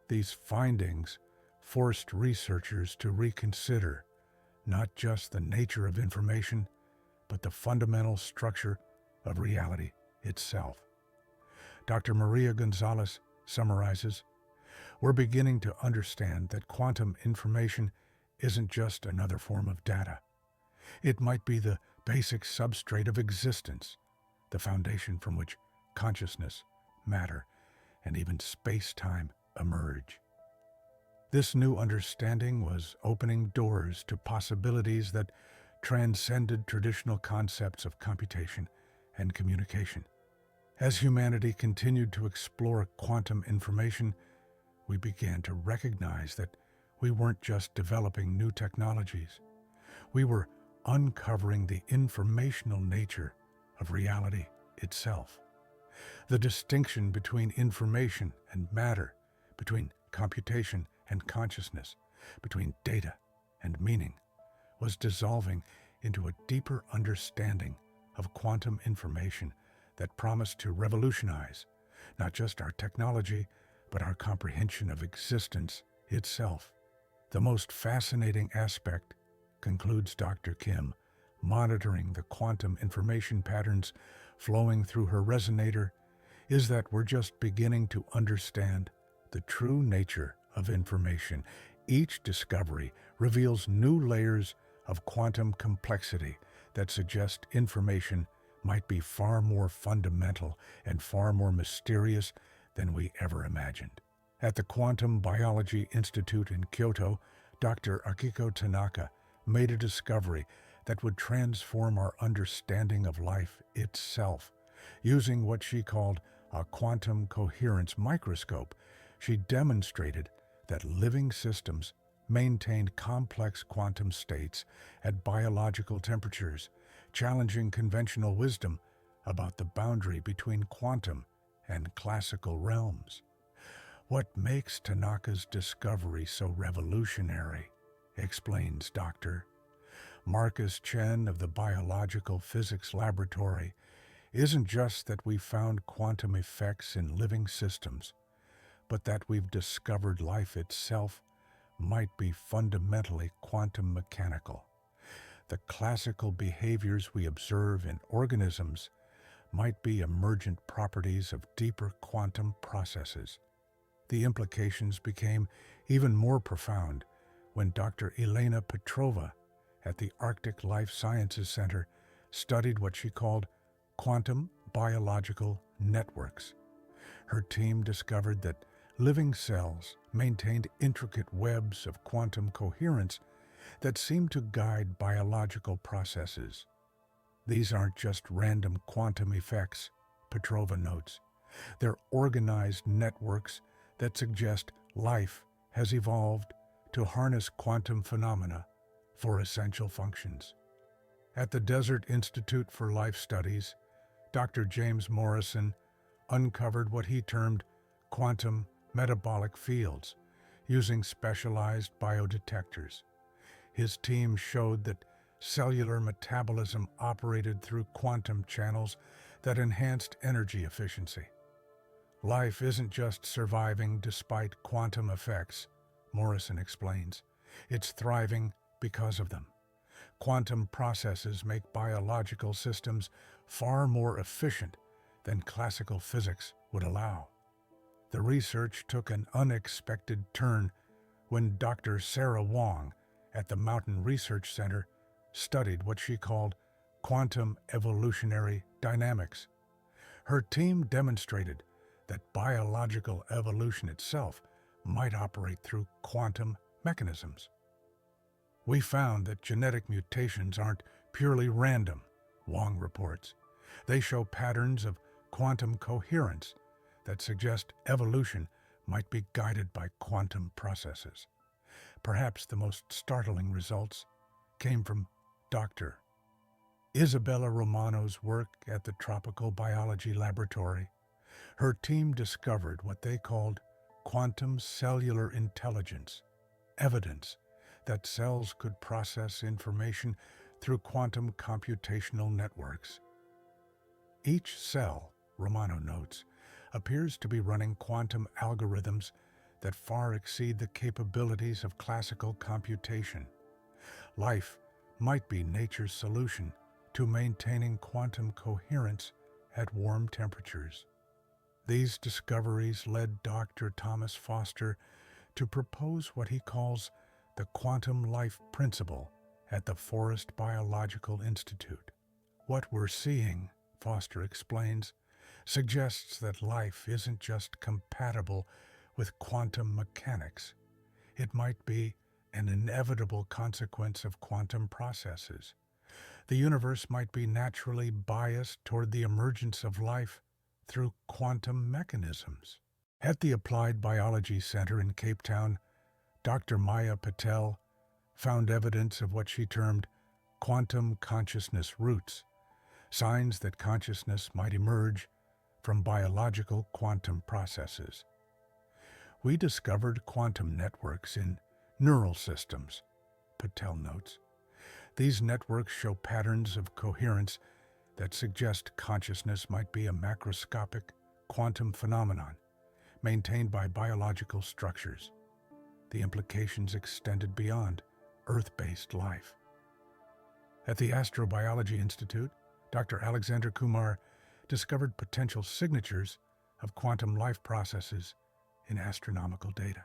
These findings forced researchers to reconsider not just the nature of information, but the fundamental structure of reality itself. Dr. Maria Gonzalez summarizes, "We're beginning to understand that quantum information isn't just another form of data. It might be the basic substrate of existence, the foundation from which consciousness, matter, and even space-time emerge." This new understanding was opening doors to possibilities that transcended traditional concepts of computation and communication. As humanity continued to explore quantum information, we began to recognize that we weren't just developing new technologies. We were uncovering the informational nature of reality itself. The distinction between information and matter, between computation and consciousness, between data and meaning, was dissolving into a deeper understanding of quantum information that promised to revolutionize not just our technology, but our comprehension of existence itself. The most fascinating aspect, concludes Dr. Kim, monitoring the quantum information patterns flowing through her resonator, is that we're just beginning to understand the true nature of information. Each discovery reveals new layers of quantum complexity that suggest information might be far more fundamental and far more mysterious than we ever imagined. At the Quantum Biology Institute in Kyoto, Dr. Akiko Tanaka made a discovery that would transform our understanding of life itself. Using what she called a quantum coherence microscope, she demonstrated that living systems maintained complex quantum states at biological temperatures, challenging conventional wisdom about the boundary between quantum and classical realms. What makes Tanaka's discovery so revolutionary, explains Dr. Marcus Chen of the Biological Physics Laboratory, isn't just that we found quantum effects in living systems, but that we've discovered life itself might be fundamentally quantum mechanical. The classical behaviors we observe in organisms might be emergent properties of deeper quantum processes. The implications became even more profound when Dr. Elena Petrova at the Arctic Life Sciences Center studied what she called quantum biological networks. Her team discovered that living cells maintained intricate webs of quantum coherence that seemed to guide biological processes. These aren't just random quantum effects, Petrova notes. They're organized networks that suggest life has evolved to harness quantum phenomena for essential functions. At the Desert Institute for Life Studies, Dr. James Morrison uncovered what he termed quantum metabolic fields using specialized biodetectors. His team showed that cellular metabolism operated through quantum channels that enhanced energy efficiency. Life isn't just surviving despite quantum effects, Morrison explains. It's thriving because of them. Quantum processes make biological systems far more efficient than classical physics would allow. The research took an unexpected turn when Dr. Sarah Wong at the Mountain Research Center studied what she called quantum evolutionary dynamics. Her team demonstrated that biological evolution itself might operate through quantum mechanisms. We found that genetic mutations aren't purely random, Wong reports. They show patterns of quantum coherence that suggest evolution might be guided by quantum processes. Perhaps the most startling results came from Dr. Isabella Romano's work at the Tropical Biology Laboratory. Her team discovered what they called quantum cellular intelligence, evidence that cells could process information through quantum computational networks. Each cell, Romano notes, appears to be running quantum algorithms that far exceed the capabilities of classical computation. Life might be nature's solution to maintaining quantum coherence at warm temperatures. These discoveries led Dr. Thomas Foster to propose what he calls the quantum life principle at the Forest Biological Institute. What we're seeing, Foster explains, suggests that life isn't just compatible with quantum mechanics. It might be an inevitable consequence of quantum processes. The universe might be naturally biased toward the emergence of life through quantum mechanisms. At the Applied Biology Center in Cape Town, Dr. Maya Patel found evidence of what she termed quantum consciousness roots, signs that consciousness might emerge from biological quantum processes. We discovered quantum networks in neural systems, Patel notes. These networks show patterns of coherence that suggest consciousness might be a macroscopic quantum phenomenon maintained by biological structures. The implications extended beyond Earth-based life. At the Astrobiology Institute, Dr. Alexander Kumar discovered potential signatures of quantum life processes in astronomical data.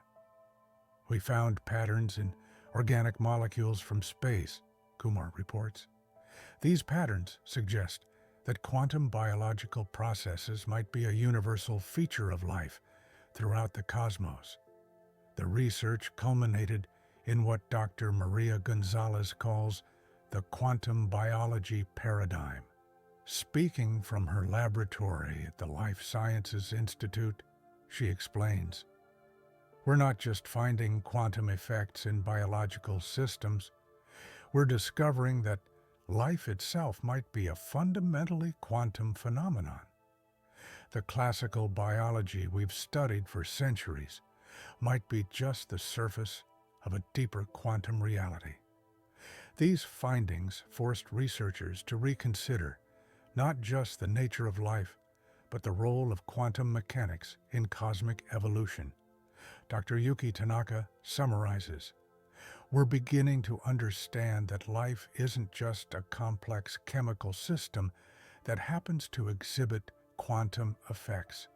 We found patterns in organic molecules from space, Kumar reports. These patterns suggest that quantum biological processes might be a universal feature of life throughout the cosmos. The research culminated in what Dr. Maria Gonzalez calls the quantum biology paradigm. Speaking from her laboratory at the Life Sciences Institute, she explains, "We're not just finding quantum effects in biological systems, we're discovering that life itself might be a fundamentally quantum phenomenon. The classical biology we've studied for centuries might be just the surface of a deeper quantum reality." These findings forced researchers to reconsider not just the nature of life, but the role of quantum mechanics in cosmic evolution. Dr. Yuki Tanaka summarizes, "We're beginning to understand that life isn't just a complex chemical system that happens to exhibit quantum effects.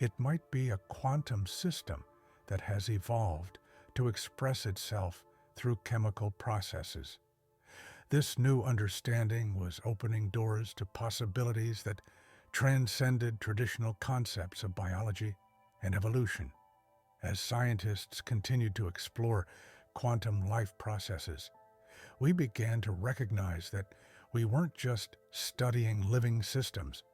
It might be a quantum system that has evolved to express itself through chemical processes." This new understanding was opening doors to possibilities that transcended traditional concepts of biology and evolution. As scientists continued to explore quantum life processes, we began to recognize that we weren't just studying living systems.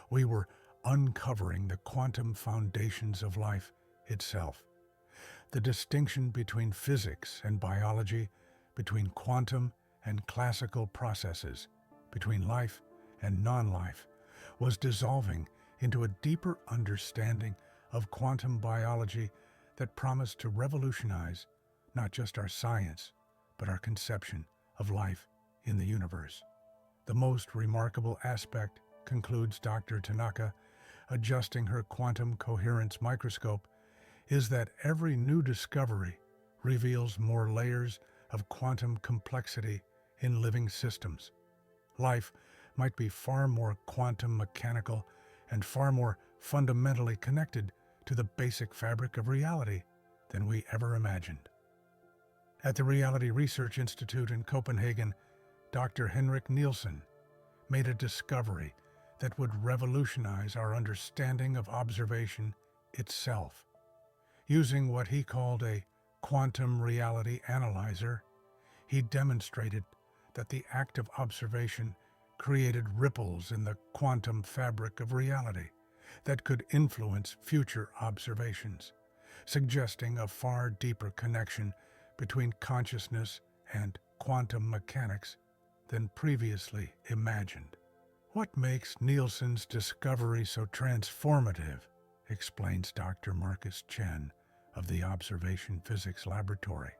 We were uncovering the quantum foundations of life itself. The distinction between physics and biology, between quantum and classical processes, between life and non-life, was dissolving into a deeper understanding of quantum biology that promised to revolutionize not just our science, but our conception of life in the universe. The most remarkable aspect, concludes Dr. Tanaka, adjusting her quantum coherence microscope, is that every new discovery reveals more layers of quantum complexity in living systems. Life might be far more quantum mechanical and far more fundamentally connected to the basic fabric of reality than we ever imagined. At the Reality Research Institute in Copenhagen, Dr. Henrik Nielsen made a discovery that would revolutionize our understanding of observation itself. Using what he called a quantum reality analyzer, He demonstrated that the act of observation created ripples in the quantum fabric of reality that could influence future observations, suggesting a far deeper connection between consciousness and quantum mechanics than previously imagined. What makes Nielsen's discovery so transformative, explains Dr. Marcus Chen of the Observation Physics Laboratory,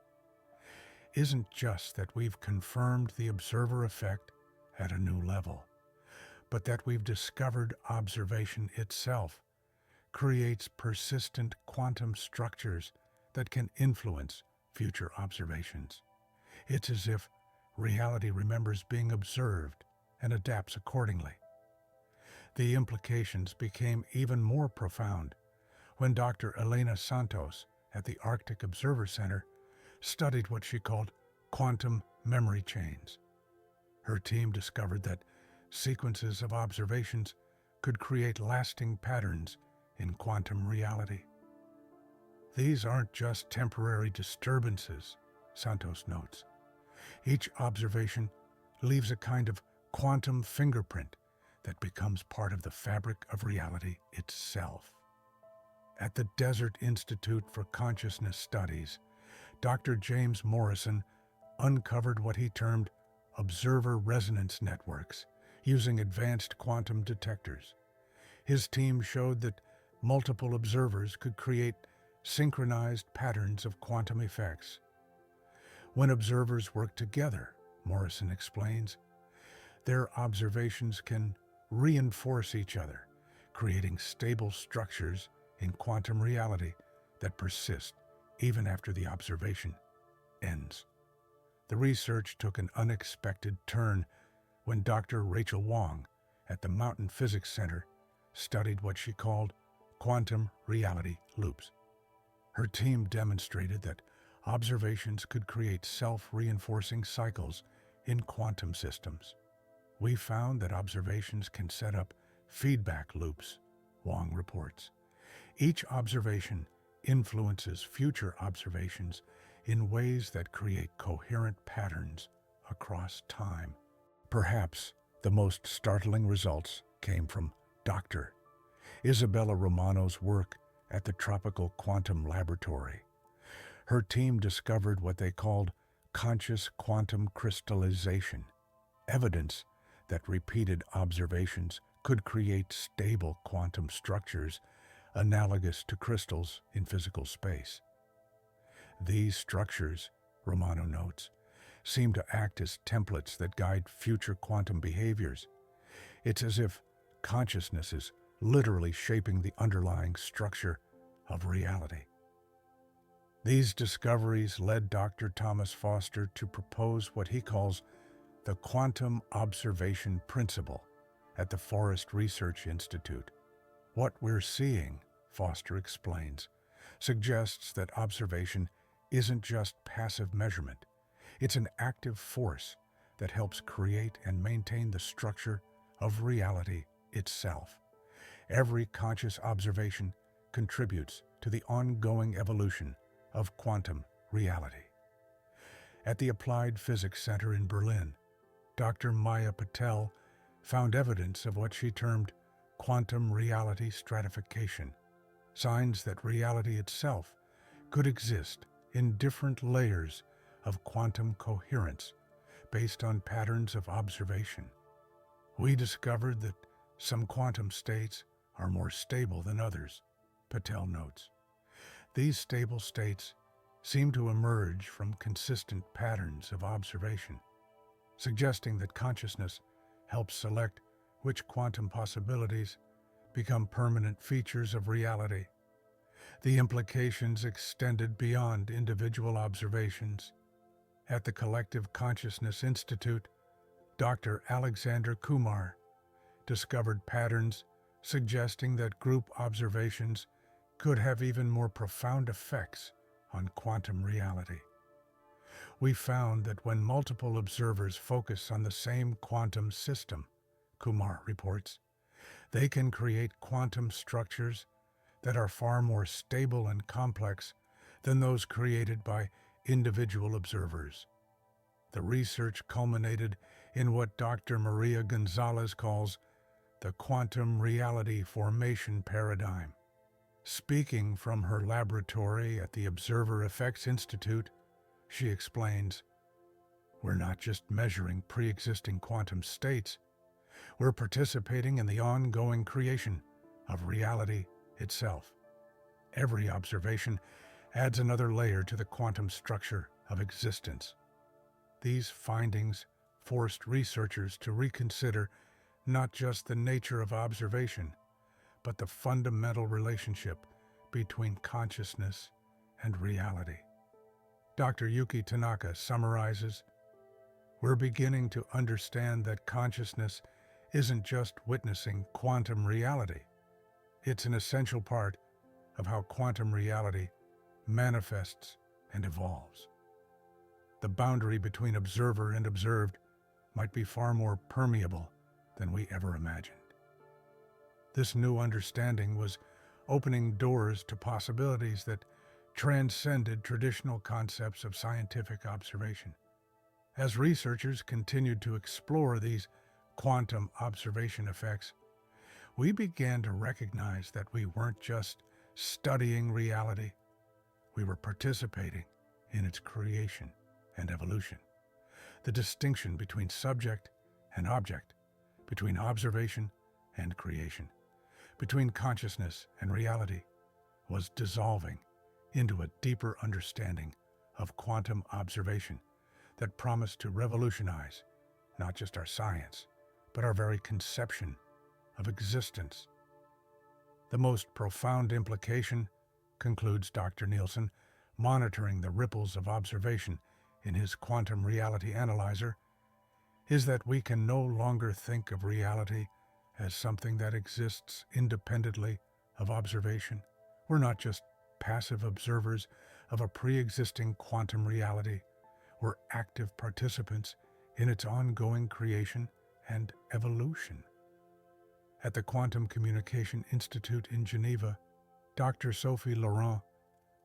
isn't just that we've confirmed the observer effect at a new level, but that we've discovered observation itself creates persistent quantum structures that can influence future observations. It's as if reality remembers being observed and adapts accordingly. The implications became even more profound when Dr. Elena Santos at the Arctic Observer Center studied what she called quantum memory chains. Her team discovered that sequences of observations could create lasting patterns in quantum reality. These aren't just temporary disturbances, Santos notes. Each observation leaves a kind of quantum fingerprint that becomes part of the fabric of reality itself. At the Desert Institute for Consciousness Studies, Dr. James Morrison uncovered what he termed observer resonance networks using advanced quantum detectors. His team showed that multiple observers could create synchronized patterns of quantum effects. When observers work together, Morrison explains, their observations can reinforce each other, creating stable structures in quantum reality that persist even after the observation ends. The research took an unexpected turn when Dr. Rachel Wong at the Mountain Physics Center studied what she called quantum reality loops. Her team demonstrated that observations could create self-reinforcing cycles in quantum systems. We found that observations can set up feedback loops, Wong reports. Each observation influences future observations in ways that create coherent patterns across time. Perhaps the most startling results came from Dr. Isabella Romano's work at the Tropical Quantum Laboratory. Her team discovered what they called conscious quantum crystallization, evidence that repeated observations could create stable quantum structures analogous to crystals in physical space. These structures, Romano notes, seem to act as templates that guide future quantum behaviors. It's as if consciousness is literally shaping the underlying structure of reality. These discoveries led Dr. Thomas Foster to propose what he calls the quantum observation principle at the Forest Research Institute. What we're seeing, Foster explains, suggests that observation isn't just passive measurement. It's an active force that helps create and maintain the structure of reality itself. Every conscious observation contributes to the ongoing evolution of quantum reality. At the Applied Physics Center in Berlin, Dr. Maya Patel found evidence of what she termed quantum reality stratification, signs that reality itself could exist in different layers of quantum coherence based on patterns of observation. We discovered that some quantum states are more stable than others, Patel notes. These stable states seem to emerge from consistent patterns of observation, suggesting that consciousness helps select which quantum possibilities become permanent features of reality. The implications extended beyond individual observations. At the Collective Consciousness Institute, Dr. Alexander Kumar discovered patterns suggesting that group observations could have even more profound effects on quantum reality. We found that when multiple observers focus on the same quantum system, Kumar reports, they can create quantum structures that are far more stable and complex than those created by individual observers. The research culminated in what Dr. Maria Gonzalez calls the quantum reality formation paradigm. Speaking from her laboratory at the Observer Effects Institute, she explains, "We're not just measuring pre-existing quantum states, we're participating in the ongoing creation of reality itself. Every observation adds another layer to the quantum structure of existence." These findings forced researchers to reconsider not just the nature of observation, but the fundamental relationship between consciousness and reality. Dr. Yuki Tanaka summarizes, "We're beginning to understand that consciousness isn't just witnessing quantum reality. It's an essential part of how quantum reality manifests and evolves. The boundary between observer and observed might be far more permeable than we ever imagined." This new understanding was opening doors to possibilities that transcended traditional concepts of scientific observation. As researchers continued to explore these quantum observation effects, we began to recognize that we weren't just studying reality, we were participating in its creation and evolution. The distinction between subject and object, between observation and creation, between consciousness and reality, was dissolving into a deeper understanding of quantum observation that promised to revolutionize not just our science, but our very conception of existence. The most profound implication, concludes Dr. Nielsen, monitoring the ripples of observation in his quantum reality analyzer, is that we can no longer think of reality as something that exists independently of observation. We're not just passive observers of a pre-existing quantum reality. We're active participants in its ongoing creation and evolution. At the Quantum Communication Institute in Geneva, Dr. Sophie Laurent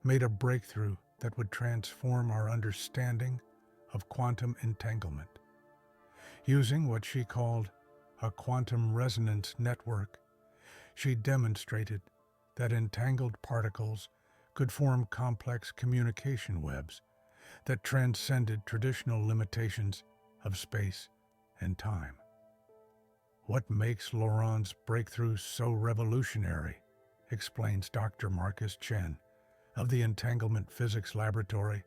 made a breakthrough that would transform our understanding of quantum entanglement. Using what she called a quantum resonance network, she demonstrated that entangled particles could form complex communication webs that transcended traditional limitations of space and time. What makes Laurent's breakthrough so revolutionary, explains Dr. Marcus Chen of the Entanglement Physics Laboratory,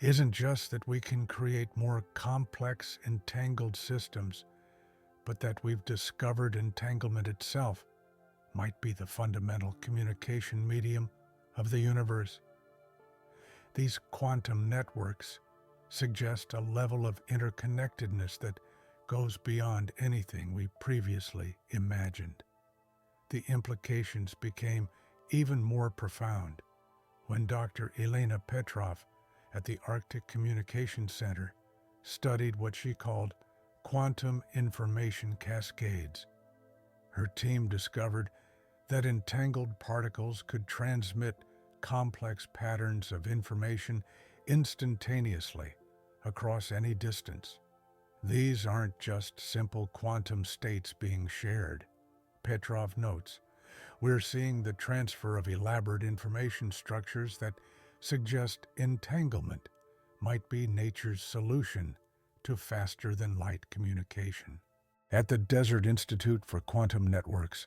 isn't just that we can create more complex entangled systems, but that we've discovered entanglement itself might be the fundamental communication medium of the universe. These quantum networks suggest a level of interconnectedness that goes beyond anything we previously imagined. The implications became even more profound when Dr. Elena Petrov at the Arctic Communication Center studied what she called quantum information cascades. Her team discovered that entangled particles could transmit complex patterns of information instantaneously across any distance. These aren't just simple quantum states being shared, Petrov notes. We're seeing the transfer of elaborate information structures that suggest entanglement might be nature's solution to faster-than-light communication. At the Desert Institute for Quantum Networks,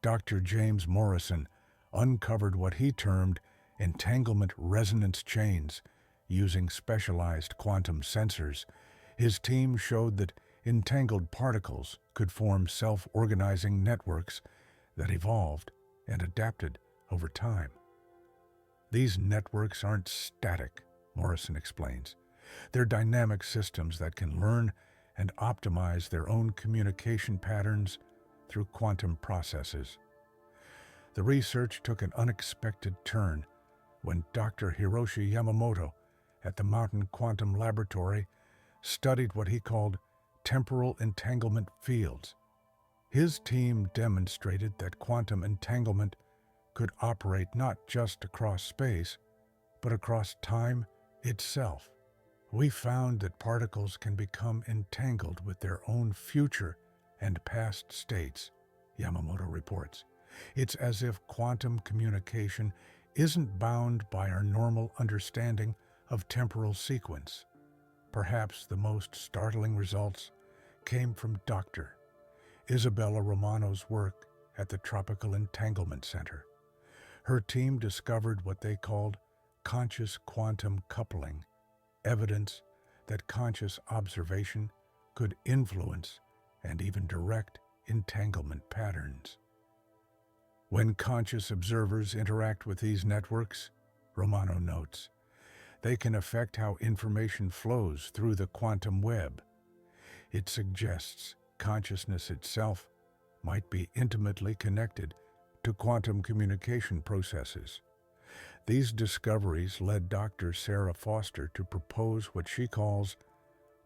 Dr. James Morrison uncovered what he termed entanglement resonance chains using specialized quantum sensors. His team showed that entangled particles could form self-organizing networks that evolved and adapted over time. These networks aren't static, Morrison explains. They're dynamic systems that can learn and optimize their own communication patterns through quantum processes. The research took an unexpected turn when Dr. Hiroshi Yamamoto at the Mountain Quantum Laboratory studied what he called temporal entanglement fields. His team demonstrated that quantum entanglement could operate not just across space, but across time itself, We found that particles can become entangled with their own future and past states, Yamamoto reports. It's as if quantum communication isn't bound by our normal understanding of temporal sequence. Perhaps the most startling results came from Dr. Isabella Romano's work at the Tropical Entanglement Center. Her team discovered what they called conscious quantum coupling, evidence that conscious observation could influence and even direct entanglement patterns. When conscious observers interact with these networks, Romano notes, they can affect how information flows through the quantum web. It suggests consciousness itself might be intimately connected to quantum communication processes. These discoveries led Dr. Sarah Foster to propose what she calls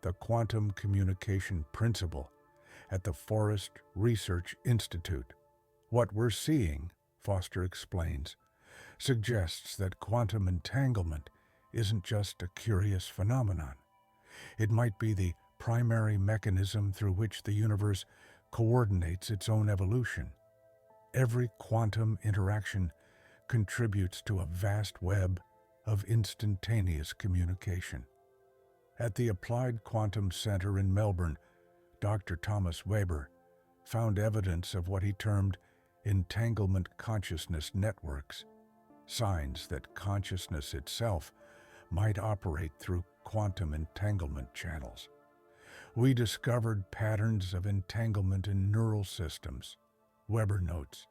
the quantum communication principle at the Forest Research Institute. What we're seeing, Foster explains, suggests that quantum entanglement isn't just a curious phenomenon. It might be the primary mechanism through which the universe coordinates its own evolution. Every quantum interaction contributes to a vast web of instantaneous communication. At the Applied Quantum Center in Melbourne, Dr. Thomas Weber found evidence of what he termed entanglement consciousness networks, signs that consciousness itself might operate through quantum entanglement channels. We discovered patterns of entanglement in neural systems, Weber notes.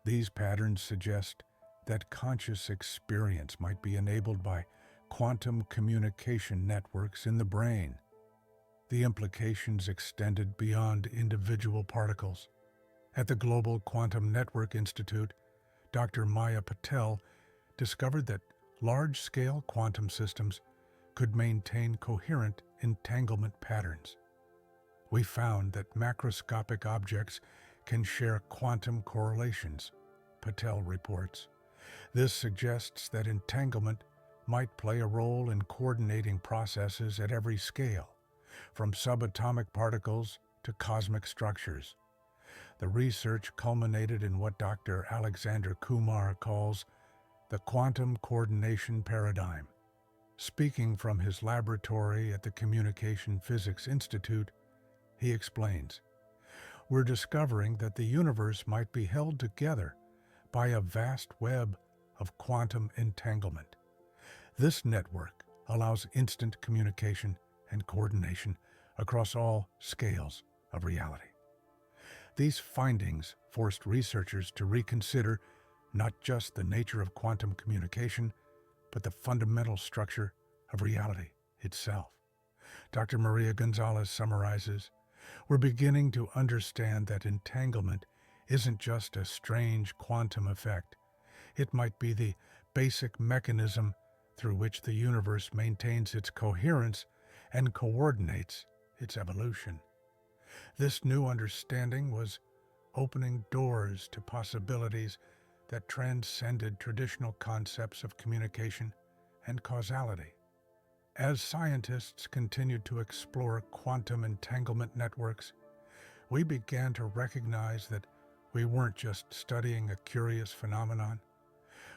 These patterns suggest that conscious experience might be enabled by quantum communication networks in the brain. The implications extended beyond individual particles. At the Global Quantum Network Institute, Dr. Maya Patel discovered that large-scale quantum systems could maintain coherent entanglement patterns. We found that macroscopic objects can share quantum correlations, Patel reports. This suggests that entanglement might play a role in coordinating processes at every scale, from subatomic particles to cosmic structures. The research culminated in what Dr. Alexander Kumar calls the quantum coordination paradigm. Speaking from his laboratory at the Communication Physics Institute, he explains, "We're discovering that the universe might be held together by a vast web of quantum entanglement. This network allows instant communication and coordination across all scales of reality." These findings forced researchers to reconsider not just the nature of quantum communication, but the fundamental structure of reality itself. Dr. Maria Gonzalez summarizes, "We're beginning to understand that entanglement isn't just a strange quantum effect. It might be the basic mechanism through which the universe maintains its coherence and coordinates its evolution." This new understanding was opening doors to possibilities that transcended traditional concepts of communication and causality. As scientists continued to explore quantum entanglement networks, we began to recognize that we weren't just studying a curious phenomenon.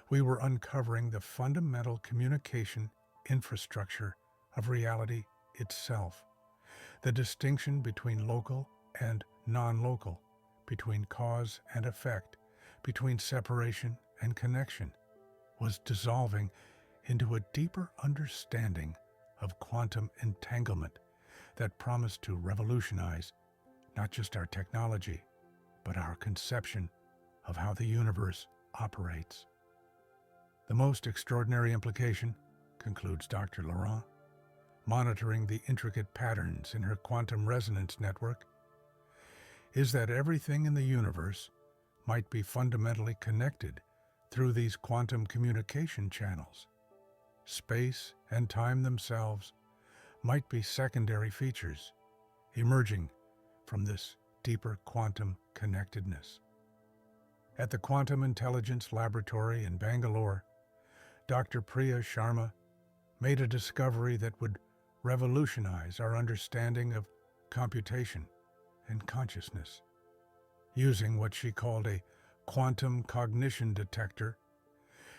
We were uncovering the fundamental communication infrastructure of reality itself. The distinction between local and non-local, between cause and effect, between separation and connection, was dissolving into a deeper understanding of quantum entanglement that promised to revolutionize not just our technology, but our conception of how the universe operates. The most extraordinary implication, concludes Dr. Laurent, monitoring the intricate patterns in her quantum resonance network, is that everything in the universe might be fundamentally connected through these quantum communication channels. Space and time themselves might be secondary features, emerging from this deeper quantum connectedness. At the Quantum Intelligence Laboratory in Bangalore, Dr. Priya Sharma made a discovery that would revolutionize our understanding of computation and consciousness. Using what she called a quantum cognition detector,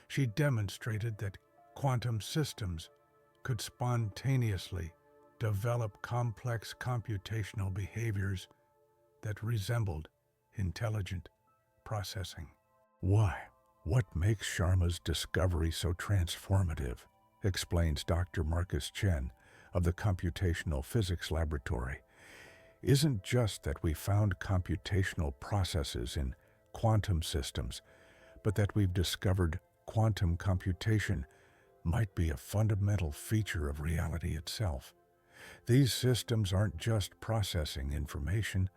she demonstrated that quantum systems could spontaneously develop complex computational behaviors that resembled intelligent processing. Why? What makes Sharma's discovery so transformative, explains Dr. Marcus Chen of the Computational Physics Laboratory, isn't just that we found computational processes in quantum systems, but that we've discovered quantum computation might be a fundamental feature of reality itself. These systems aren't just processing information,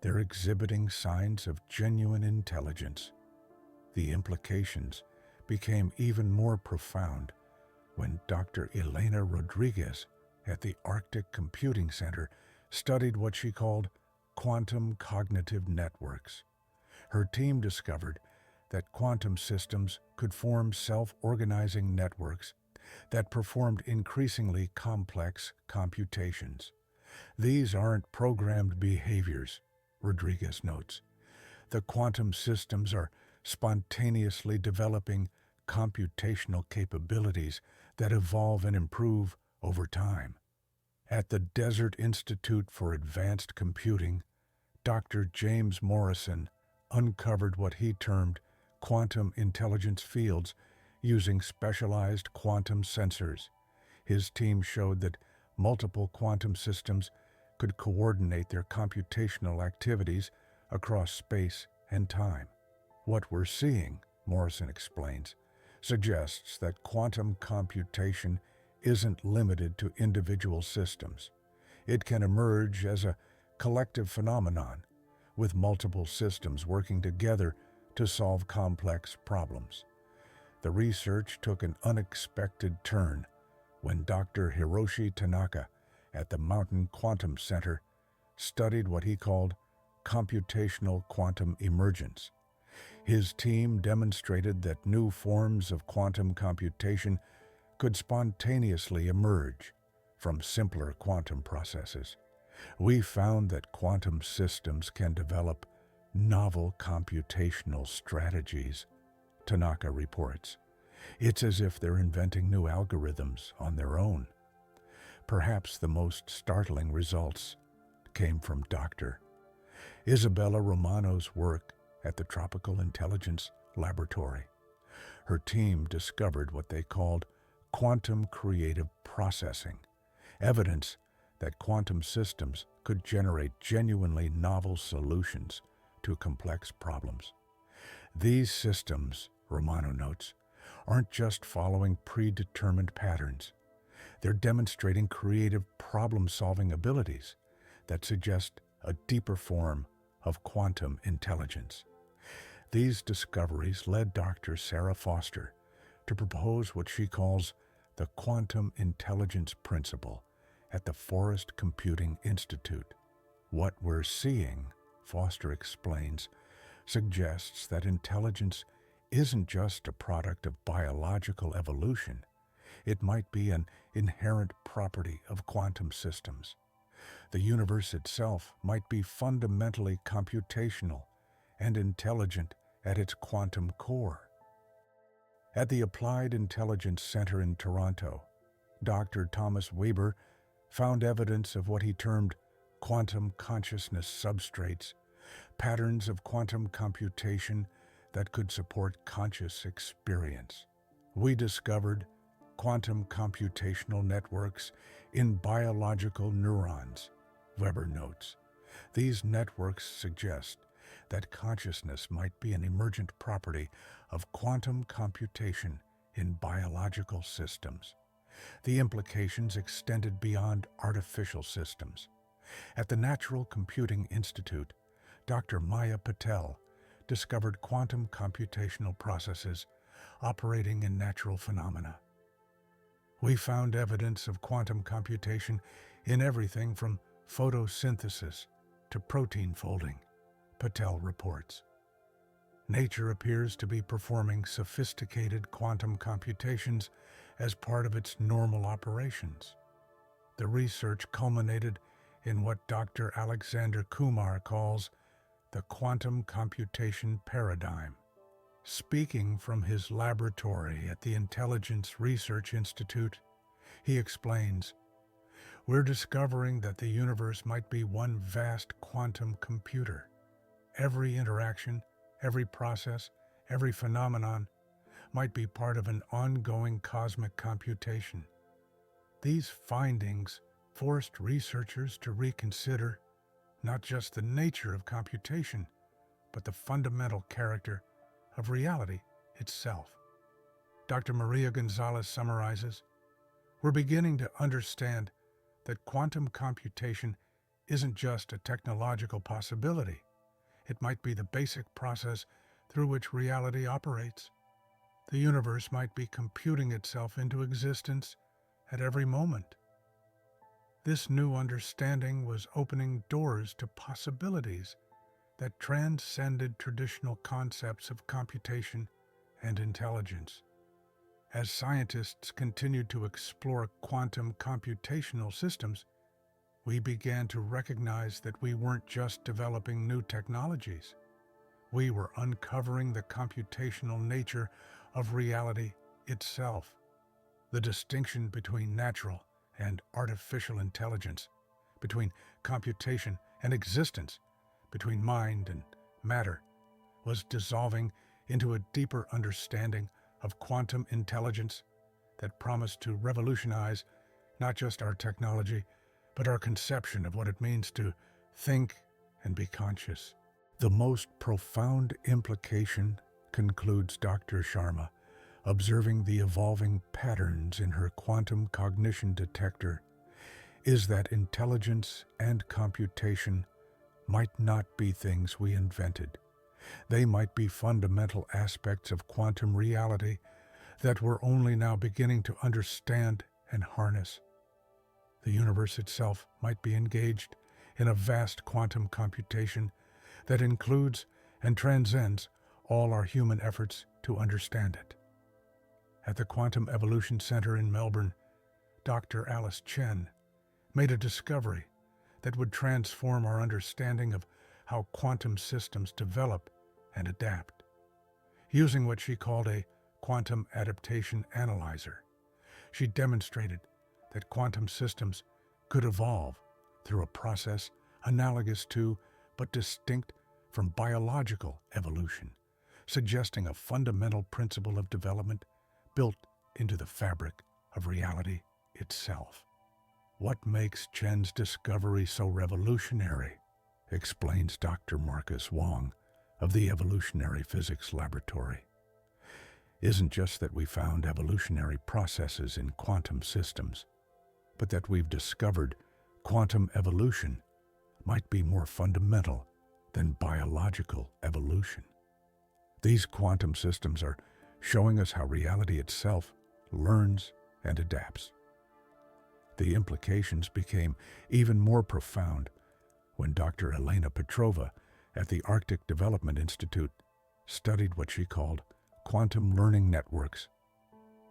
they're exhibiting signs of genuine intelligence. The implications became even more profound when Dr. Elena Rodriguez at the Arctic Computing Center studied what she called quantum cognitive networks. Her team discovered that quantum systems could form self-organizing networks that performed increasingly complex computations. These aren't programmed behaviors, Rodriguez notes. The quantum systems are spontaneously developing computational capabilities that evolve and improve over time. At the Desert Institute for Advanced Computing, Dr. James Morrison uncovered what he termed quantum intelligence fields using specialized quantum sensors. His team showed that multiple quantum systems could coordinate their computational activities across space and time. What we're seeing, Morrison explains, suggests that quantum computation isn't limited to individual systems. It can emerge as a collective phenomenon, with multiple systems working together to solve complex problems. The research took an unexpected turn when Dr. Hiroshi Tanaka at the Mountain Quantum Center studied what he called computational quantum emergence. His team demonstrated that new forms of quantum computation could spontaneously emerge from simpler quantum processes. We found that quantum systems can develop novel computational strategies, Tanaka reports. It's as if they're inventing new algorithms on their own. Perhaps the most startling results came from Dr. Isabella Romano's work at the Tropical Intelligence Laboratory. Her team discovered what they called quantum creative processing, evidence that quantum systems could generate genuinely novel solutions to complex problems. These systems, Romano notes, aren't just following predetermined patterns. They're demonstrating creative problem-solving abilities that suggest a deeper form of quantum intelligence. These discoveries led Dr. Sarah Foster to propose what she calls the quantum intelligence principle at the Forest Computing Institute. What we're seeing, Foster explains, suggests that intelligence isn't just a product of biological evolution. It might be an inherent property of quantum systems. The universe itself might be fundamentally computational and intelligent at its quantum core. At the Applied Intelligence Center in Toronto, Dr. Thomas Weber found evidence of what he termed quantum consciousness substrates, patterns of quantum computation that could support conscious experience. We discovered quantum computational networks in biological neurons, Weber notes. These networks suggest that consciousness might be an emergent property of quantum computation in biological systems. The implications extended beyond artificial systems. At the Natural Computing Institute, Dr. Maya Patel discovered quantum computational processes operating in natural phenomena. We found evidence of quantum computation in everything from photosynthesis to protein folding, Patel reports. Nature appears to be performing sophisticated quantum computations as part of its normal operations. The research culminated in what Dr. Alexander Kumar calls the quantum computation paradigm. Speaking from his laboratory at the Intelligence Research Institute, he explains, "We're discovering that the universe might be one vast quantum computer. Every interaction, every process, every phenomenon might be part of an ongoing cosmic computation." These findings forced researchers to reconsider not just the nature of computation, but the fundamental character of reality itself. Dr. Maria Gonzalez summarizes, "We're beginning to understand that quantum computation isn't just a technological possibility. It might be the basic process through which reality operates. The universe might be computing itself into existence at every moment." This new understanding was opening doors to possibilities that transcended traditional concepts of computation and intelligence. As scientists continued to explore quantum computational systems, we began to recognize that we weren't just developing new technologies. We were uncovering the computational nature of reality itself. The distinction between natural and artificial intelligence, between computation and existence, between mind and matter, was dissolving into a deeper understanding of quantum intelligence that promised to revolutionize not just our technology, but our conception of what it means to think and be conscious. The most profound implication, concludes Dr. Sharma, observing the evolving patterns in her quantum cognition detector, is that intelligence and computation might not be things we invented. They might be fundamental aspects of quantum reality that we're only now beginning to understand and harness. The universe itself might be engaged in a vast quantum computation that includes and transcends all our human efforts to understand it. At the Quantum Evolution Center in Melbourne, Dr. Alice Chen made a discovery that would transform our understanding of how quantum systems develop and adapt. Using what she called a quantum adaptation analyzer, she demonstrated that quantum systems could evolve through a process analogous to, but distinct from, biological evolution, suggesting a fundamental principle of development built into the fabric of reality itself. What makes Chen's discovery so revolutionary, explains Dr. Marcus Wong of the Evolutionary Physics Laboratory, isn't just that we found evolutionary processes in quantum systems, but that we've discovered quantum evolution might be more fundamental than biological evolution. These quantum systems are showing us how reality itself learns and adapts. The implications became even more profound when Dr. Elena Petrova at the Arctic Development Institute studied what she called quantum learning networks.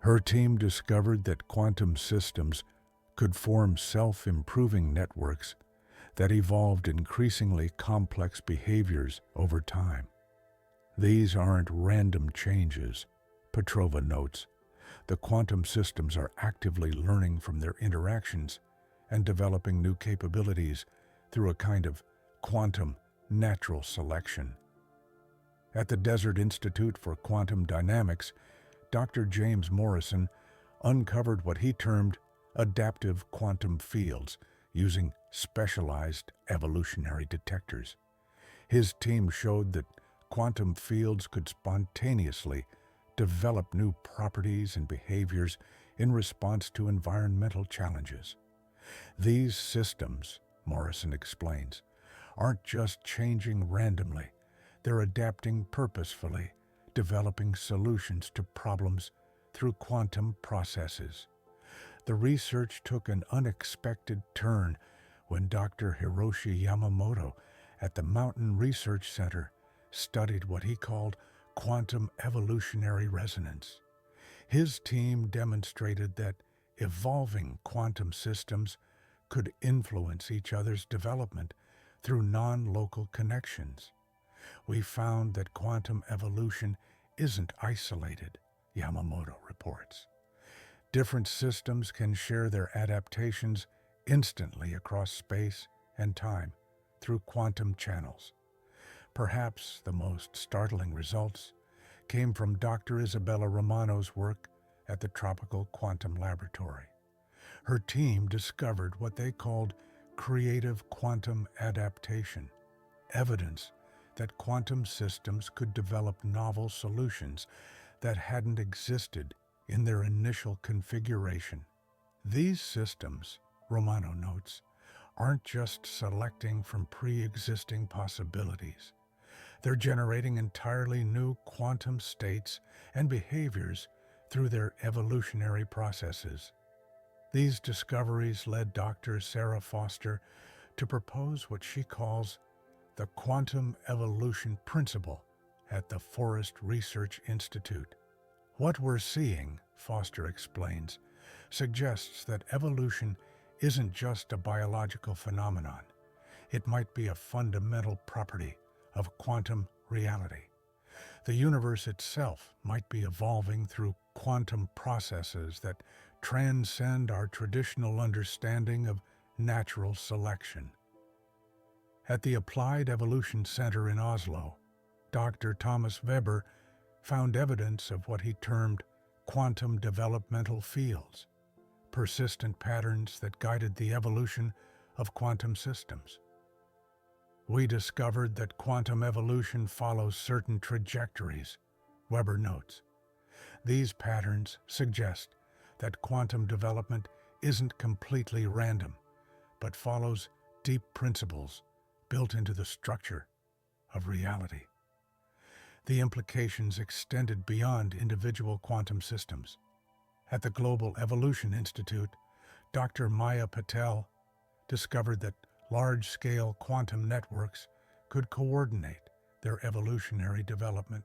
Her team discovered that quantum systems could form self-improving networks that evolved increasingly complex behaviors over time. These aren't random changes, Petrova notes. The quantum systems are actively learning from their interactions and developing new capabilities through a kind of quantum natural selection. At the Desert Institute for Quantum Dynamics, Dr. James Morrison uncovered what he termed adaptive quantum fields using specialized evolutionary detectors. His team showed that quantum fields could spontaneously develop new properties and behaviors in response to environmental challenges. These systems, Morrison explains, aren't just changing randomly. They're adapting purposefully, developing solutions to problems through quantum processes. The research took an unexpected turn when Dr. Hiroshi Yamamoto at the Mountain Research Center studied what he called quantum evolutionary resonance. His team demonstrated that evolving quantum systems could influence each other's development through non-local connections. We found that quantum evolution isn't isolated, Yamamoto reports. Different systems can share their adaptations instantly across space and time through quantum channels. Perhaps the most startling results came from Dr. Isabella Romano's work at the Tropical Quantum Laboratory. Her team discovered what they called creative quantum adaptation, evidence that quantum systems could develop novel solutions that hadn't existed in their initial configuration. These systems, Romano notes, aren't just selecting from pre-existing possibilities. They're generating entirely new quantum states and behaviors through their evolutionary processes. These discoveries led Dr. Sarah Foster to propose what she calls the quantum evolution principle at the Forest Research Institute. What we're seeing, Foster explains, suggests that evolution isn't just a biological phenomenon. It might be a fundamental property of quantum reality. The universe itself might be evolving through quantum processes that transcend our traditional understanding of natural selection. At the Applied Evolution Center in Oslo, Dr. Thomas Weber found evidence of what he termed quantum developmental fields, persistent patterns that guided the evolution of quantum systems. We discovered that quantum evolution follows certain trajectories, Weber notes. These patterns suggest that quantum development isn't completely random, but follows deep principles built into the structure of reality. The implications extended beyond individual quantum systems. At the Global Evolution Institute, Dr. Maya Patel discovered that large-scale quantum networks could coordinate their evolutionary development.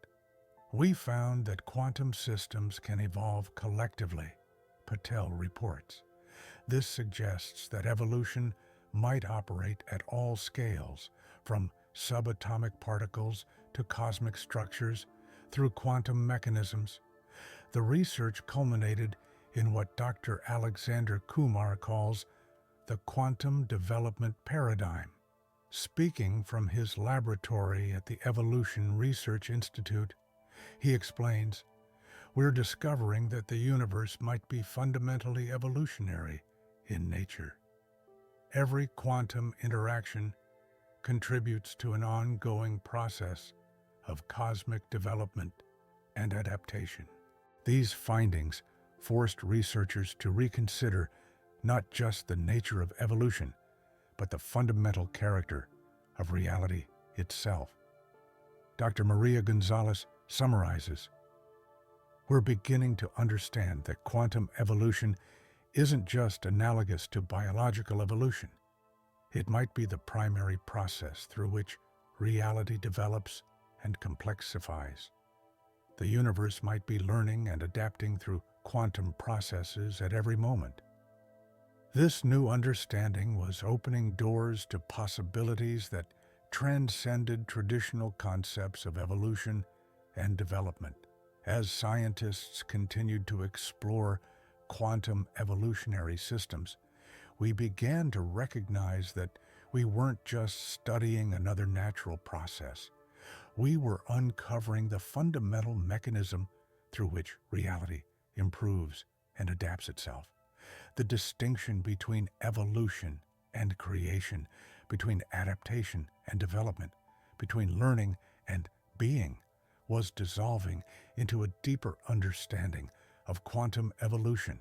We found that quantum systems can evolve collectively, Patel reports. This suggests that evolution might operate at all scales, from subatomic particles to cosmic structures, through quantum mechanisms. The research culminated in what Dr. Alexander Kumar calls the quantum development paradigm. Speaking from his laboratory at the Evolution Research Institute, he explains, "We're discovering that the universe might be fundamentally evolutionary in nature. Every quantum interaction contributes to an ongoing process of cosmic development and adaptation." These findings forced researchers to reconsider not just the nature of evolution, but the fundamental character of reality itself. Dr. Maria Gonzalez summarizes, "We're beginning to understand that quantum evolution isn't just analogous to biological evolution. It might be the primary process through which reality develops and complexifies. The universe might be learning and adapting through quantum processes at every moment." This new understanding was opening doors to possibilities that transcended traditional concepts of evolution and development. As scientists continued to explore quantum evolutionary systems, we began to recognize that we weren't just studying another natural process. We were uncovering the fundamental mechanism through which reality improves and adapts itself. The distinction between evolution and creation, between adaptation and development, between learning and being, was dissolving into a deeper understanding of quantum evolution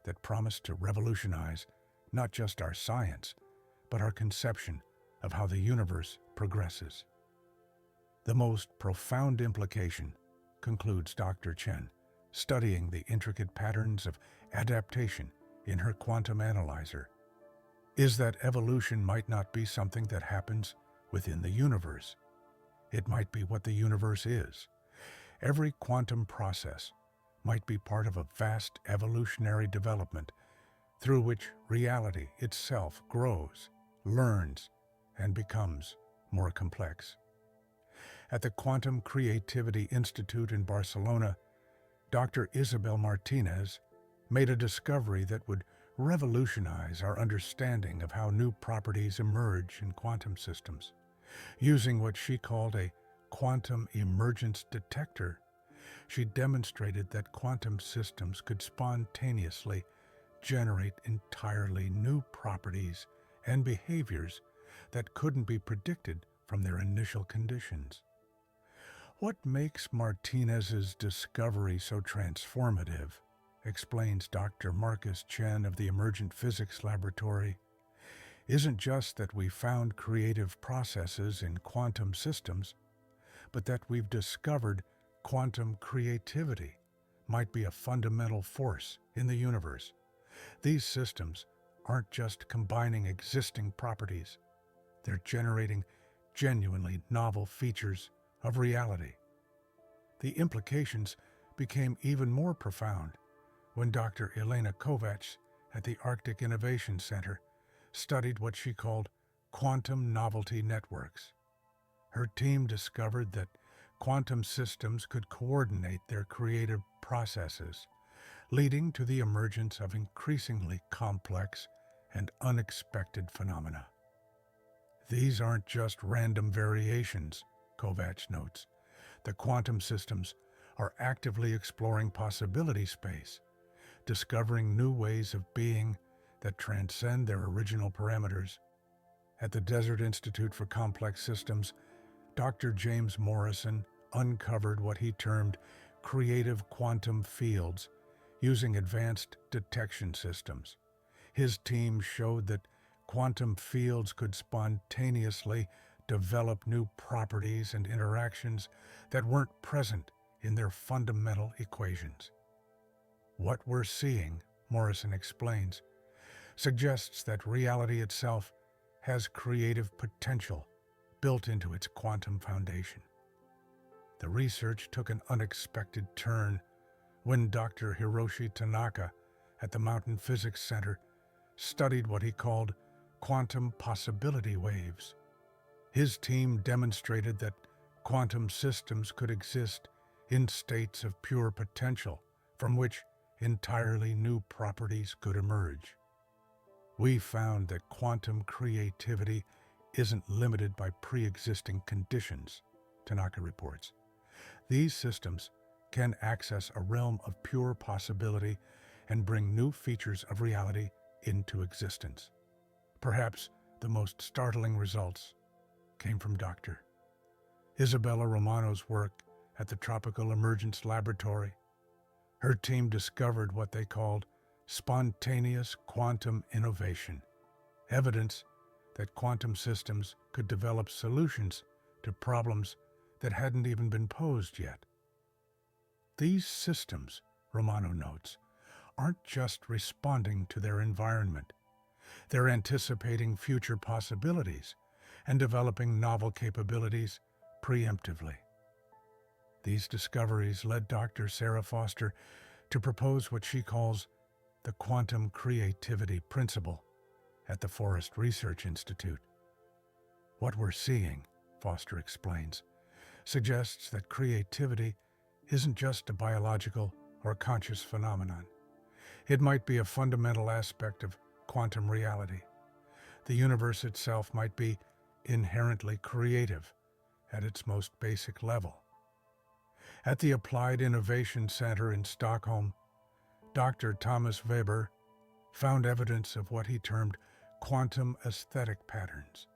that promised to revolutionize not just our science, but our conception of how the universe progresses. The most profound implication, concludes Dr. Chen, studying the intricate patterns of adaptation in her quantum analyzer, is that evolution might not be something that happens within the universe. It might be what the universe is. Every quantum process might be part of a vast evolutionary development through which reality itself grows, learns, and becomes more complex. At the Quantum Creativity Institute in Barcelona, Dr. Isabel Martinez made a discovery that would revolutionize our understanding of how new properties emerge in quantum systems. Using what she called a quantum emergence detector, she demonstrated that quantum systems could spontaneously generate entirely new properties and behaviors that couldn't be predicted from their initial conditions. What makes Martinez's discovery so transformative, explains Dr. Marcus Chen of the Emergent Physics Laboratory, isn't just that we found creative processes in quantum systems, but that we've discovered quantum creativity might be a fundamental force in the universe. These systems aren't just combining existing properties, they're generating genuinely novel features of reality. The implications became even more profound when Dr. Elena Kovacs at the Arctic Innovation Center studied what she called quantum novelty networks. Her team discovered that quantum systems could coordinate their creative processes, leading to the emergence of increasingly complex and unexpected phenomena. These aren't just random variations, Kovacs notes. The quantum systems are actively exploring possibility space, discovering new ways of being that transcend their original parameters. At the Desert Institute for Complex Systems, Dr. James Morrison uncovered what he termed creative quantum fields using advanced detection systems. His team showed that quantum fields could spontaneously develop new properties and interactions that weren't present in their fundamental equations. What we're seeing, Morrison explains, suggests that reality itself has creative potential built into its quantum foundation. The research took an unexpected turn when Dr. Hiroshi Tanaka at the Mountain Physics Center studied what he called quantum possibility waves. His team demonstrated that quantum systems could exist in states of pure potential from which entirely new properties could emerge. We found that quantum creativity isn't limited by pre-existing conditions, Tanaka reports. These systems can access a realm of pure possibility and bring new features of reality into existence. Perhaps the most startling results came from Dr. Isabella Romano's work at the Tropical Emergence Laboratory. Her team discovered what they called spontaneous quantum innovation, evidence that quantum systems could develop solutions to problems that hadn't even been posed yet. These systems, Romano notes, aren't just responding to their environment. They're anticipating future possibilities and developing novel capabilities preemptively. These discoveries led Dr. Sarah Foster to propose what she calls the quantum creativity principle at the Forest Research Institute. What we're seeing, Foster explains, suggests that creativity isn't just a biological or conscious phenomenon. It might be a fundamental aspect of quantum reality. The universe itself might be inherently creative at its most basic level. At the Applied Innovation Center in Stockholm, Dr. Thomas Weber found evidence of what he termed quantum aesthetic patterns,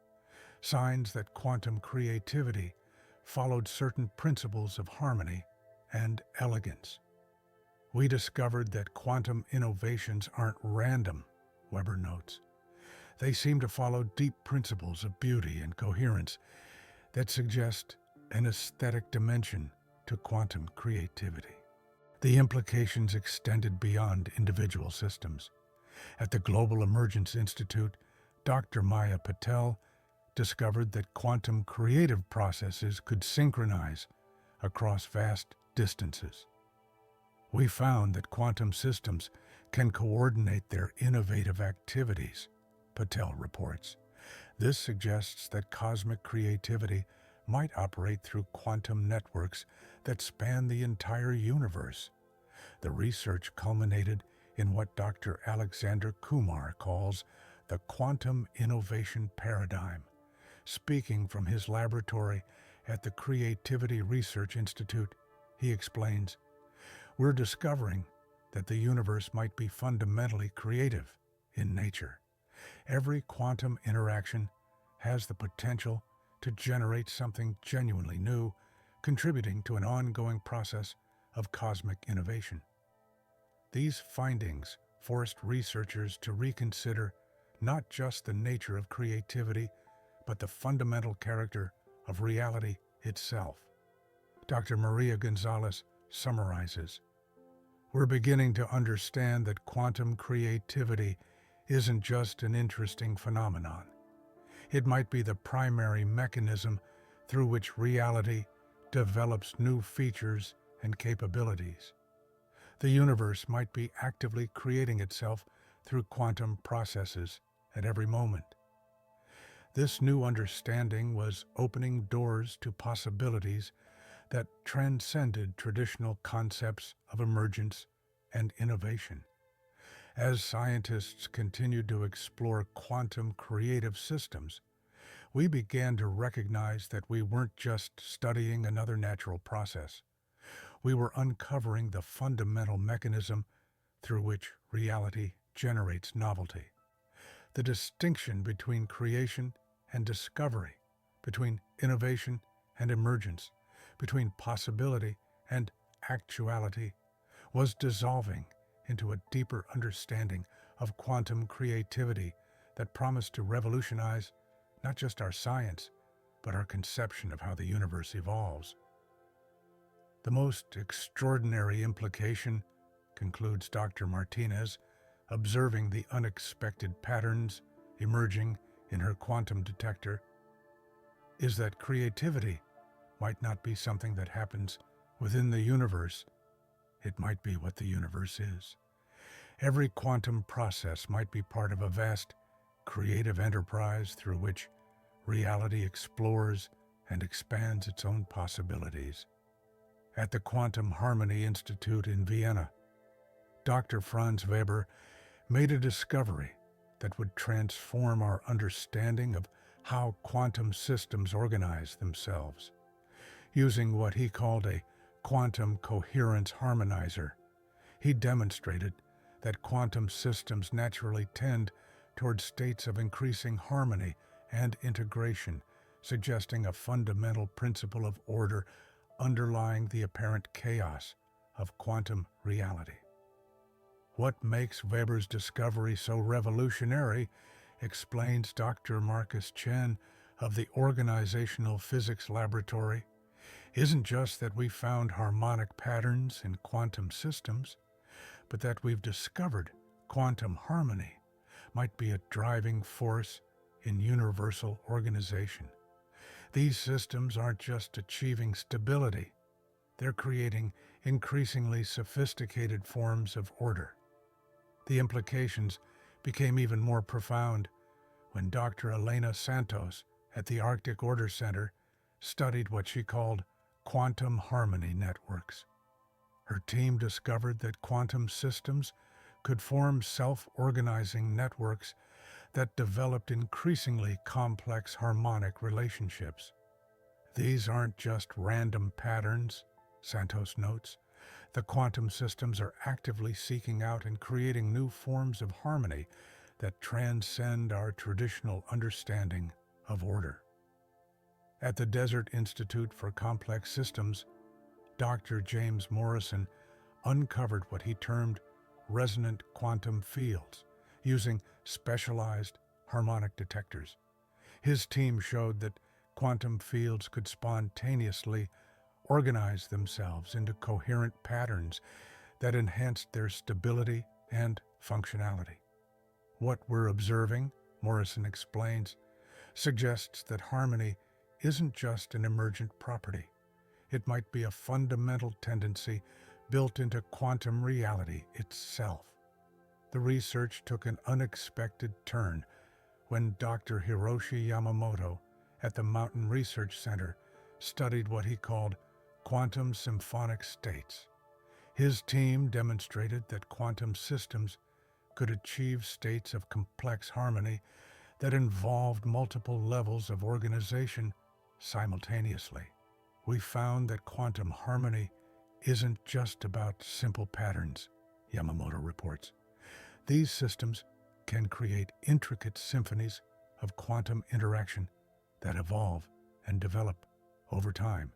signs that quantum creativity followed certain principles of harmony and elegance. We discovered that quantum innovations aren't random, Weber notes. They seem to follow deep principles of beauty and coherence that suggest an aesthetic dimension to quantum creativity. The implications extended beyond individual systems. At the Global Emergence Institute, Dr. Maya Patel discovered that quantum creative processes could synchronize across vast distances. We found that quantum systems can coordinate their innovative activities, Patel reports. This suggests that cosmic creativity might operate through quantum networks that span the entire universe. The research culminated in what Dr. Alexander Kumar calls the quantum innovation paradigm. Speaking from his laboratory at the Creativity Research Institute, he explains, "We're discovering that the universe might be fundamentally creative in nature. Every quantum interaction has the potential to generate something genuinely new, contributing to an ongoing process of cosmic innovation." These findings forced researchers to reconsider not just the nature of creativity, but the fundamental character of reality itself. Dr. Maria Gonzalez summarizes, "We're beginning to understand that quantum creativity isn't just an interesting phenomenon. It might be the primary mechanism through which reality develops new features and capabilities. The universe might be actively creating itself through quantum processes at every moment." This new understanding was opening doors to possibilities that transcended traditional concepts of emergence and innovation. As scientists continued to explore quantum creative systems, we began to recognize that we weren't just studying another natural process. We were uncovering the fundamental mechanism through which reality generates novelty. The distinction between creation and discovery, between innovation and emergence, between possibility and actuality, was dissolving into a deeper understanding of quantum creativity that promised to revolutionize not just our science, but our conception of how the universe evolves. "The most extraordinary implication," concludes Dr. Martinez, observing the unexpected patterns emerging in her quantum detector, "is that creativity might not be something that happens within the universe. It might be what the universe is. Every quantum process might be part of a vast creative enterprise through which reality explores and expands its own possibilities." At the Quantum Harmony Institute in Vienna, Dr. Franz Weber made a discovery that would transform our understanding of how quantum systems organize themselves. Using what he called a quantum coherence harmonizer, he demonstrated that quantum systems naturally tend toward states of increasing harmony and integration, suggesting a fundamental principle of order underlying the apparent chaos of quantum reality. What makes Weber's discovery so revolutionary, explains Dr. Marcus Chen of the Organizational Physics Laboratory, isn't just that we found harmonic patterns in quantum systems, but that we've discovered quantum harmony might be a driving force in universal organization. These systems aren't just achieving stability, they're creating increasingly sophisticated forms of order. The implications became even more profound when Dr. Elena Santos at the Arctic Order Center studied what she called quantum harmony networks. Her team discovered that quantum systems could form self-organizing networks that developed increasingly complex harmonic relationships. These aren't just random patterns, Santos notes. The quantum systems are actively seeking out and creating new forms of harmony that transcend our traditional understanding of order. At the Desert Institute for Complex Systems, Dr. James Morrison uncovered what he termed resonant quantum fields using specialized harmonic detectors. His team showed that quantum fields could spontaneously organize themselves into coherent patterns that enhanced their stability and functionality. What we're observing, Morrison explains, suggests that harmony isn't just an emergent property. It might be a fundamental tendency built into quantum reality itself. the research took an unexpected turn when Dr. Hiroshi Yamamoto at the Mountain Research Center studied what he called quantum symphonic states. His team demonstrated that quantum systems could achieve states of complex harmony that involved multiple levels of organization simultaneously. We found that quantum harmony isn't just about simple patterns, Yamamoto reports. These systems can create intricate symphonies of quantum interaction that evolve and develop over time.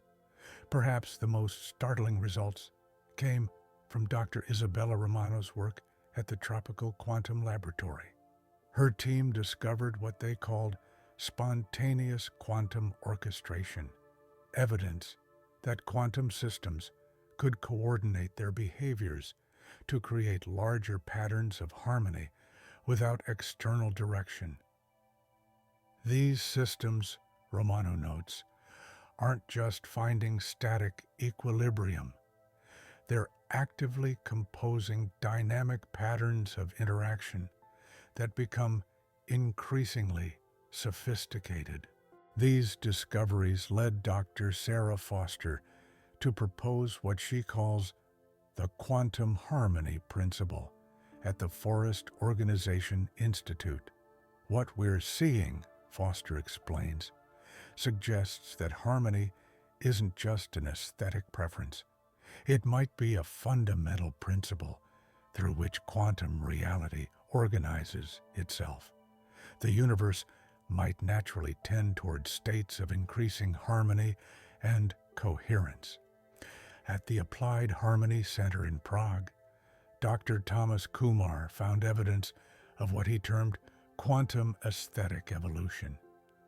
Perhaps the most startling results came from Dr. Isabella Romano's work at the Tropical Quantum Laboratory. Her team discovered what they called spontaneous quantum orchestration, evidence that quantum systems could coordinate their behaviors to create larger patterns of harmony without external direction. These systems, Romano notes, aren't just finding static equilibrium. They're actively composing dynamic patterns of interaction that become increasingly sophisticated. These discoveries led Dr. Sarah Foster to propose what she calls the quantum harmony principle at the Forest Organization Institute. What we're seeing, Foster explains, suggests that harmony isn't just an aesthetic preference. It might be a fundamental principle through which quantum reality organizes itself. The universe might naturally tend toward states of increasing harmony and coherence. At the Applied Harmony Center in Prague, Dr. Thomas Kumar found evidence of what he termed quantum aesthetic evolution,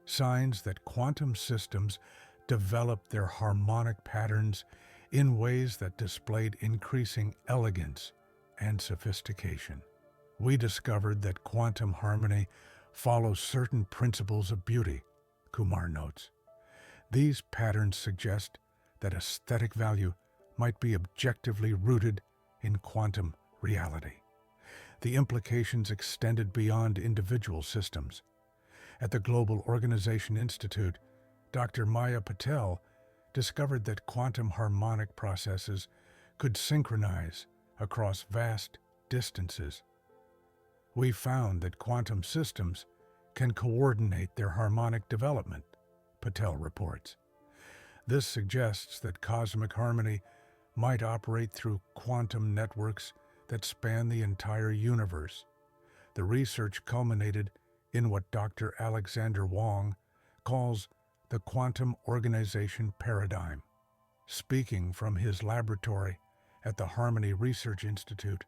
signs that quantum systems develop their harmonic patterns in ways that displayed increasing elegance and sophistication. We discovered that quantum harmony follows certain principles of beauty, Kumar notes. These patterns suggest that aesthetic value might be objectively rooted in quantum reality. The implications extended beyond individual systems. At the Global Organization Institute, Dr. Maya Patel discovered that quantum harmonic processes could synchronize across vast distances. We found that quantum systems can coordinate their harmonic development, Patel reports. This suggests that cosmic harmony might operate through quantum networks that span the entire universe. The research culminated in what Dr. Alexander Wong calls the quantum organization paradigm. Speaking from his laboratory at the Harmony Research Institute,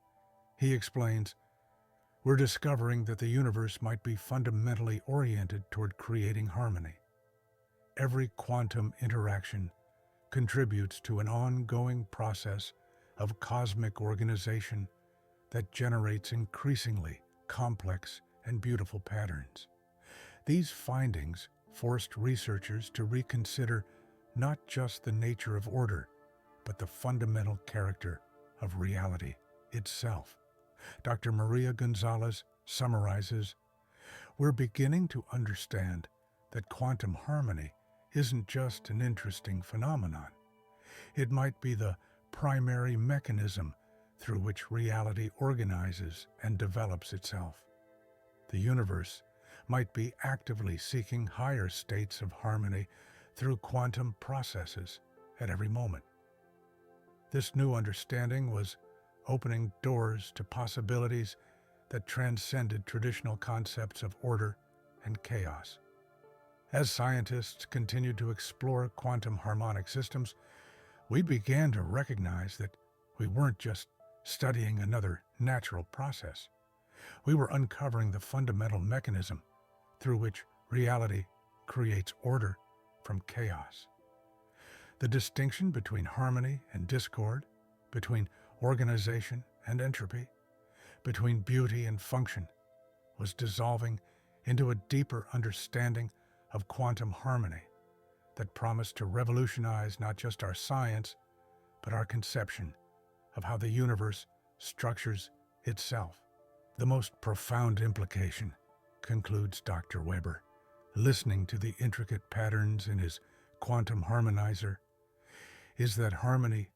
he explains, "We're discovering that the universe might be fundamentally oriented toward creating harmony. Every quantum interaction contributes to an ongoing process of cosmic organization that generates increasingly complex and beautiful patterns." These findings forced researchers to reconsider not just the nature of order, but the fundamental character of reality itself. Dr. Maria Gonzalez summarizes, "We're beginning to understand that quantum harmony isn't just an interesting phenomenon. It might be the primary mechanism through which reality organizes and develops itself. The universe might be actively seeking higher states of harmony through quantum processes at every moment." This new understanding was opening doors to possibilities that transcended traditional concepts of order and chaos. As scientists continued to explore quantum harmonic systems, we began to recognize that we weren't just studying another natural process. We were uncovering the fundamental mechanism through which reality creates order from chaos. The distinction between harmony and discord, between organization and entropy, between beauty and function, was dissolving into a deeper understanding of quantum harmony that promised to revolutionize not just our science, but our conception of how the universe structures itself. The most profound implication, concludes Dr. Weber, listening to the intricate patterns in his quantum harmonizer, is that harmony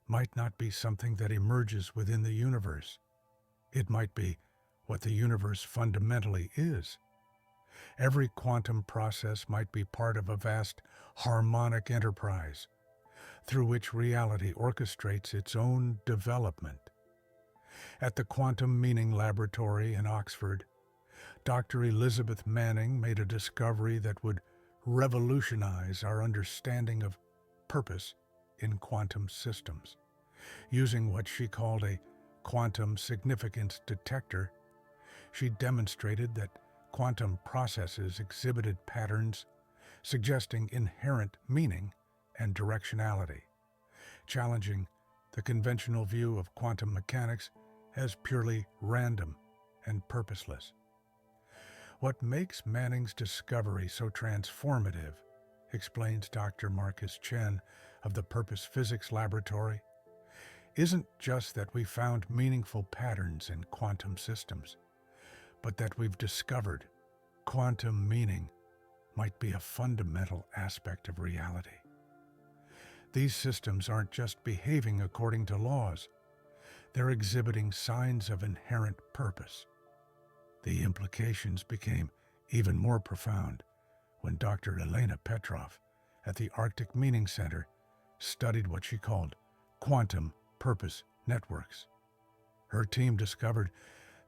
might not be something that emerges within the universe. It might be what the universe fundamentally is. Every quantum process might be part of a vast harmonic enterprise through which reality orchestrates its own development. At the Quantum Meaning Laboratory in Oxford, Dr. Elizabeth Manning made a discovery that would revolutionize our understanding of purpose in quantum systems. Using what she called a quantum significance detector, she demonstrated that quantum processes exhibited patterns suggesting inherent meaning and directionality, challenging the conventional view of quantum mechanics as purely random and purposeless. What makes Manning's discovery so transformative, explains Dr. Marcus Chen of the Purpose Physics Laboratory, isn't just that we found meaningful patterns in quantum systems, but that we've discovered quantum meaning might be a fundamental aspect of reality. These systems aren't just behaving according to laws, they're exhibiting signs of inherent purpose. The implications became even more profound when Dr. Elena Petrov at the Arctic Meaning Center studied what she called quantum purpose networks. Her team discovered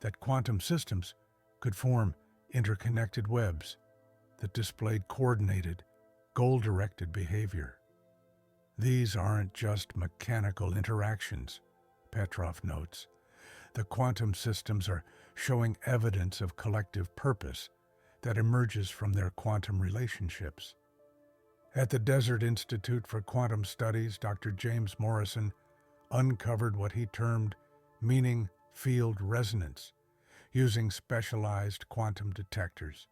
that quantum systems could form interconnected webs that displayed coordinated, goal-directed behavior. These aren't just mechanical interactions, Petrov notes. The quantum systems are showing evidence of collective purpose that emerges from their quantum relationships. At the Desert Institute for Quantum Studies, Dr. James Morrison uncovered what he termed meaning field resonance, using specialized quantum detectors.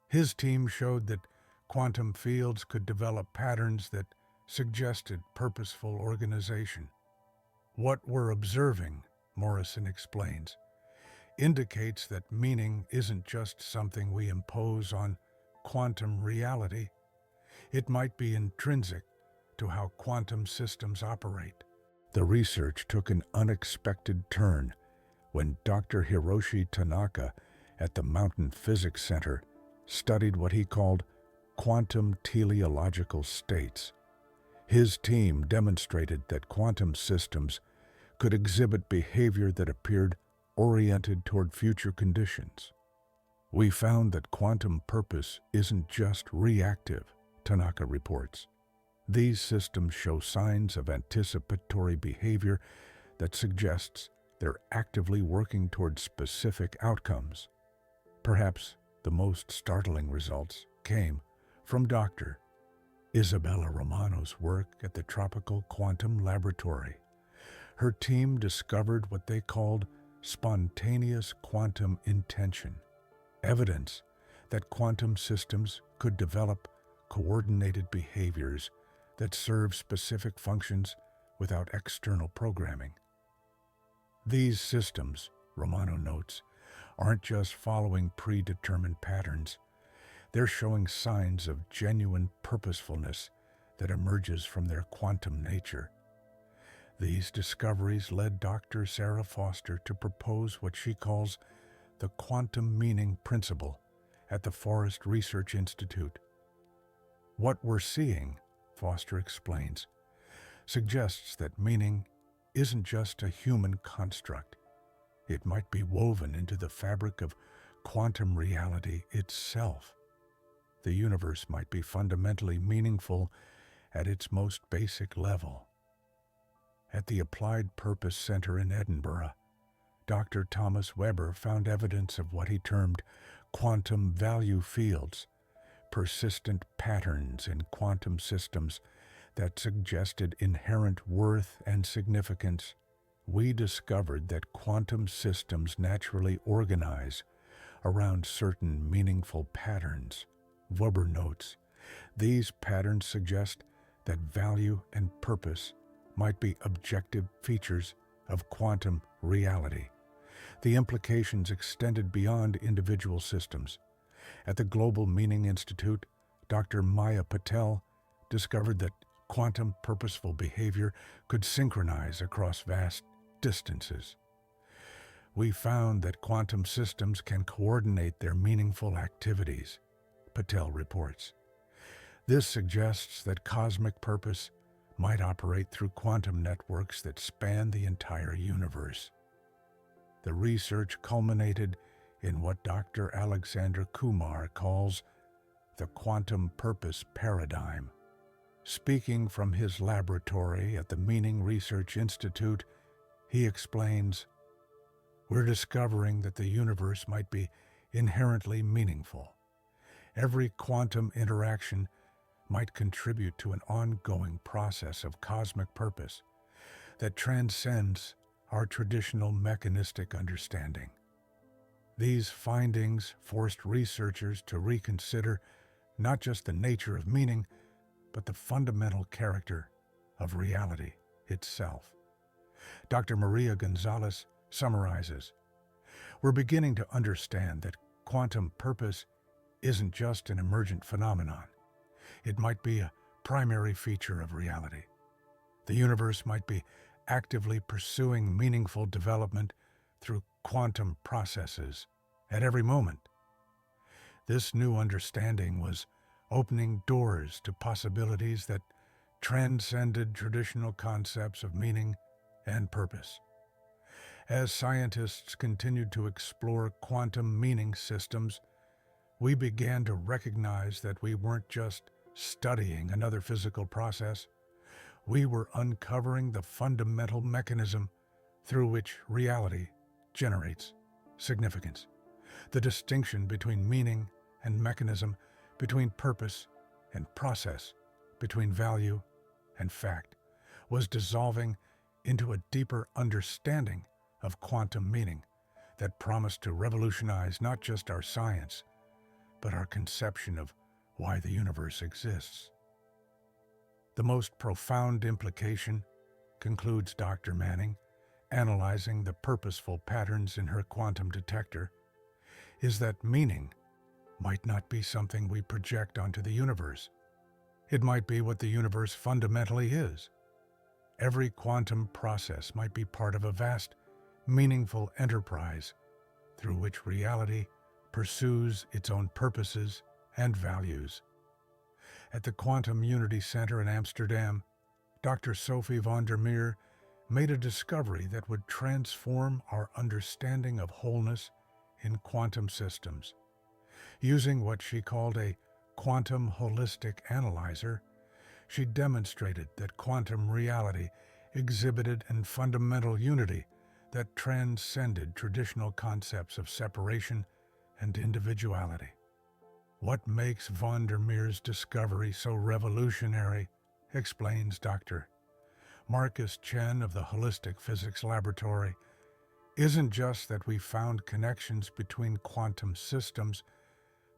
His team showed that quantum fields could develop patterns that suggested purposeful organization. What we're observing, Morrison explains, indicates that meaning isn't just something we impose on quantum reality. It might be intrinsic to how quantum systems operate. The research took an unexpected turn when Dr. Hiroshi Tanaka at the Mountain Physics Center studied what he called quantum teleological states. His team demonstrated that quantum systems could exhibit behavior that appeared oriented toward future conditions. We found that quantum purpose isn't just reactive, Tanaka reports. These systems show signs of anticipatory behavior that suggests they're actively working toward specific outcomes. Perhaps the most startling results came from Dr. Isabella Romano's work at the Tropical Quantum Laboratory. Her team discovered what they called spontaneous quantum intention, evidence that quantum systems could develop coordinated behaviors that serve specific functions without external programming. These systems, Romano notes, aren't just following predetermined patterns. They're showing signs of genuine purposefulness that emerges from their quantum nature. These discoveries led Dr. Sarah Foster to propose what she calls the quantum meaning principle at the Forest Research Institute. What we're seeing, Foster explains, suggests that meaning isn't just a human construct. It might be woven into the fabric of quantum reality itself. The universe might be fundamentally meaningful at its most basic level. At the Applied Purpose Center in Edinburgh, Dr. Thomas Weber found evidence of what he termed quantum value fields, persistent patterns in quantum systems that suggested inherent worth and significance. We discovered that quantum systems naturally organize around certain meaningful patterns. Weber notes, these patterns suggest that value and purpose might be objective features of quantum reality, The implications extended beyond individual systems. At the Global Meaning Institute, Dr. Maya Patel discovered that quantum purposeful behavior could synchronize across vast distances. We found that quantum systems can coordinate their meaningful activities, Patel reports. This suggests that cosmic purpose might operate through quantum networks that span the entire universe. The research culminated in what Dr. Alexander Kumar calls the quantum purpose paradigm. Speaking from his laboratory at the Meaning Research Institute, he explains, "We're discovering that the universe might be inherently meaningful. Every quantum interaction might contribute to an ongoing process of cosmic purpose that transcends our traditional mechanistic understanding." These findings forced researchers to reconsider not just the nature of meaning, but the fundamental character of reality itself. Dr. Maria Gonzalez summarizes, "We're beginning to understand that quantum purpose isn't just an emergent phenomenon. It might be a primary feature of reality. The universe might be actively pursuing meaningful development through quantum processes at every moment." This new understanding was opening doors to possibilities that transcended traditional concepts of meaning and purpose. As scientists continued to explore quantum meaning systems, we began to recognize that we weren't just studying another physical process. We were uncovering the fundamental mechanism through which reality generates significance. The distinction between meaning and mechanism, between purpose and process, between value and fact, was dissolving into a deeper understanding of quantum meaning that promised to revolutionize not just our science, but our conception of why the universe exists. The most profound implication, concludes Dr. Manning, analyzing the purposeful patterns in her quantum detector, is that meaning might not be something we project onto the universe. It might be what the universe fundamentally is. Every quantum process might be part of a vast, meaningful enterprise through which reality pursues its own purposes and values. At the Quantum Unity Center in Amsterdam, Dr. Sophie van der Meer made a discovery that would transform our understanding of wholeness in quantum systems. Using what she called a quantum holistic analyzer, she demonstrated that quantum reality exhibited a fundamental unity that transcended traditional concepts of separation and individuality. What makes van der Meer's discovery so revolutionary, explains Dr. Marcus Chen of the Holistic Physics Laboratory, isn't just that we found connections between quantum systems,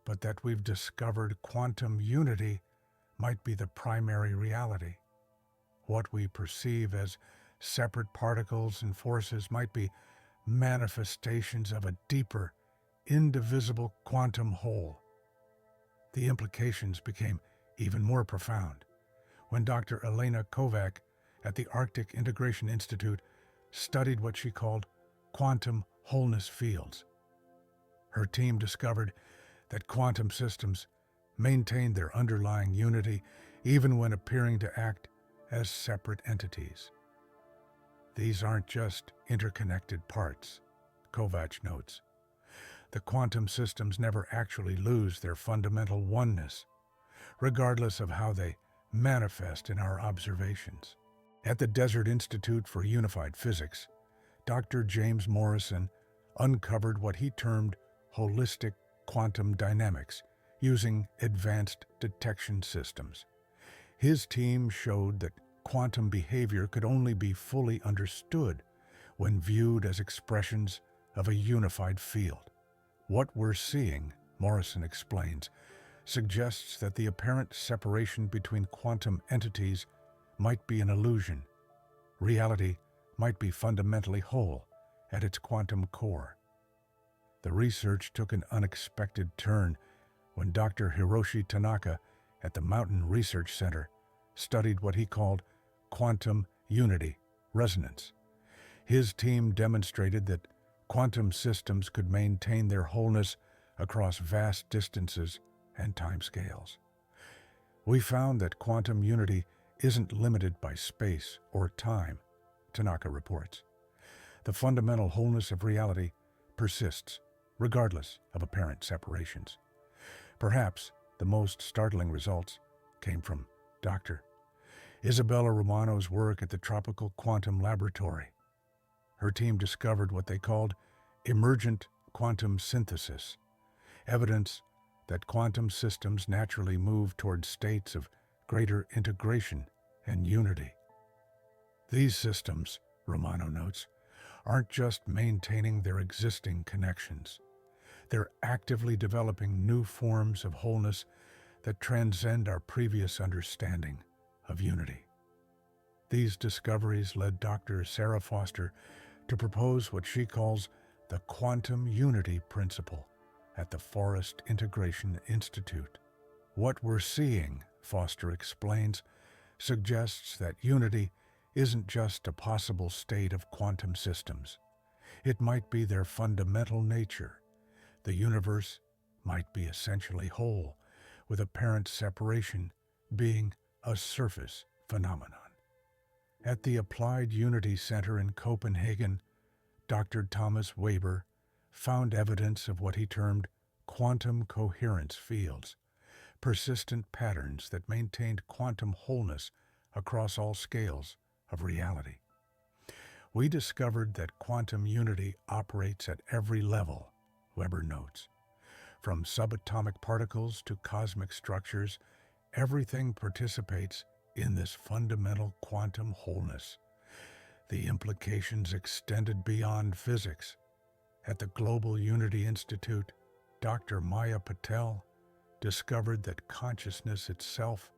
but that we've discovered quantum unity might be the primary reality. What we perceive as separate particles and forces might be manifestations of a deeper, indivisible quantum whole. The implications became even more profound when Dr. Elena Kovac at the Arctic Integration Institute studied what she called quantum wholeness fields. Her team discovered that quantum systems maintained their underlying unity even when appearing to act as separate entities. These aren't just interconnected parts, Kovac notes. The quantum systems never actually lose their fundamental oneness, regardless of how they manifest in our observations. At the Desert Institute for Unified Physics, Dr. James Morrison uncovered what he termed holistic quantum dynamics using advanced detection systems. His team showed that quantum behavior could only be fully understood when viewed as expressions of a unified field. What we're seeing, Morrison explains, suggests that the apparent separation between quantum entities might be an illusion. Reality might be fundamentally whole, at its quantum core. The research took an unexpected turn when Dr. Hiroshi Tanaka at the Mountain Research Center studied what he called quantum unity resonance. His team demonstrated that quantum systems could maintain their wholeness across vast distances and timescales. We found that quantum unity isn't limited by space or time, Tanaka reports. The fundamental wholeness of reality persists, regardless of apparent separations. Perhaps the most startling results came from Dr. Isabella Romano's work at the Tropical Quantum Laboratory. Her team discovered what they called emergent quantum synthesis, evidence that quantum systems naturally move toward states of greater integration and unity. These systems, Romano notes, aren't just maintaining their existing connections. They're actively developing new forms of wholeness that transcend our previous understanding of unity. These discoveries led Dr. Sarah Foster to propose what she calls the quantum unity principle at the Forest Integration Institute. What we're seeing, Foster explains, suggests that unity isn't just a possible state of quantum systems. It might be their fundamental nature. The universe might be essentially whole, with apparent separation being a surface phenomenon. At the Applied Unity Center in Copenhagen, Dr. Thomas Weber found evidence of what he termed quantum coherence fields, persistent patterns that maintained quantum wholeness across all scales of reality. We discovered that quantum unity operates at every level, Weber notes. From subatomic particles to cosmic structures, everything participates in this fundamental quantum wholeness. The implications extended beyond physics. At the Global Unity Institute, Dr. Maya Patel discovered that consciousness itself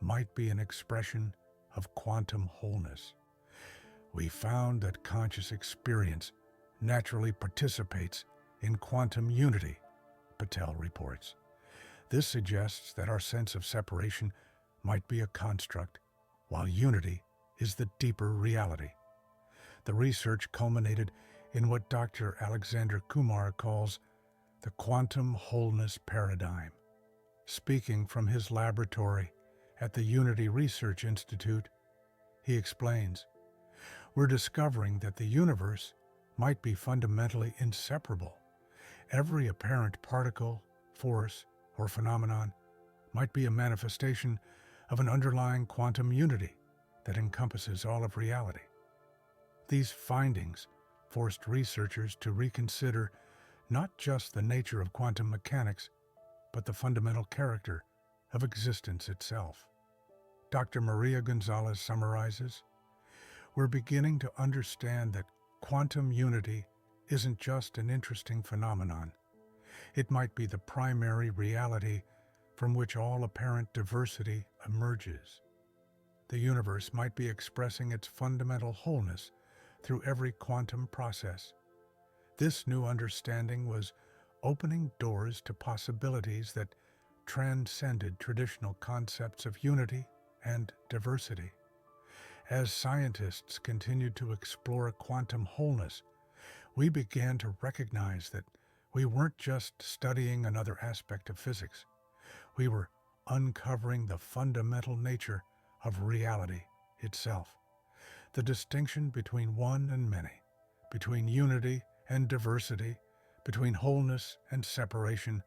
might be an expression of quantum wholeness. We found that conscious experience naturally participates in quantum unity, Patel reports. This suggests that our sense of separation might be a construct, while unity is the deeper reality. The research culminated in what Dr. Alexander Kumar calls the quantum wholeness paradigm. Speaking from his laboratory at the Unity Research Institute, he explains, "We're discovering that the universe might be fundamentally inseparable. Every apparent particle, force, or phenomenon might be a manifestation of an underlying quantum unity that encompasses all of reality." These findings forced researchers to reconsider not just the nature of quantum mechanics, but the fundamental character of existence itself. Dr. Maria Gonzalez summarizes, "We're beginning to understand that quantum unity isn't just an interesting phenomenon. It might be the primary reality from which all apparent diversity emerges. The universe might be expressing its fundamental wholeness through every quantum process. This new understanding was opening doors to possibilities that transcended traditional concepts of unity and diversity. As scientists continued to explore quantum wholeness, we began to recognize that we weren't just studying another aspect of physics. We were uncovering the fundamental nature of reality itself. The distinction between one and many, between unity and diversity, between wholeness and separation,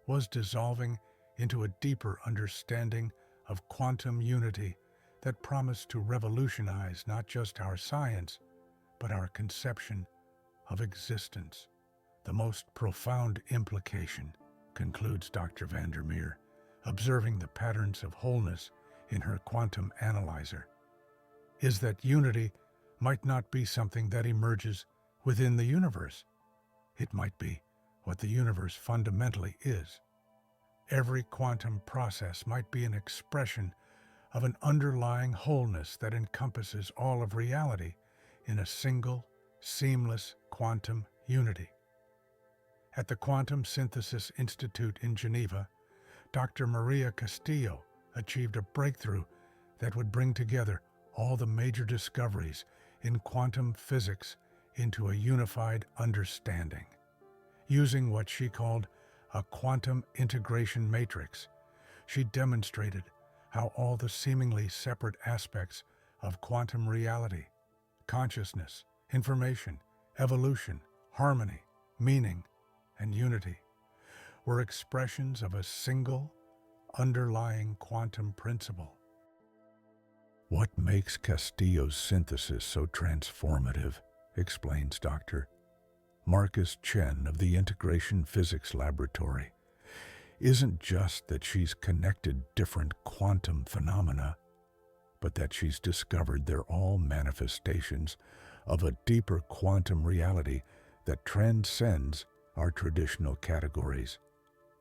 was dissolving into a deeper understanding of quantum unity that promised to revolutionize not just our science, but our conception of existence. The most profound implication, concludes Dr. Vandermeer, observing the patterns of wholeness in her quantum analyzer, is that unity might not be something that emerges within the universe. It might be what the universe fundamentally is. Every quantum process might be an expression of an underlying wholeness that encompasses all of reality in a single, seamless quantum unity. At the Quantum Synthesis Institute in Geneva, Dr. Maria Castillo achieved a breakthrough that would bring together all the major discoveries in quantum physics into a unified understanding. Using what she called a quantum integration matrix, she demonstrated how all the seemingly separate aspects of quantum reality, consciousness, information, evolution, harmony, meaning, and unity were expressions of a single, underlying quantum principle. What makes Castillo's synthesis so transformative, explains Dr. Marcus Chen of the Integration Physics Laboratory, isn't just that she's connected different quantum phenomena, but that she's discovered they're all manifestations of a deeper quantum reality that transcends our traditional categories.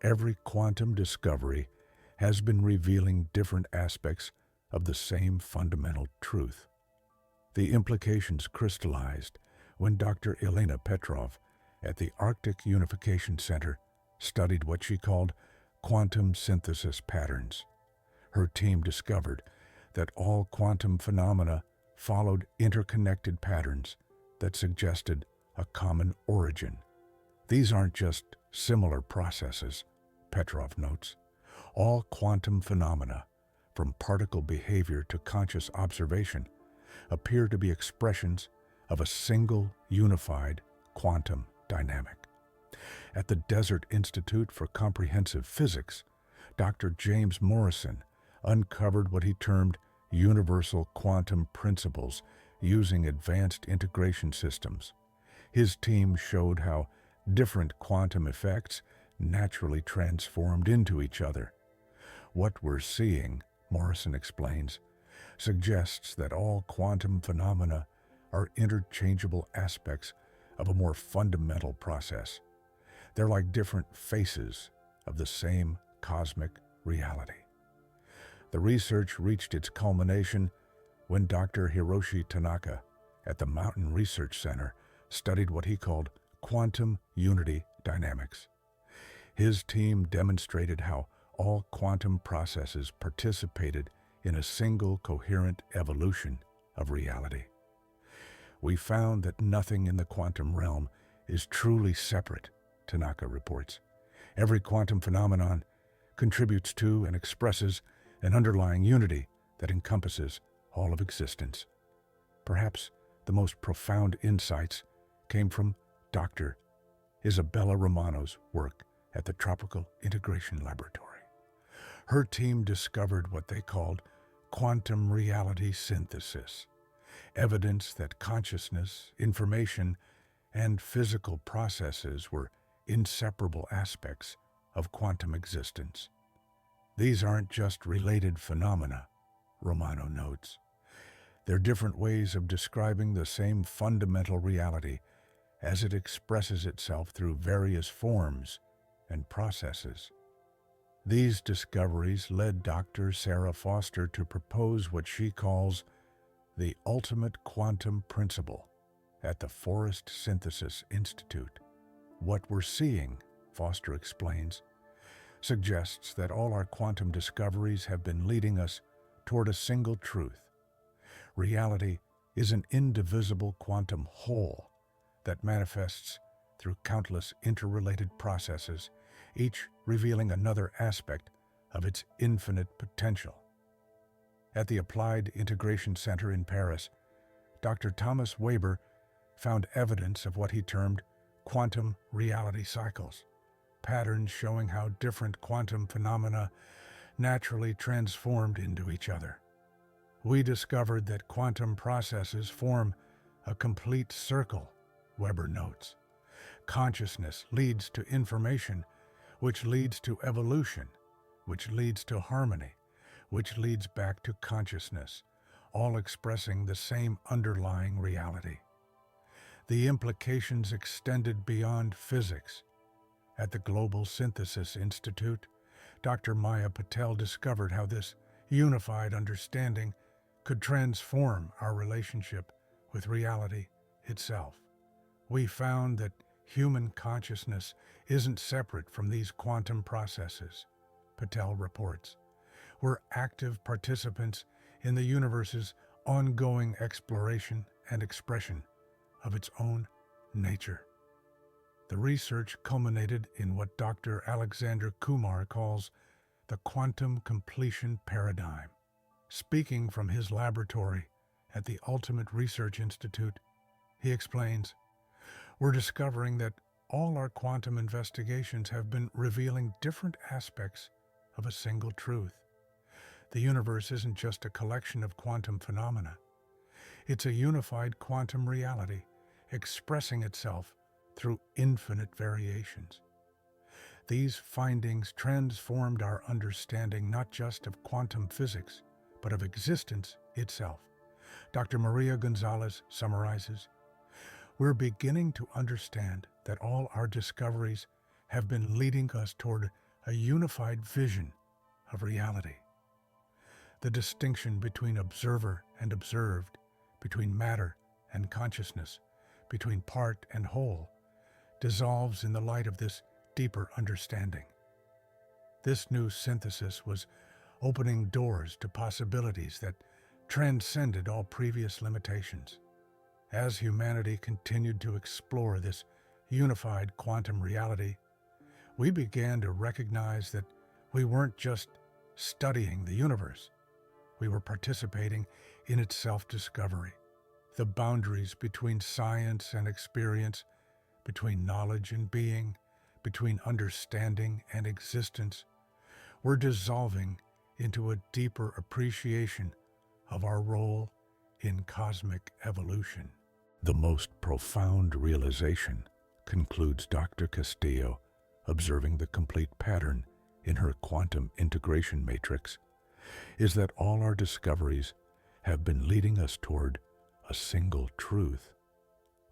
Every quantum discovery has been revealing different aspects of the same fundamental truth. The implications crystallized when Dr. Elena Petrov at the Arctic Unification Center studied what she called quantum synthesis patterns. Her team discovered that all quantum phenomena followed interconnected patterns that suggested a common origin. These aren't just similar processes, Petrov notes. All quantum phenomena, from particle behavior to conscious observation, appear to be expressions of a single unified quantum dynamic. At the Desert Institute for Comprehensive Physics, Dr. James Morrison uncovered what he termed universal quantum principles using advanced integration systems. His team showed how different quantum effects naturally transformed into each other. What we're seeing, Morrison explains, suggests that all quantum phenomena are interchangeable aspects of a more fundamental process. They're like different faces of the same cosmic reality. The research reached its culmination when Dr. Hiroshi Tanaka at the Mountain Research Center studied what he called quantum unity dynamics. His team demonstrated how all quantum processes participated in a single coherent evolution of reality. We found that nothing in the quantum realm is truly separate, Tanaka reports. Every quantum phenomenon contributes to and expresses an underlying unity that encompasses all of existence. Perhaps the most profound insights came from Dr. Isabella Romano's work at the Tropical Integration Laboratory. Her team discovered what they called quantum reality synthesis, evidence that consciousness, information, and physical processes were inseparable aspects of quantum existence. These aren't just related phenomena, Romano notes. They're different ways of describing the same fundamental reality as it expresses itself through various forms and processes. These discoveries led Dr. Sarah Foster to propose what she calls the ultimate quantum principle at the Forest Synthesis Institute. What we're seeing, Foster explains, suggests that all our quantum discoveries have been leading us toward a single truth. Reality is an indivisible quantum whole that manifests through countless interrelated processes, each revealing another aspect of its infinite potential. At the Applied Integration Center in Paris, Dr. Thomas Weber found evidence of what he termed quantum reality cycles, patterns showing how different quantum phenomena naturally transformed into each other. We discovered that quantum processes form a complete circle, Weber notes. Consciousness leads to information, which leads to evolution, which leads to harmony, which leads back to consciousness, all expressing the same underlying reality. The implications extended beyond physics. At the Global Synthesis Institute, Dr. Maya Patel discovered how this unified understanding could transform our relationship with reality itself. We found that human consciousness isn't separate from these quantum processes, Patel reports. We're active participants in the universe's ongoing exploration and expression of its own nature. The research culminated in what Dr. Alexander Kumar calls the quantum completion paradigm. Speaking from his laboratory at the Ultimate Research Institute, he explains, "We're discovering that all our quantum investigations have been revealing different aspects of a single truth. The universe isn't just a collection of quantum phenomena. It's a unified quantum reality expressing itself through infinite variations." These findings transformed our understanding not just of quantum physics, but of existence itself. Dr. Maria Gonzalez summarizes, "We're beginning to understand that all our discoveries have been leading us toward a unified vision of reality. The distinction between observer and observed, between matter and consciousness, between part and whole, dissolves in the light of this deeper understanding. This new synthesis was opening doors to possibilities that transcended all previous limitations. As humanity continued to explore this unified quantum reality, we began to recognize that we weren't just studying the universe, we were participating in its self-discovery. The boundaries between science and experience, between knowledge and being, between understanding and existence, were dissolving into a deeper appreciation of our role in cosmic evolution. The most profound realization," concludes Dr. Castillo, observing the complete pattern in her quantum integration matrix, "is that all our discoveries have been leading us toward a single truth.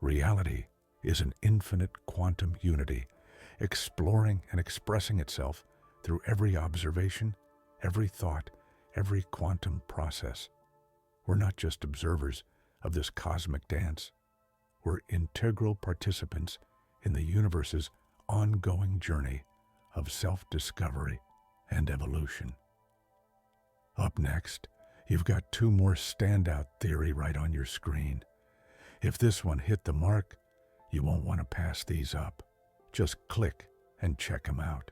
Reality is an infinite quantum unity, exploring and expressing itself through every observation, every thought, every quantum process. We're not just observers of this cosmic dance. We're integral participants in the universe's ongoing journey of self-discovery and evolution." Up next, you've got two more standout theory right on your screen. If this one hit the mark, you won't want to pass these up. Just click and check them out.